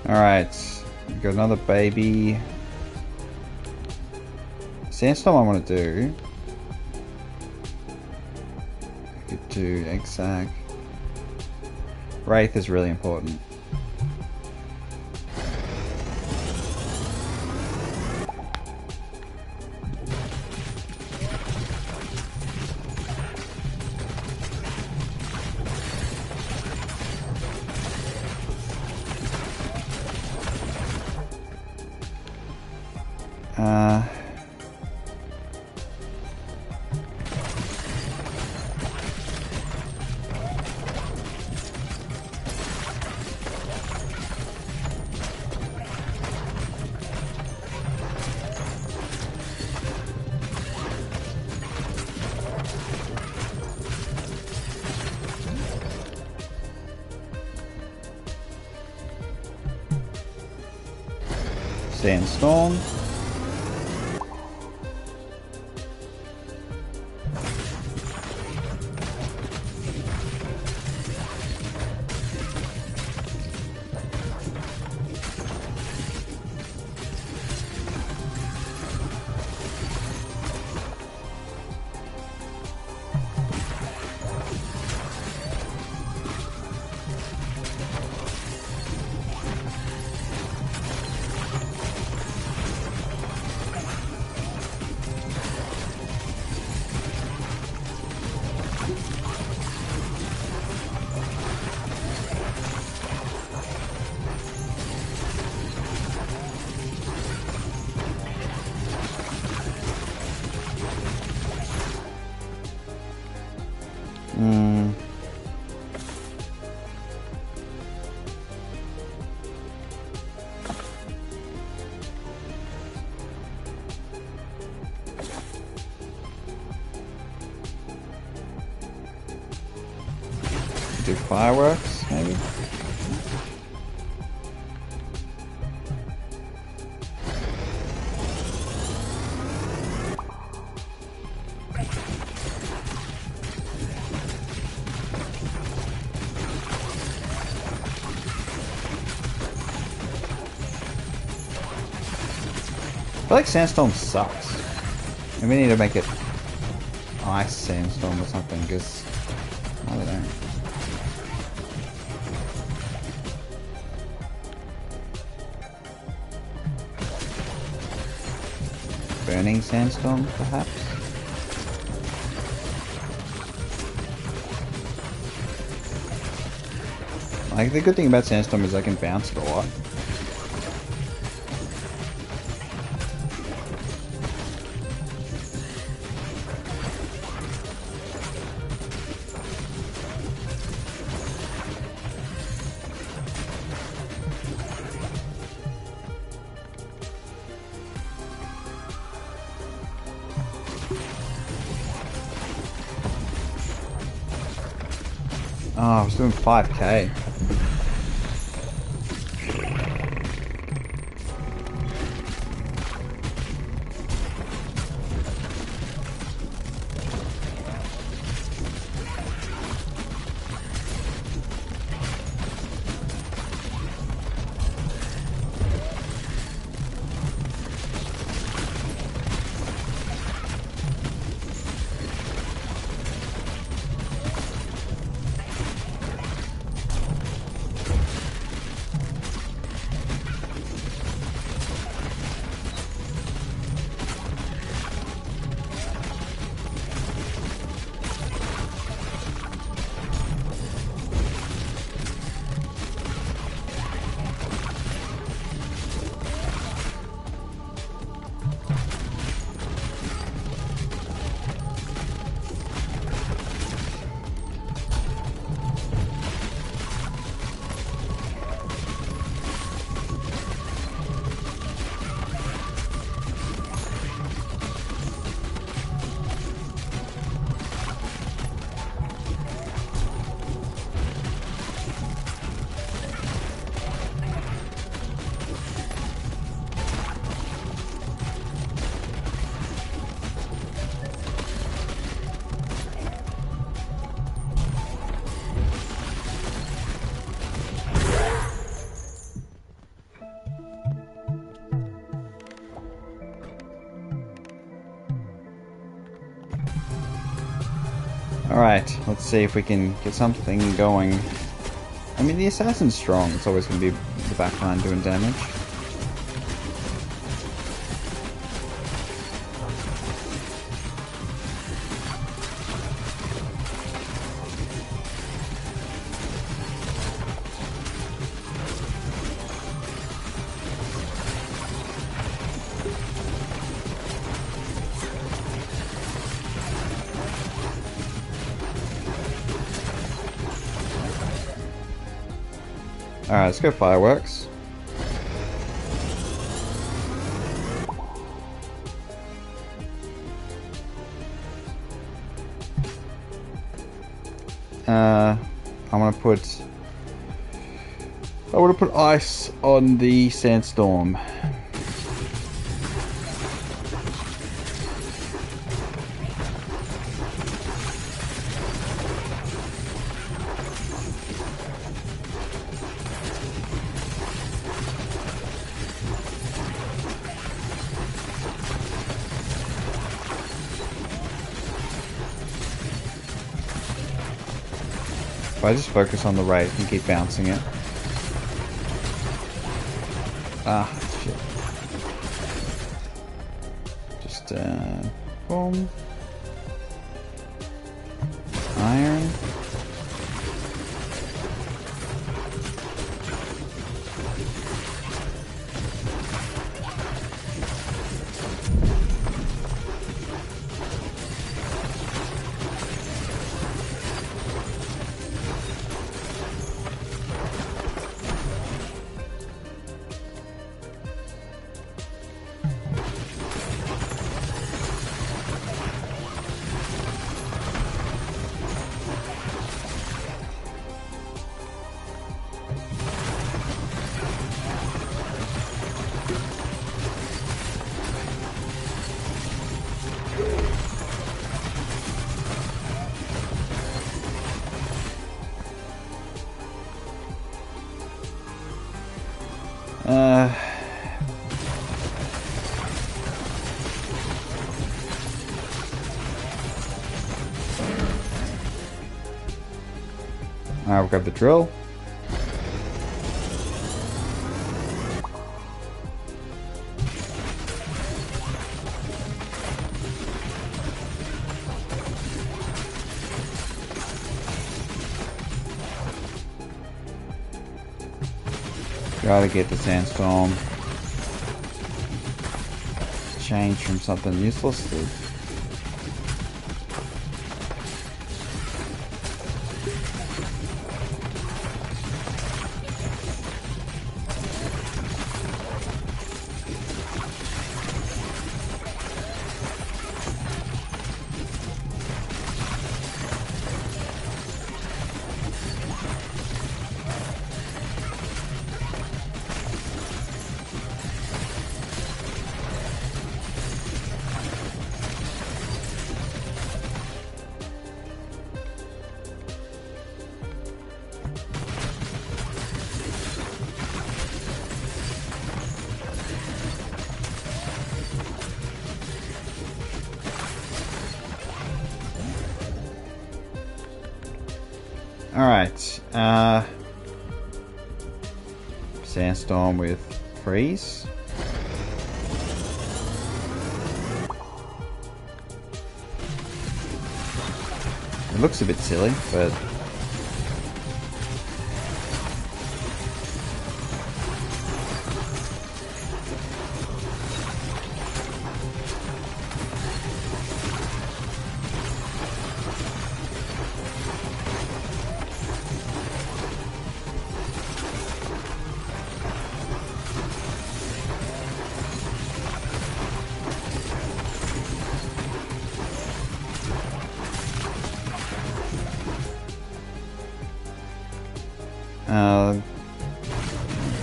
Alright, we got another baby. Sandstorm I want to do. I could do Egg Sack. Wraith is really important. Sandstorm. Do fireworks, maybe? I feel like Sandstorm sucks. And we need to make it Ice Sandstorm or something, because I don't know. Burning Sandstorm, perhaps? Like, the good thing about Sandstorm is I can bounce it a lot. Oh, I was doing 5k. Alright, let's see if we can get something going. I mean, the assassin's strong. It's always going to be the backline doing damage. Alright, let's go fireworks. I want to put ice on the sandstorm. If I just focus on the right and keep bouncing it. Ah, shit. Just, boom. Iron. Alright, we've got the drill. Gotta get the sandstorm. Change from something useless to... Alright, sandstorm with freeze. It looks a bit silly, but...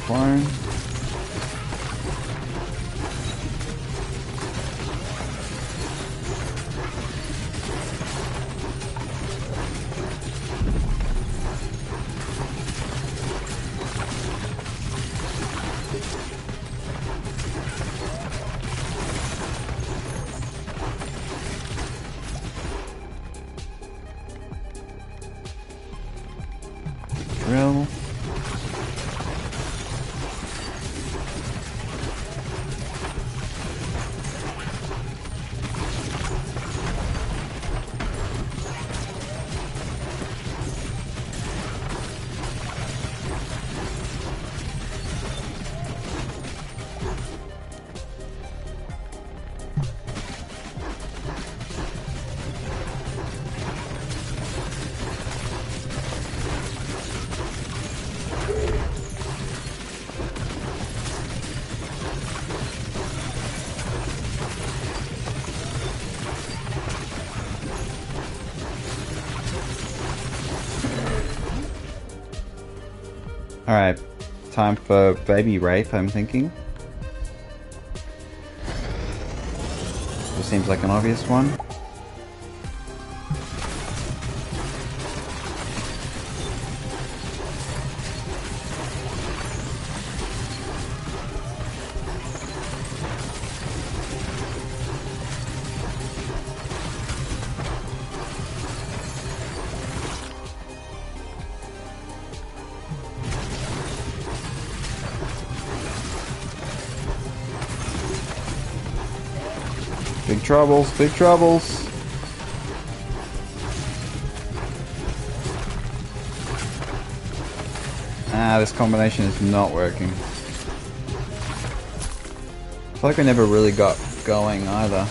Clone. Drill. Alright, time for baby rape, I'm thinking. This seems like an obvious one. Big troubles, big troubles. Ah, this combination is not working. I feel like we never really got going either.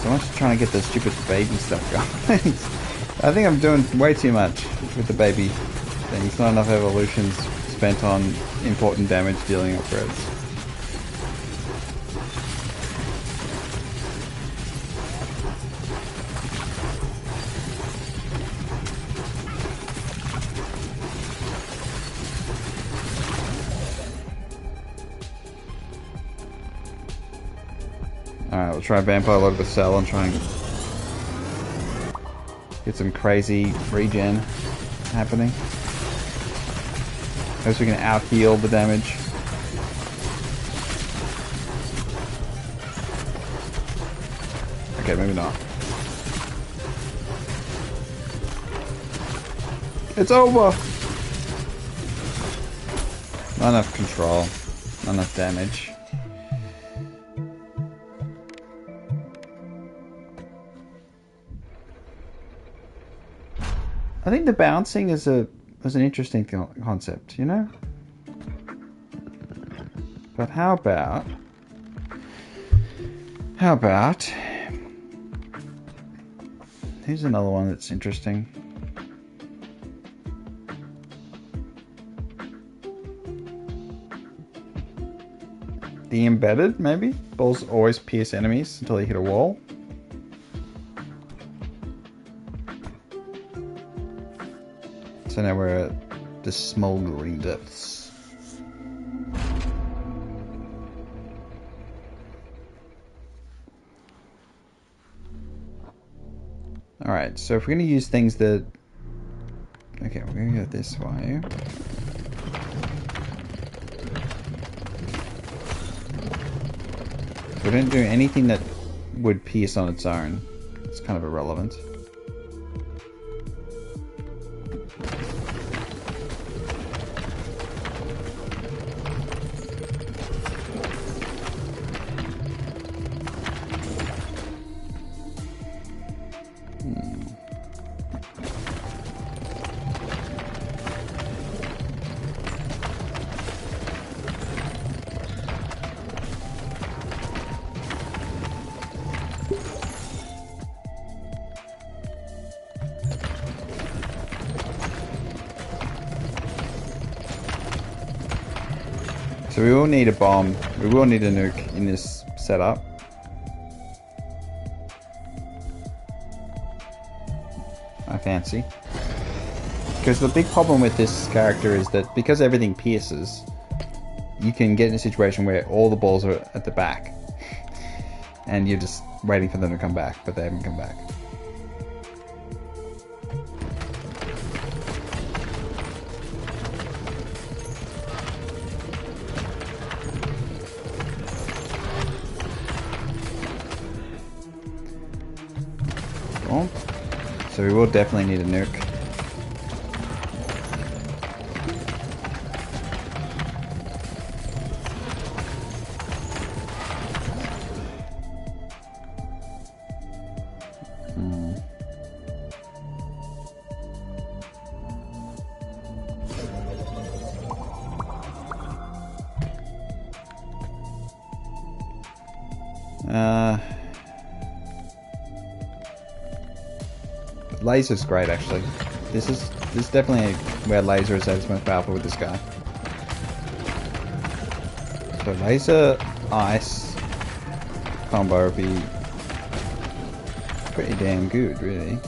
So much trying to get the stupid baby stuff going. I think I'm doing way too much with the baby thing. It's not enough evolutions spent on important damage dealing upgrades. Alright, we'll try Vampire Lord with Cell and try and get some crazy regen happening. Hope we can out-heal the damage. Okay, maybe not. It's over! Not enough control. Not enough damage. I think the bouncing is an interesting concept, you know? But how about... Here's another one that's interesting. The embedded, maybe? Balls always pierce enemies until they hit a wall. So now we're at the smoldering depths. Alright, so if we're going to use things that... Okay, we're going to go this way. We don't do anything that would pierce on its own. It's kind of irrelevant. So we will need a bomb. We will need a nuke in this setup. I fancy. Because the big problem with this character is that because everything pierces, you can get in a situation where all the balls are at the back. And you're just waiting for them to come back, but they haven't come back. So we will definitely need a nuke. Laser's great, actually. This is definitely where laser is at its most powerful with this guy. So laser, ice combo would be pretty damn good, really.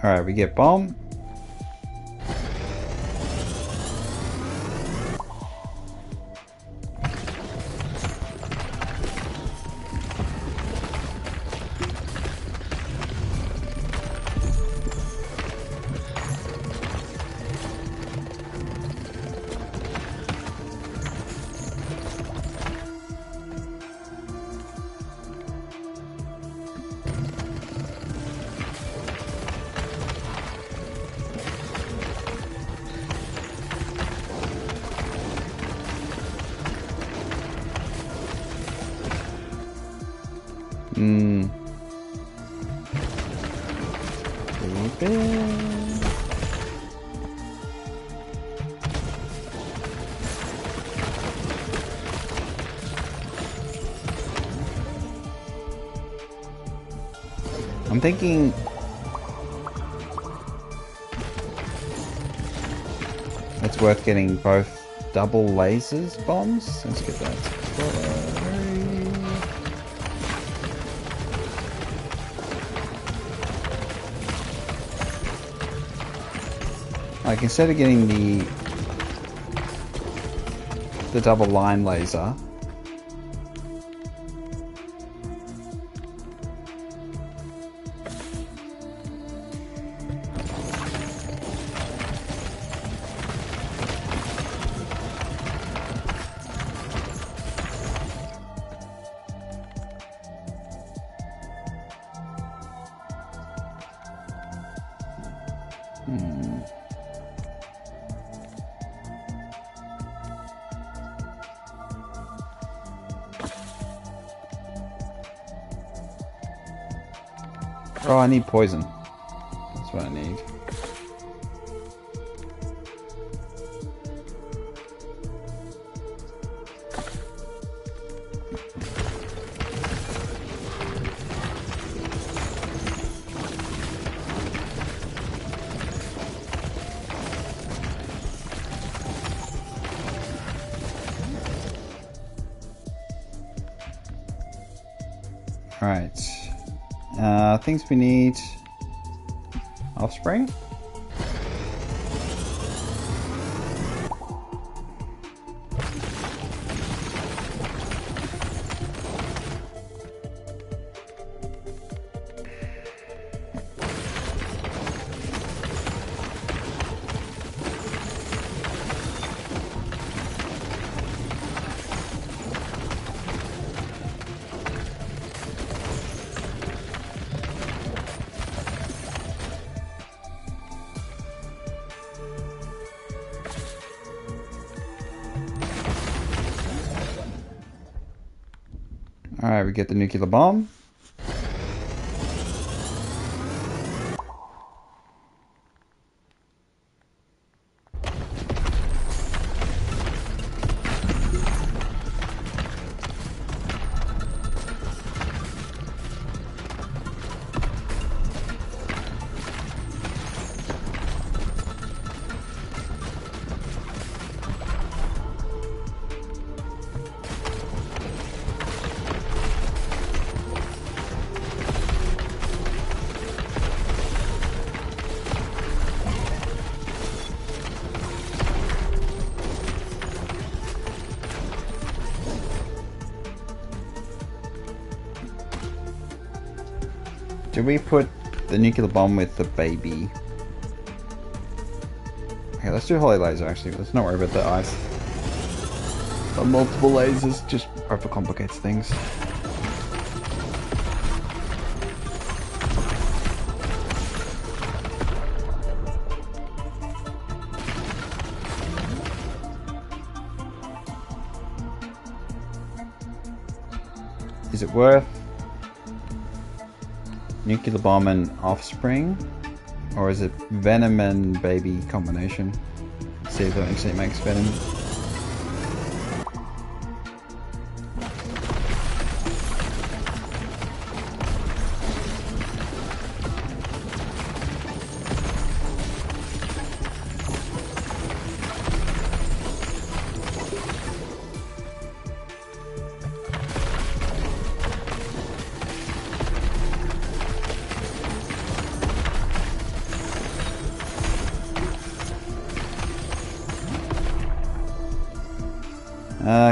Alright, we get bomb. I'm thinking it's worth getting both double lasers bombs. Let's get that. Like instead of getting the double line laser, oh, I need poison. That's what I need. Alright. Things we need. Offspring? Alright, we get the nuclear bomb. Did we put the nuclear bomb with the baby? Okay, let's do holy laser actually. Let's not worry about the eyes. The multiple lasers just overcomplicates things. Is it worth nuclear bomb and offspring, or is it venom and baby combination? See if that actually makes venom.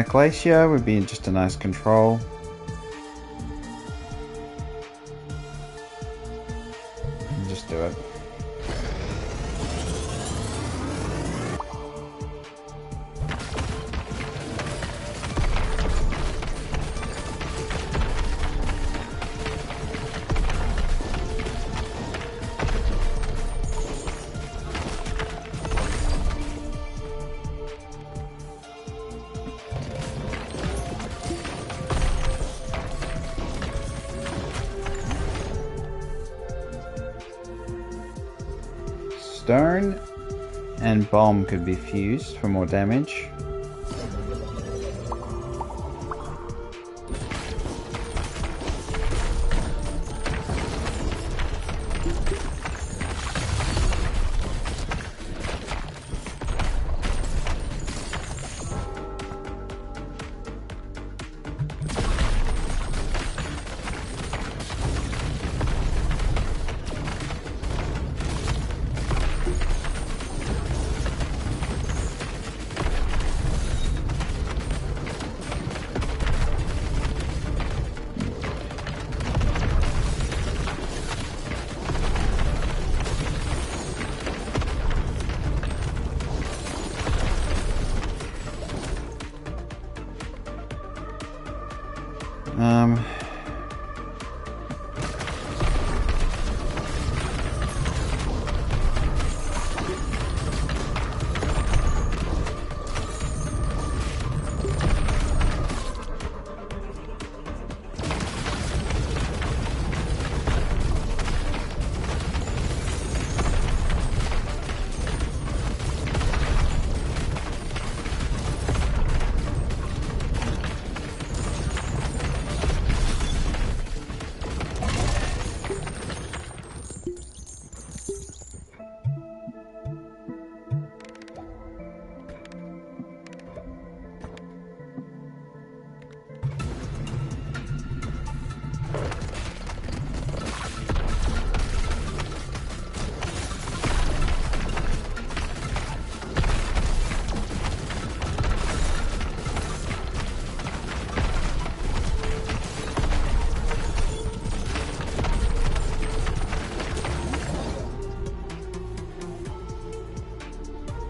Glacier would be just a nice control. Just do it. Stone and bomb could be fused for more damage.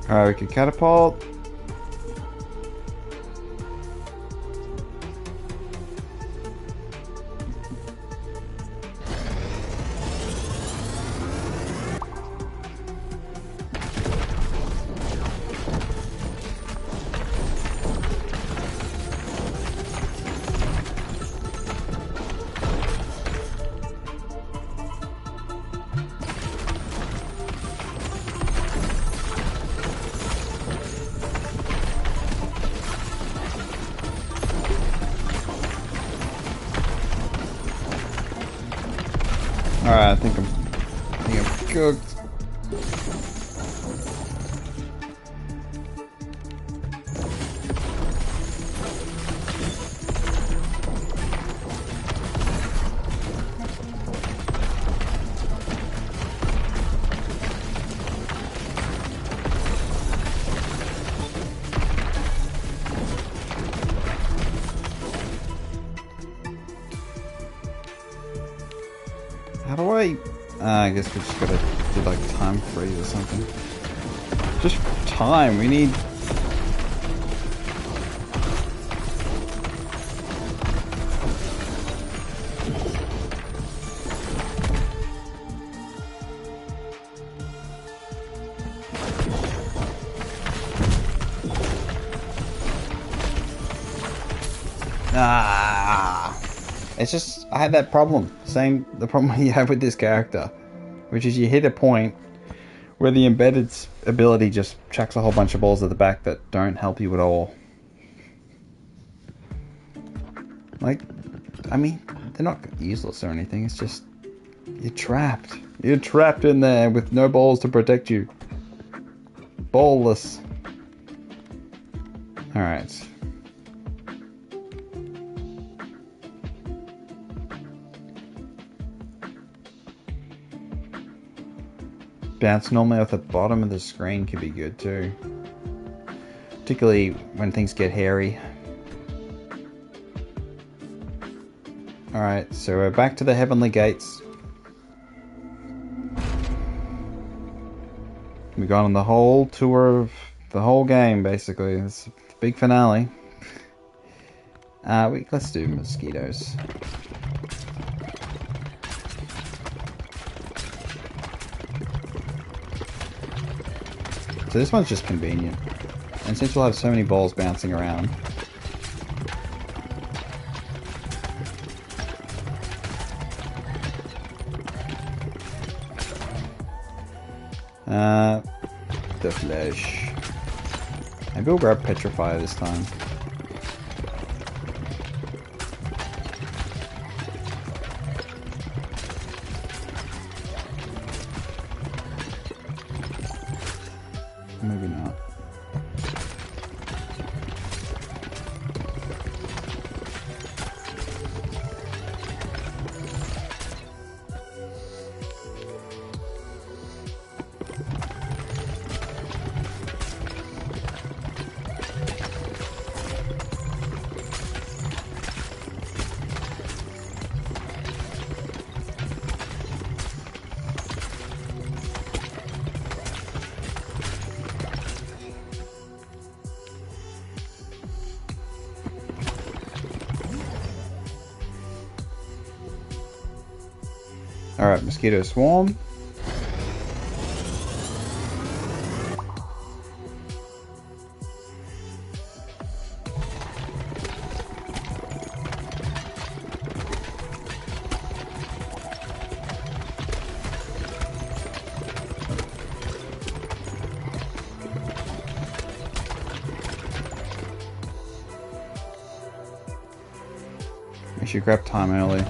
Alright, we can catapult. Alright, I think I'm cooked. How do I guess we just gotta do like time freeze or something. Just time, we need... It's just, I had that problem. The problem you have with this character. Which is you hit a point where the embedded ability just chucks a whole bunch of balls at the back that don't help you at all. Like, I mean, they're not useless or anything, it's just, you're trapped. You're trapped in there with no balls to protect you. Ballless. Alright. Bounce normally off the bottom of the screen could be good too. Particularly when things get hairy. Alright, so we're back to the Heavenly Gates. We've gone on the whole tour of the whole game, basically. It's the big finale. Let's do mosquitoes. So this one's just convenient. And since we'll have so many balls bouncing around. The flesh. Maybe we'll grab Petrify this time. Maybe not. Alright, mosquito swarm. We should grab time early.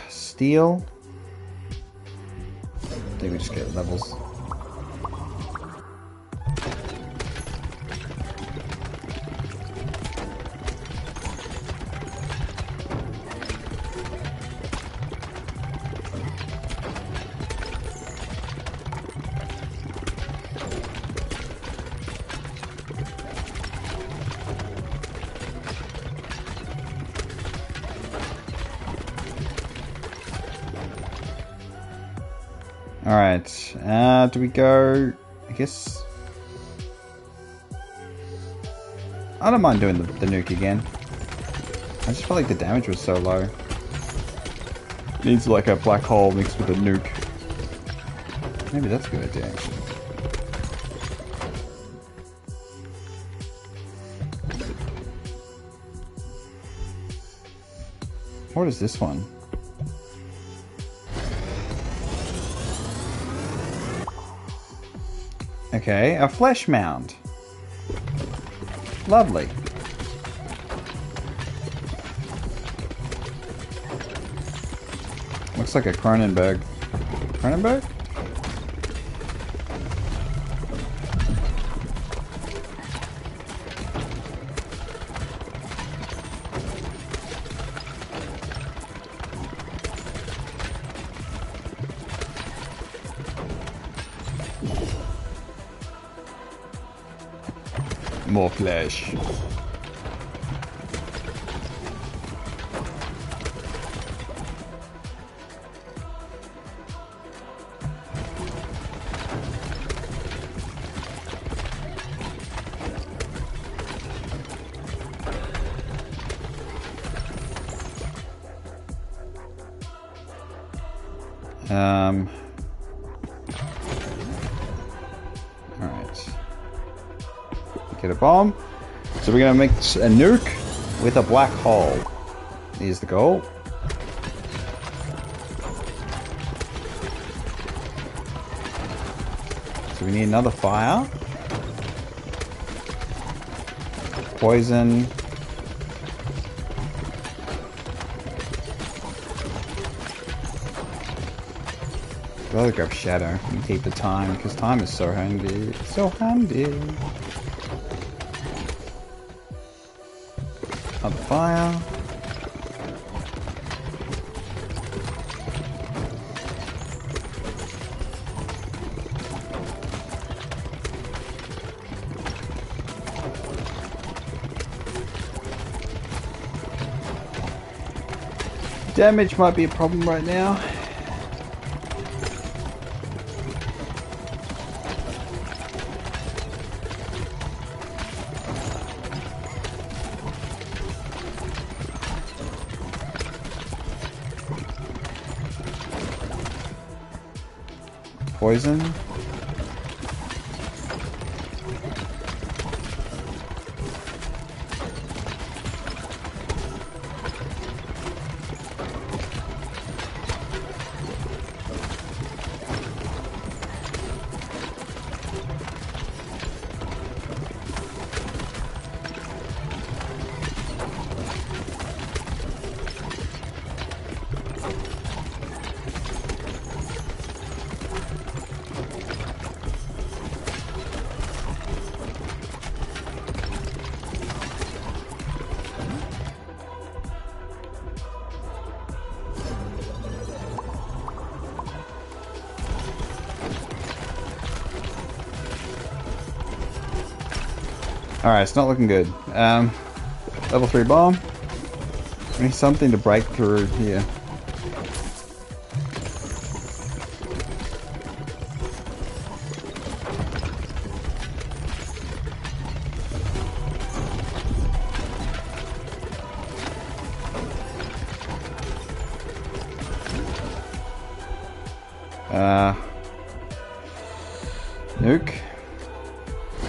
Steel. I think we just get levels. Alright, do we go, I guess, I don't mind doing the nuke again. I just felt like the damage was so low. Needs like a black hole mixed with a nuke. Maybe that's a good idea actually. What is this one? Okay, a flesh mound. Lovely. Looks like a Cronenberg. Cronenberg? More flesh. Alright. Get a bomb. So we're gonna make a nuke with a black hole. Here's the goal. So we need another fire. Poison. rather grab Shadow and keep the time, because time is so handy. So handy. Up fire. Damage might be a problem right now. Poison. Alright, it's not looking good. Level 3 bomb. We need something to break through here. Nuke.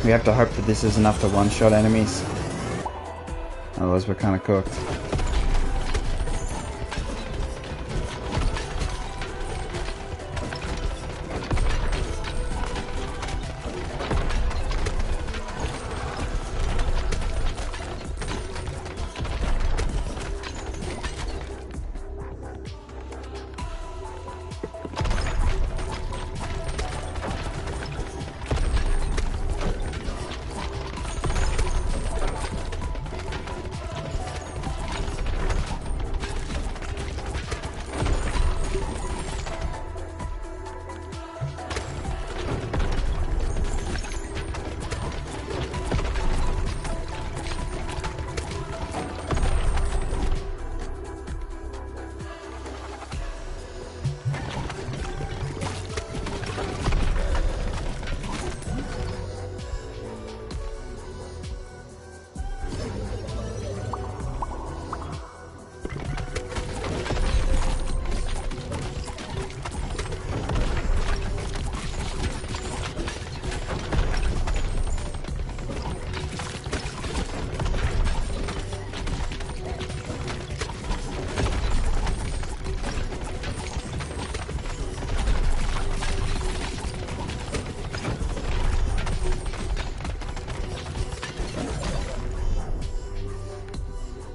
We have to hope that this is enough to one-shot enemies. Otherwise we're kind of cooked.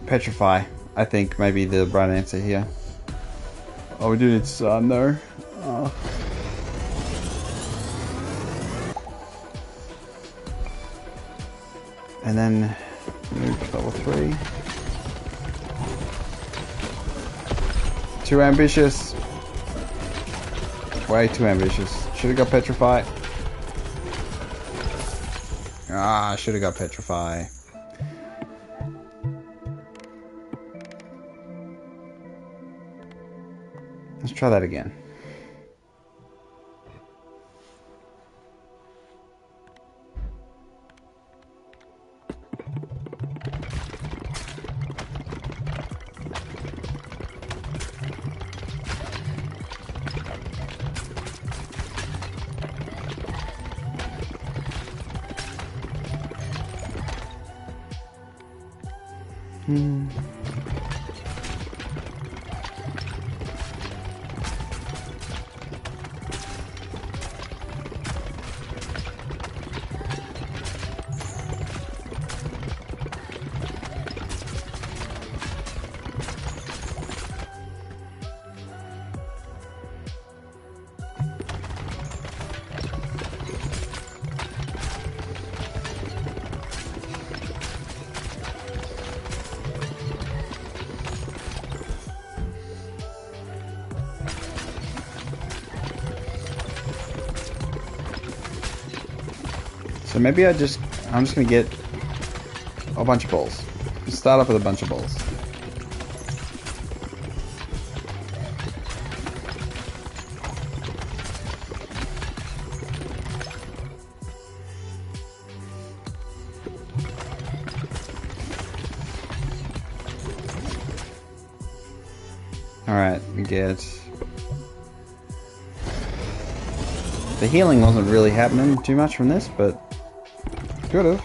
Petrify, I think, may be the right answer here. Oh, we do need sun though. Oh. And then nuke level 3. Too ambitious. Way too ambitious. Should have got Petrify. Ah, should have got Petrify. Let's try that again. So maybe I'm just gonna get a bunch of balls. Start off with a bunch of balls. Alright, we get... The healing wasn't really happening too much from this, but could have.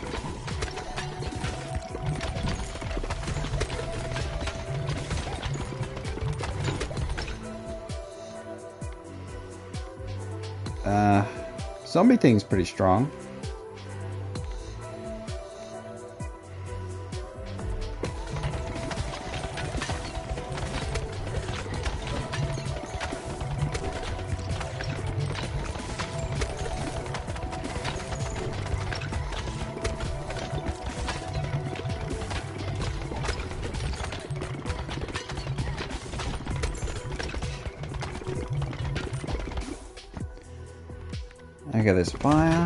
Zombie thing's pretty strong. Okay, there's fire.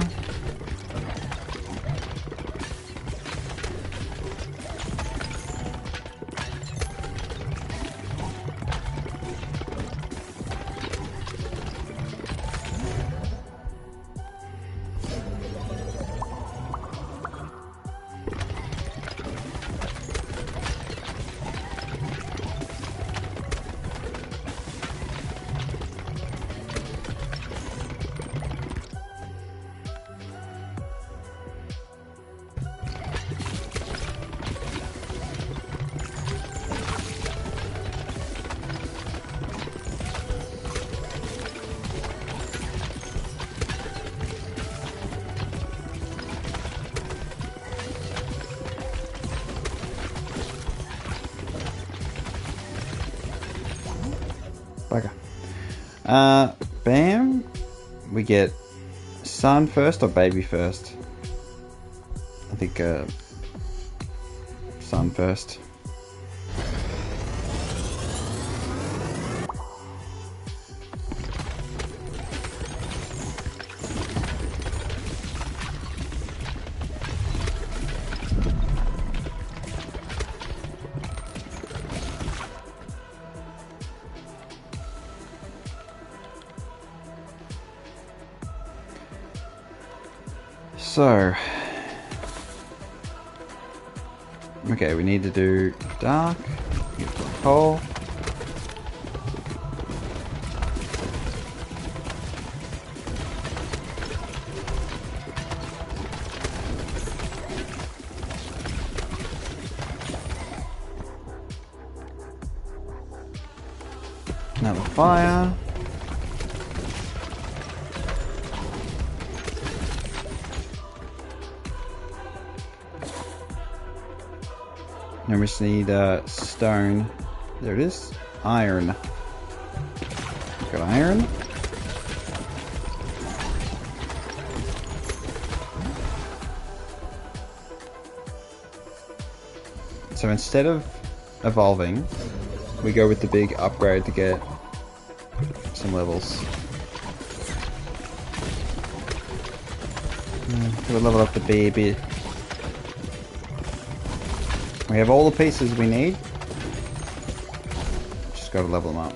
Bugger. Bam. We get son first or baby first? I think son first. So, okay, we need to do dark, coal. Another fire. Now we just need stone. There it is. Iron. Got iron. So instead of evolving, we go with the big upgrade to get some levels. We'll level up the baby. We have all the pieces we need. Just gotta level them up.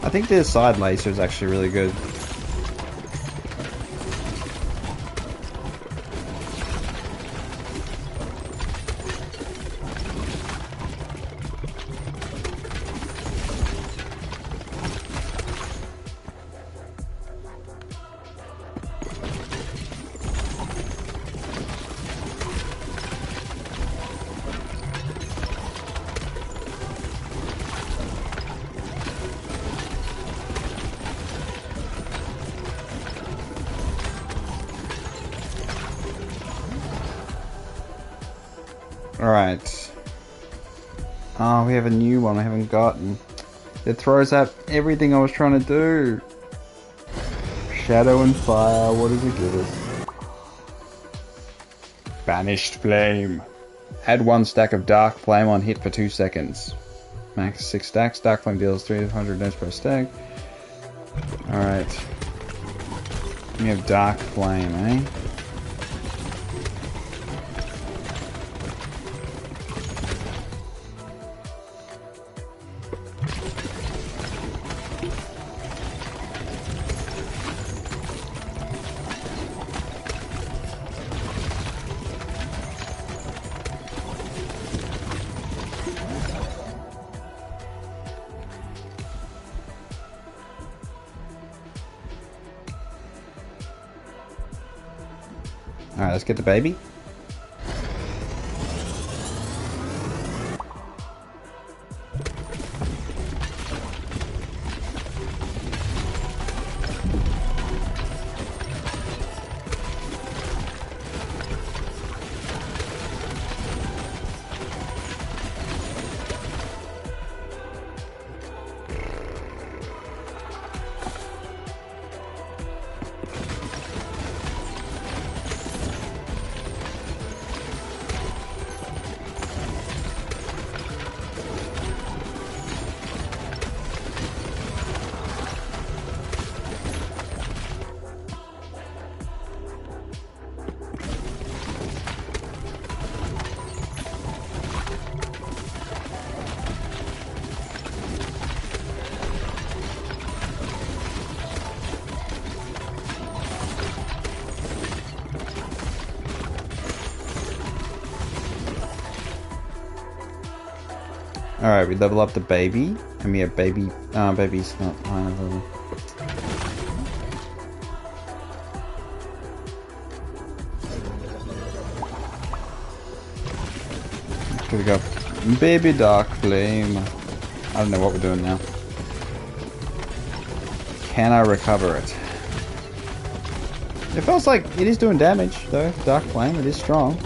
I think the side laser is actually really good. Alright. Oh, we have a new one I haven't gotten. It throws out everything I was trying to do. Shadow and fire, what does it give us? Banished flame. Add 1 stack of dark flame on hit for 2 seconds. Max 6 stacks. Dark flame deals 300 damage per stack. Alright. We have dark flame, eh? Alright, let's get the baby. Alright, we level up the baby, and we have baby, baby's not high level. Could go baby dark flame. I don't know what we're doing now. Can I recover it? It feels like it is doing damage though, dark flame, it is strong.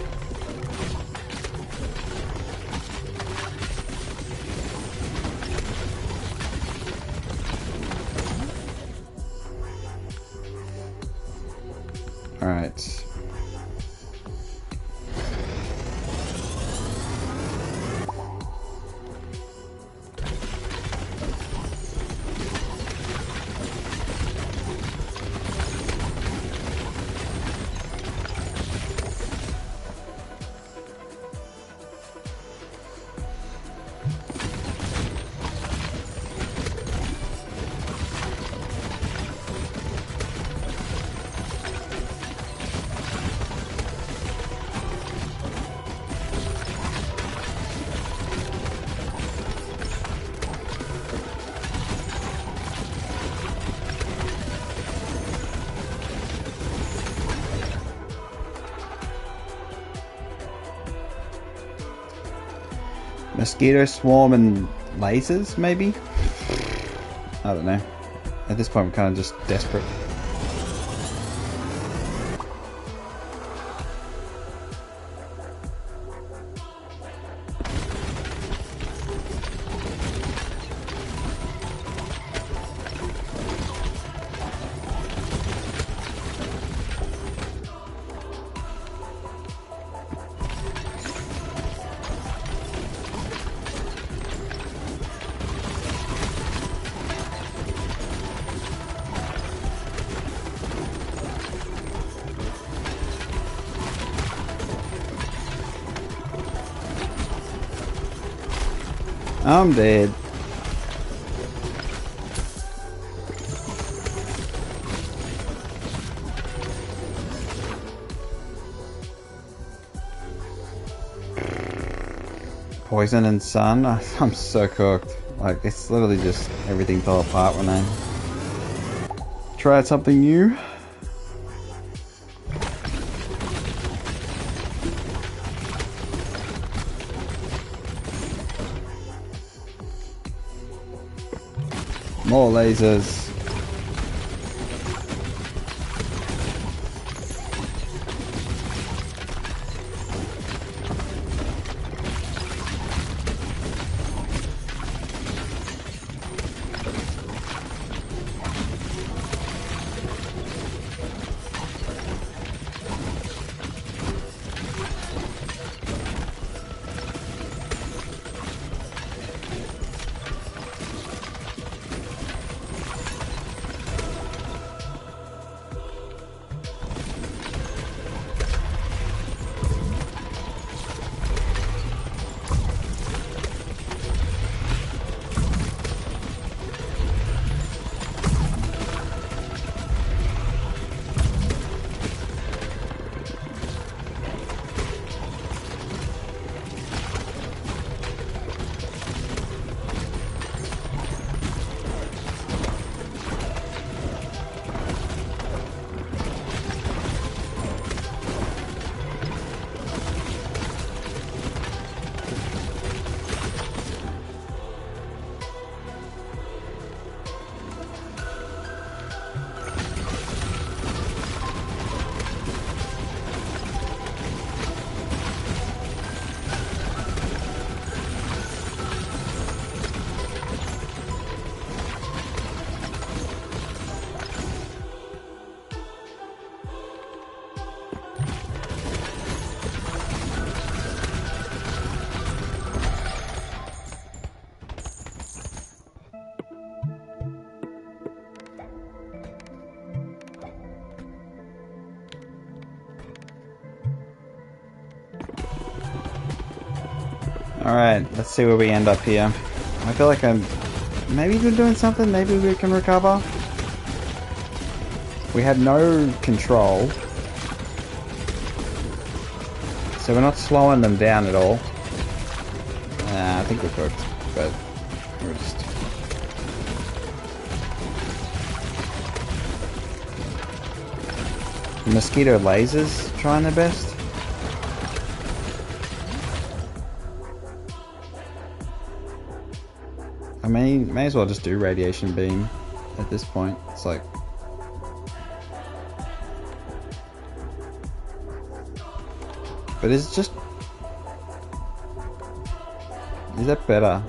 Alright. Mosquito swarm and lasers, maybe? I don't know. At this point, I'm kind of just desperate. I'm dead. Poison and sun? I'm so cooked. Like, it's literally just everything fell apart when I tried something new. More lasers. Alright, let's see where we end up here. I feel like I'm... Maybe we're doing something? Maybe we can recover? We had no control. So we're not slowing them down at all. I think we're cooked, but we're just... Mosquito lasers trying their best. I mean, may as well just do radiation beam at this point. It's like... But it's just... Is that better?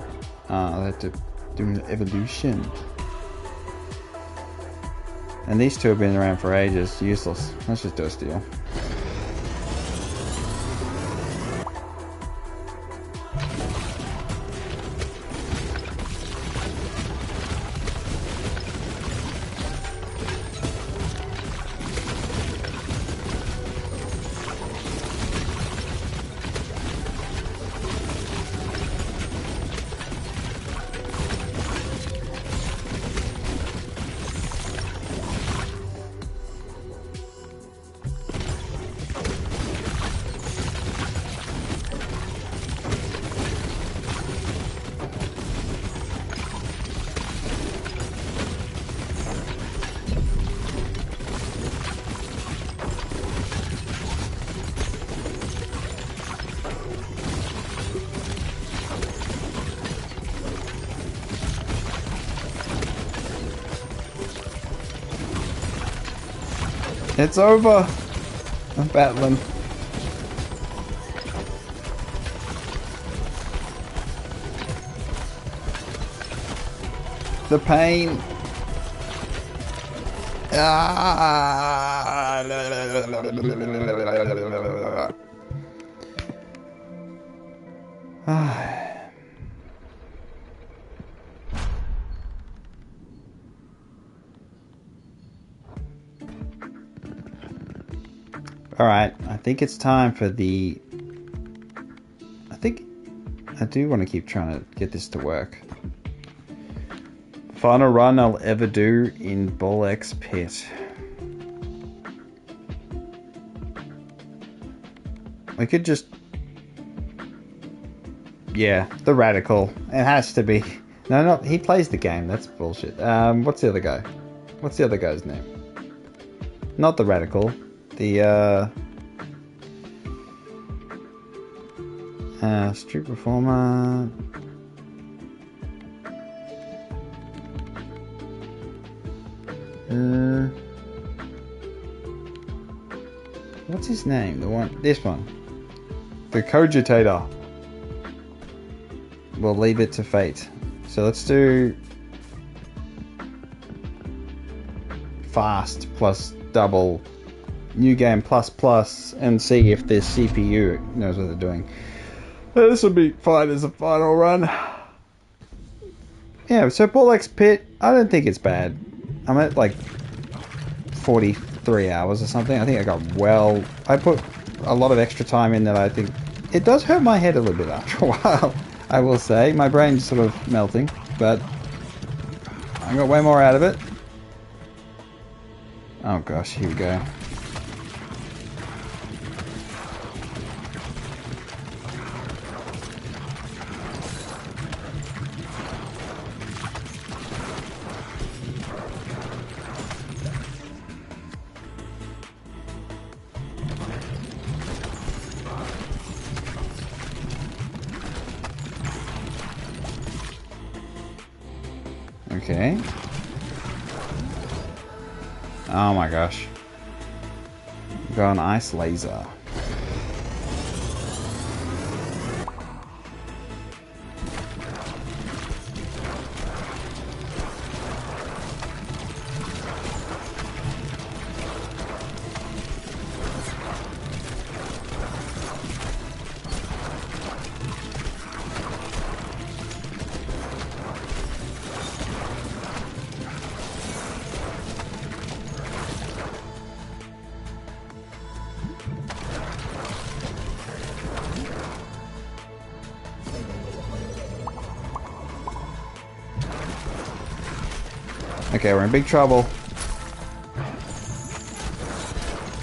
I'll have to do an evolution. And these two have been around for ages. Useless. Let's just do a steal. It's over. I'm battling. The pain. Alright, I think it's time for the... I do want to keep trying to get this to work. Final run I'll ever do in BallXPit. I could just... Yeah, the Radical. It has to be. No, he plays the game. That's bullshit. What's the other guy? What's the other guy's name? Not the Radical. The street performer. What's his name? This one. The Cogitator. We'll leave it to fate. So let's do fast plus double. New game plus and see if this CPU knows what they're doing. This will be fine as a final run. Yeah, so BallXPit, I don't think it's bad. I'm at like 43 hours or something. I think I put a lot of extra time in that. I think it does hurt my head a little bit after a while, I will say. My brain's sort of melting, but I got way more out of it. Oh gosh, here we go. Okay. Oh my gosh. Got an ice laser. Okay, we're in big trouble.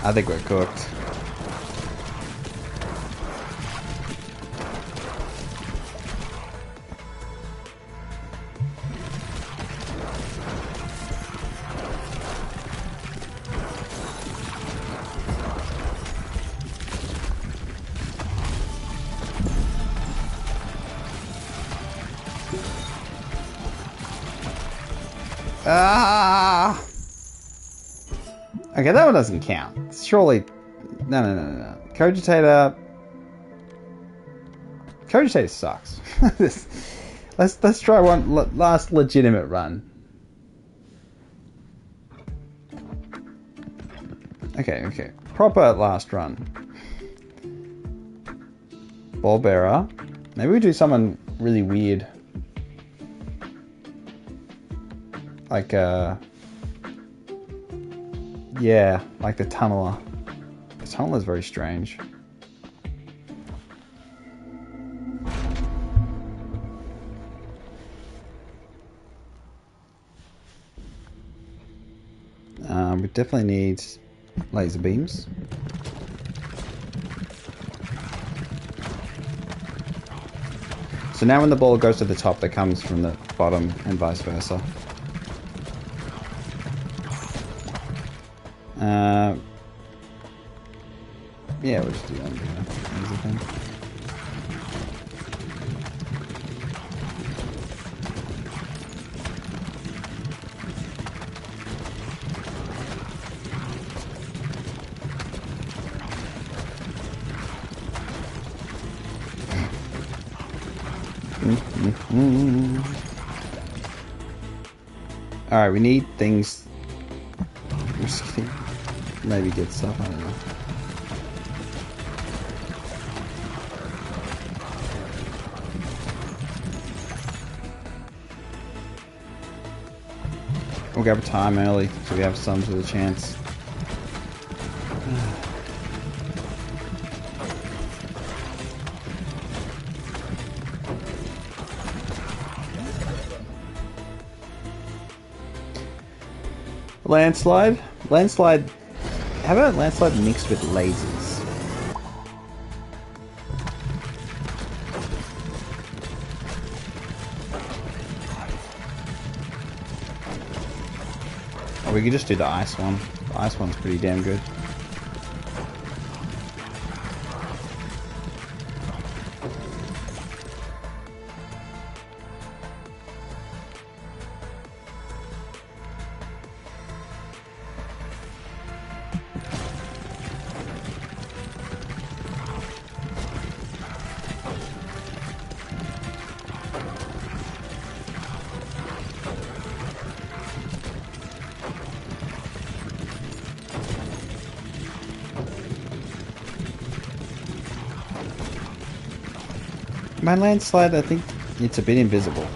I think we're cooked. Ah! Okay, that one doesn't count. Surely, no. Cogitator. Cogitator sucks. let's try one last legitimate run. Okay. Proper last run. Ball bearer. Maybe we do someone really weird. Like, yeah, like the tunneler. The tunneler's very strange. We definitely need laser beams. So now when the ball goes to the top, that comes from the bottom and vice versa. Yeah, we'll just do that. Easy thing. Alright, we need things. Maybe get stuff, I don't know. We'll grab a time early so we have some to the chance. Landslide? Landslide. How about landslide mixed with lasers? Or we could just do the ice one. The ice one's pretty damn good. My landslide, I think it's a bit invisible.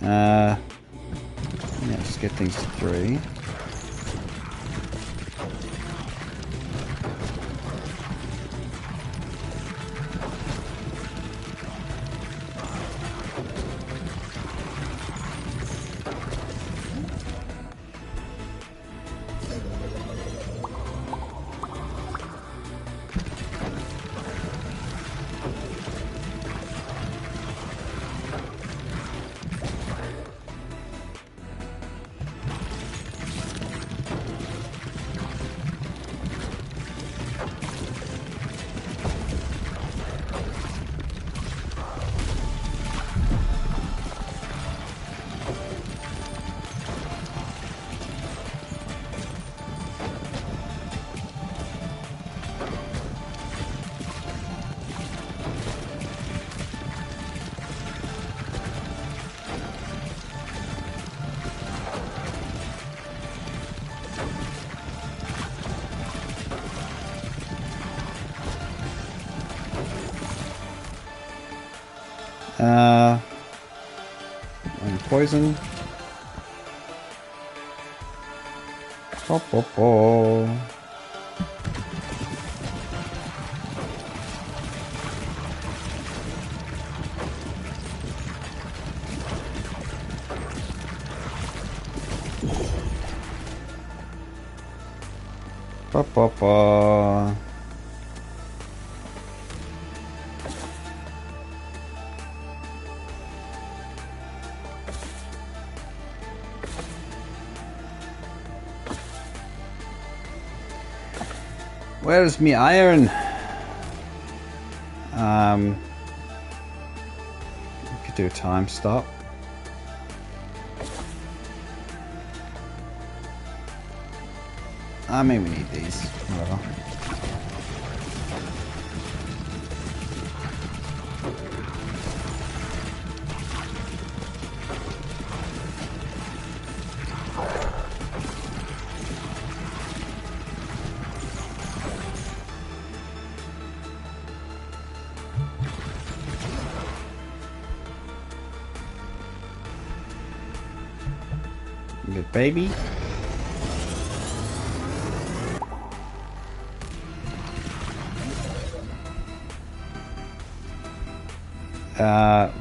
Yeah, just get things to 3. And poison. Ba, ba, ba. Where's me iron? We could do a time stop. I mean, we need these. Whatever. Good baby.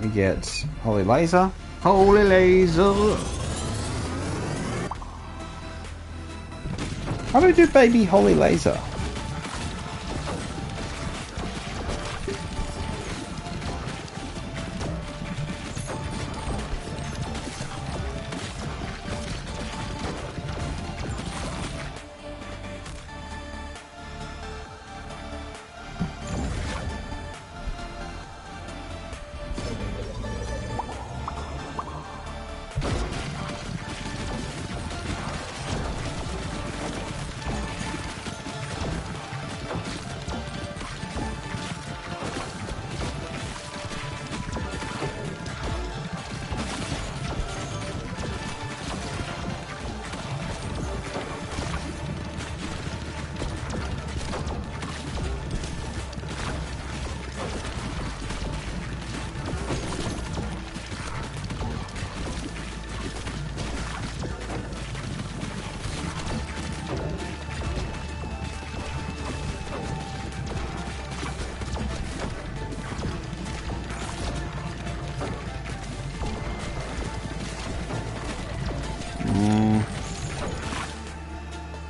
We get Holy Laser. Holy Laser! How do we do baby Holy Laser?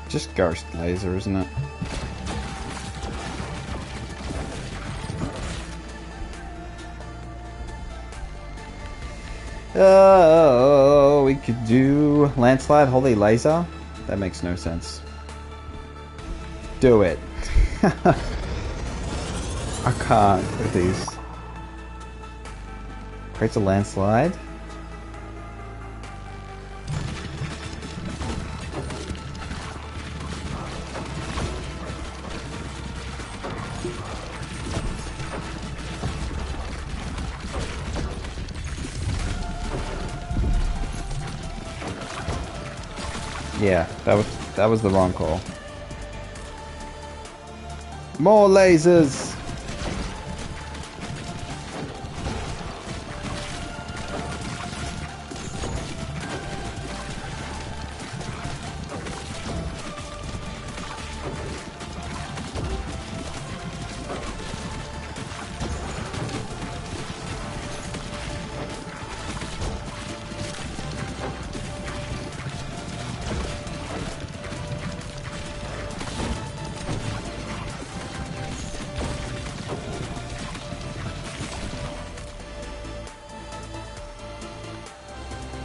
Just Ghost Laser, isn't it? Oh, we could do Landslide Holy Laser? That makes no sense. Do it. I can't with these. Creates a landslide. Yeah, that was the wrong call. More lasers!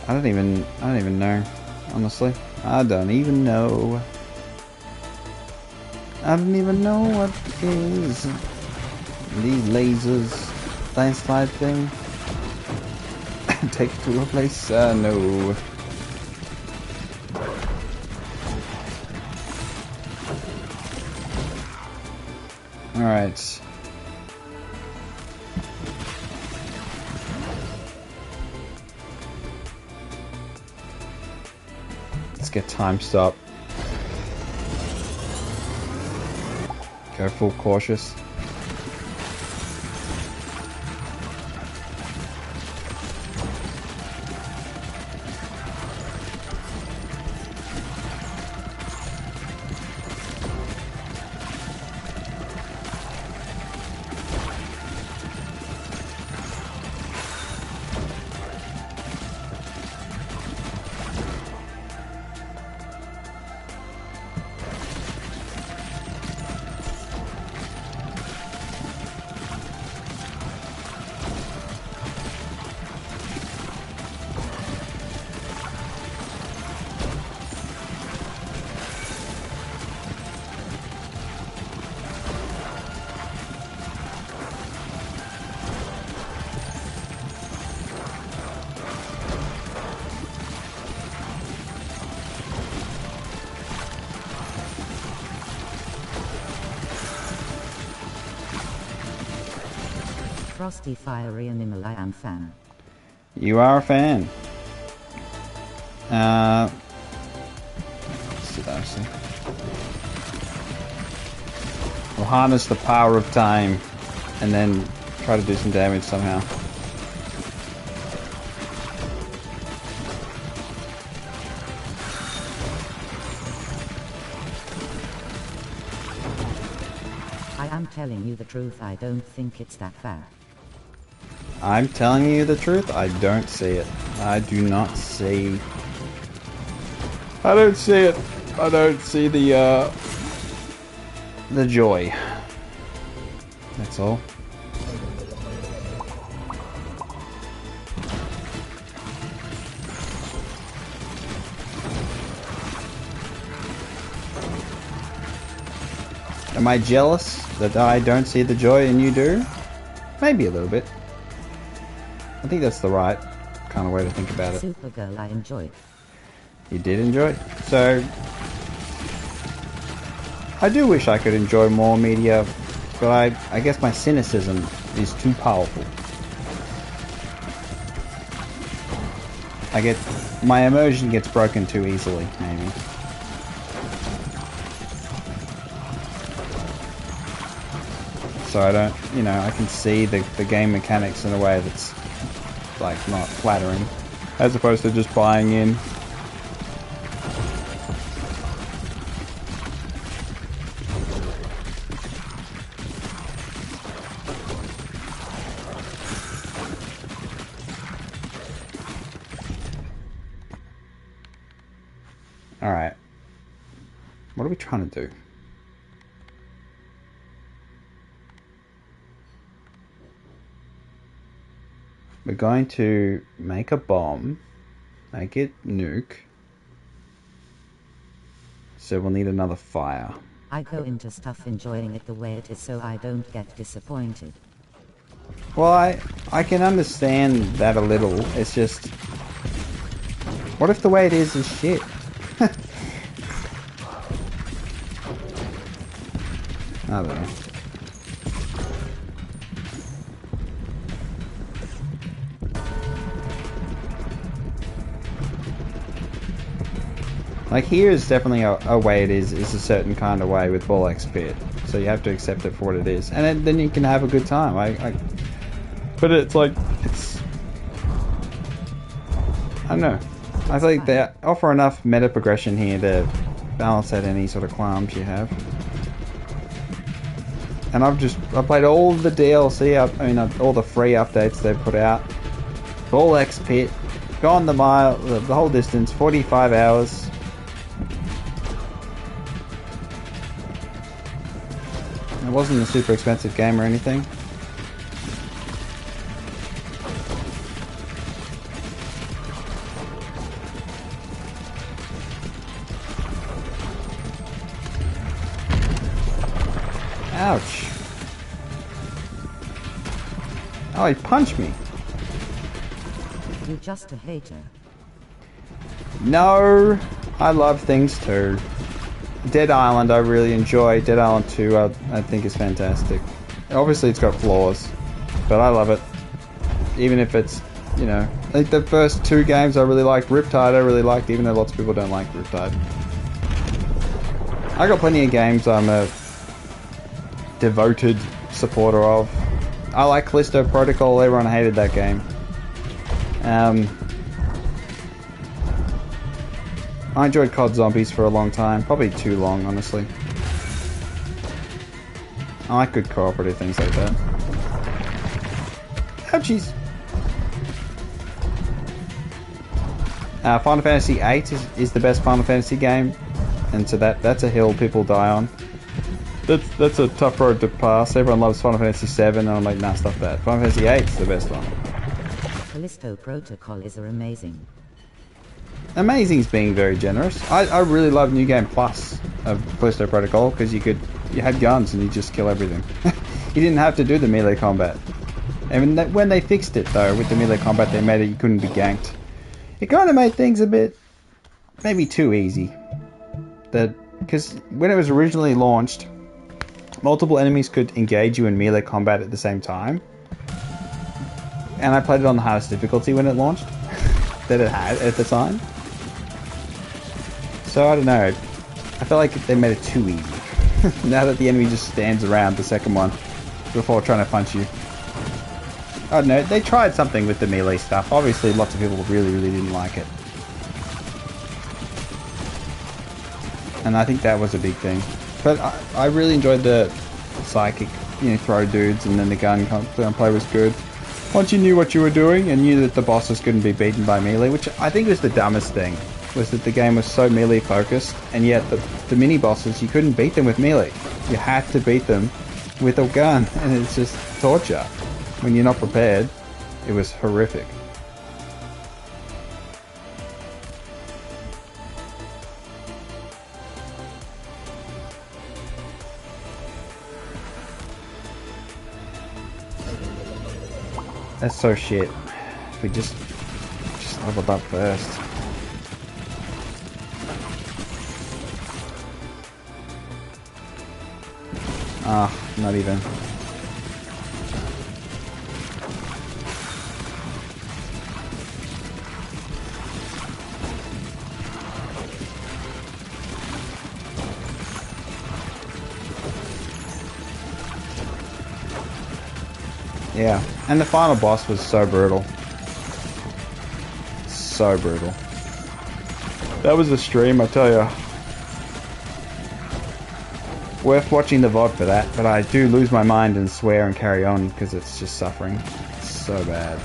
I don't even know, honestly. I don't even know. I don't even know what is these lasers landslide thing. Take it to a place, no. Alright. Let's get time stop. Go full cautious. FrostyFire10 I am fan. You are a fan. Let's see that, see. We'll harness the power of time and then try to do some damage somehow. I am telling you the truth, I don't think it's that bad. I'm telling you the truth, I don't see it. I do not see... I don't see it. I don't see the joy. That's all. Am I jealous that I don't see the joy and you do? Maybe a little bit. I think that's the right kind of way to think about it. Supergirl I enjoyed. You did enjoy it. So, I do wish I could enjoy more media, but I guess my cynicism is too powerful. My immersion gets broken too easily, maybe. So I don't, you know, I can see the game mechanics in a way that's, like, not flattering, as opposed to just buying in. Alright. What are we trying to do? We're going to make a bomb, make it nuke, so we'll need another fire. I go into stuff enjoying it the way it is so I don't get disappointed. Well, I can understand that a little. It's just, what if the way it is shit? I don't know. Like, here is definitely a way it is a certain kind of way with BallXPit. So you have to accept it for what it is. And then you can have a good time. But it's like, I don't know. I think they offer enough meta progression here to balance out any sort of qualms you have. And I played all the DLC, all the free updates they've put out. BallXPit, gone the mile, the whole distance, 45 hours. It wasn't a super expensive game or anything. Ouch. Oh, he punched me. You're just a hater. No, I love things too. Dead Island I really enjoy. Dead Island 2 I think is fantastic. Obviously it's got flaws, but I love it. Even if it's, you know, I think the first two games I really liked. Riptide I really liked, even though lots of people don't like Riptide. I got plenty of games I'm a devoted supporter of. I like Callisto Protocol, everyone hated that game. I enjoyed COD Zombies for a long time, probably too long, honestly. I like good cooperative things like that. Ouchies! Final Fantasy VIII is the best Final Fantasy game, and so that's a hill people die on. That's a tough road to pass. Everyone loves Final Fantasy VII, and I'm like, nah, stuff that. Final Fantasy VIII is the best one. Callisto Protocol is amazing. Amazing's being very generous. I really love New Game Plus of Callisto Protocol because you had guns and you just kill everything. You didn't have to do the melee combat. And when they fixed it though with the melee combat, they made it you couldn't be ganked. It kind of made things a bit maybe too easy. Because when it was originally launched, multiple enemies could engage you in melee combat at the same time. and I played it on the hardest difficulty when it launched that it had at the time. So I don't know. I felt like they made it too easy. Now that the enemy just stands around the second one before trying to punch you. I don't know. They tried something with the melee stuff. Obviously, lots of people really didn't like it. And I think that was a big thing. But I really enjoyed the psychic, you know, throw dudes, and then the gun play was good. Once you knew what you were doing and knew that the bosses couldn't be beaten by melee, which I think was the dumbest thing, was that the game was so melee focused, and yet the mini bosses, you couldn't beat them with melee. You had to beat them with a gun, and it's just torture. When you're not prepared, it was horrific. That's so shit. If we just leveled up first. Ah, not even. Yeah, and the final boss was so brutal. So brutal. That was a stream, I tell ya. Worth watching the VOD for that, but I do lose my mind and swear and carry on because it's just suffering. It's so bad.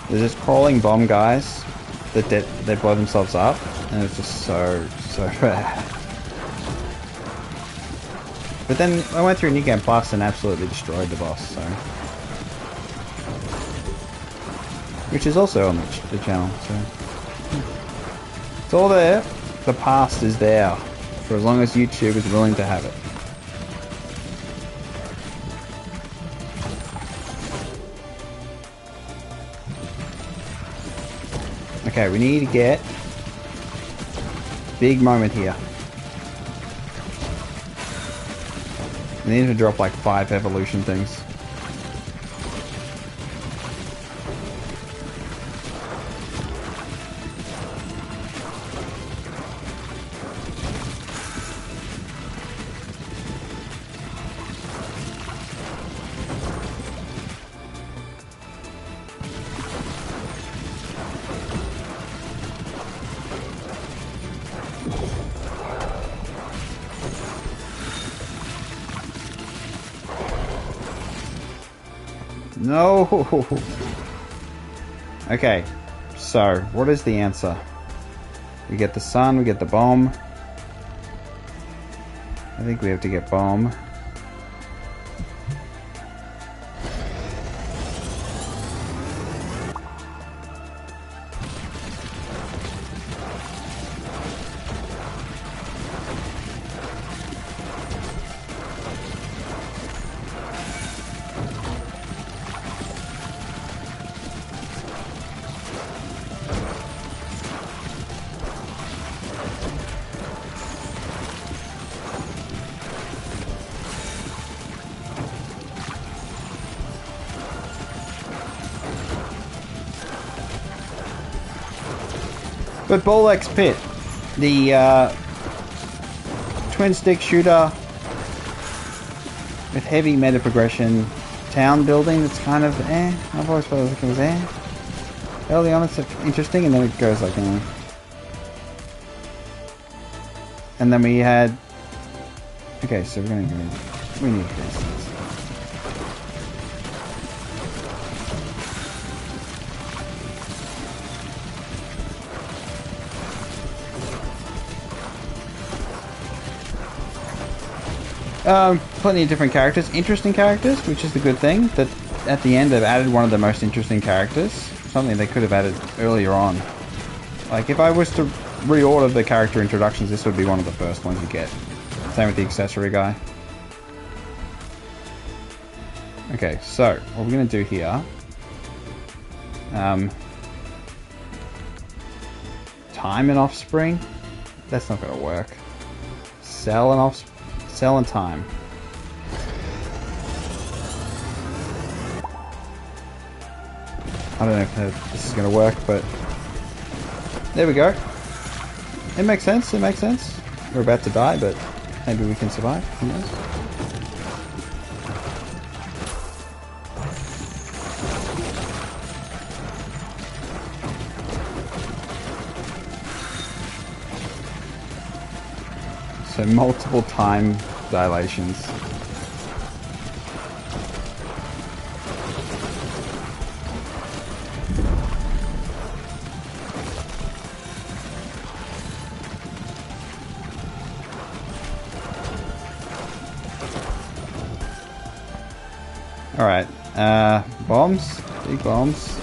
There's this crawling bomb guys that they blow themselves up, and it's just so bad. But then I went through New Game Plus and absolutely destroyed the boss, so. Which is also on the channel, so. It's all there. The past is there, for as long as YouTube is willing to have it. Okay, we need to get big moment here. We need to drop like 5 evolution things. No! Okay, so what is the answer? We get the sun, we get the bomb. I think we have to get bomb. But BallXPit, the twin stick shooter with heavy meta progression town building that's kind of I've always felt like it was early on it's interesting, and then it goes like and then we had okay, so we need this. Plenty of different characters, interesting characters, which is the good thing, that at the end they've added one of the most interesting characters, something they could have added earlier on. Like, if I was to reorder the character introductions, this would be one of the first ones you get. Same with the accessory guy. Okay, so what we're going to do here, time and offspring, that's not going to work. Sell and time. I don't know if this is going to work, but there we go. It makes sense, it makes sense. We're about to die, but maybe we can survive, who knows? So multiple time dilations. Alright, bombs, big bombs.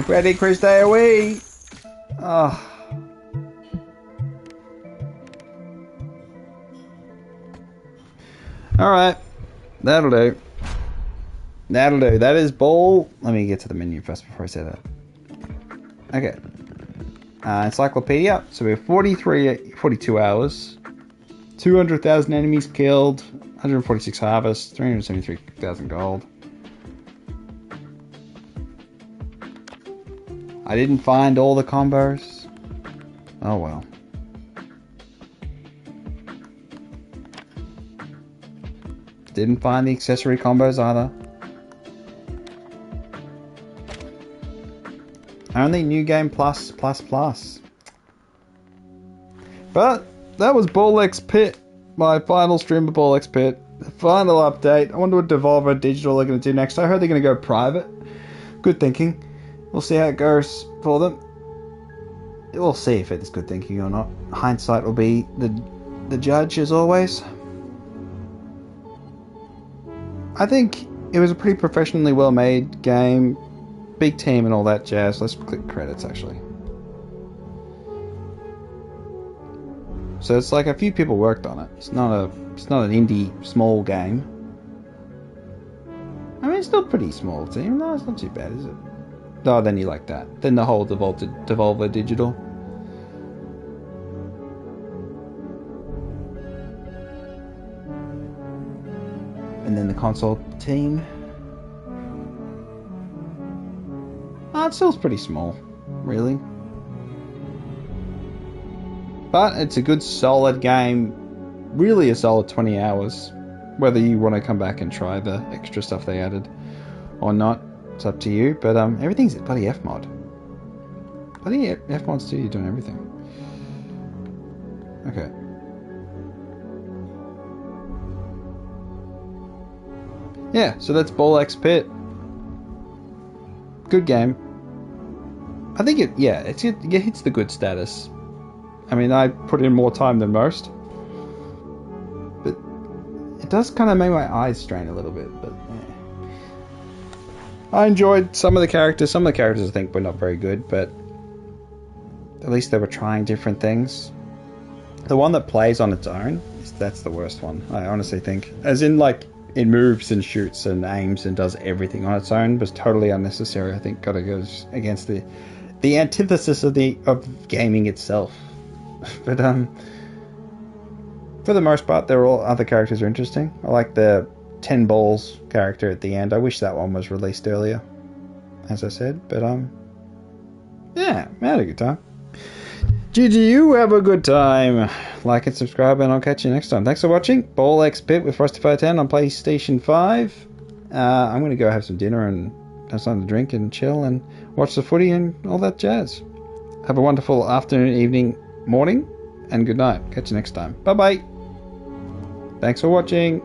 Ready, Chris, stay away! Oh. Alright, that'll do. That'll do. That is ball. Let me get to the menu first before I say that. Okay. Encyclopedia. So we have 42 hours. 200,000 enemies killed. 146 harvests. 373,000 gold. I didn't find all the combos. Oh well. Didn't find the accessory combos either. Only New Game Plus. But that was BallXPit. My final stream of BallXPit. The final update. I wonder what Devolver Digital are going to do next. I heard they're going to go private. Good thinking. We'll see how it goes for them. We'll see if it's good thinking or not. Hindsight will be the judge as always. I think it was a pretty professionally well made game. Big team and all that jazz. Let's click credits actually. So it's like a few people worked on it. It's not an indie small game. I mean, it's still pretty small team. No, it's not too bad, is it? Oh, then you like that. Then the whole Devolver Digital. And then the console team. Oh, it still pretty small, really. But it's a good solid game. Really a solid 20 hours. Whether you want to come back and try the extra stuff they added or not, it's up to you. But everything's bloody Fmod. Bloody Fmod's too, you're doing everything. Okay. Yeah, so that's BallXPit. Good game. I think it hits the good status. I mean, I put in more time than most. But it does kind of make my eyes strain a little bit, but yeah. I enjoyed some of the characters. Some of the characters I think were not very good, but at least they were trying different things. The one that plays on its own, that's the worst one, I honestly think. As in, like, it moves and shoots and aims and does everything on its own, was totally unnecessary. I think gotta go against the antithesis of gaming itself. But for the most part, all other characters are interesting. I like the 10 balls character at the end. I wish that one was released earlier, as I said. But yeah, I had a good time. GG, you have a good time. Like and subscribe, and I'll catch you next time. Thanks for watching. BallXPit with FrostyFire10 on PlayStation 5. I'm going to go have some dinner and have something to drink and chill and watch the footy and all that jazz. Have a wonderful afternoon, evening, morning, and good night. Catch you next time. Bye-bye. Thanks for watching.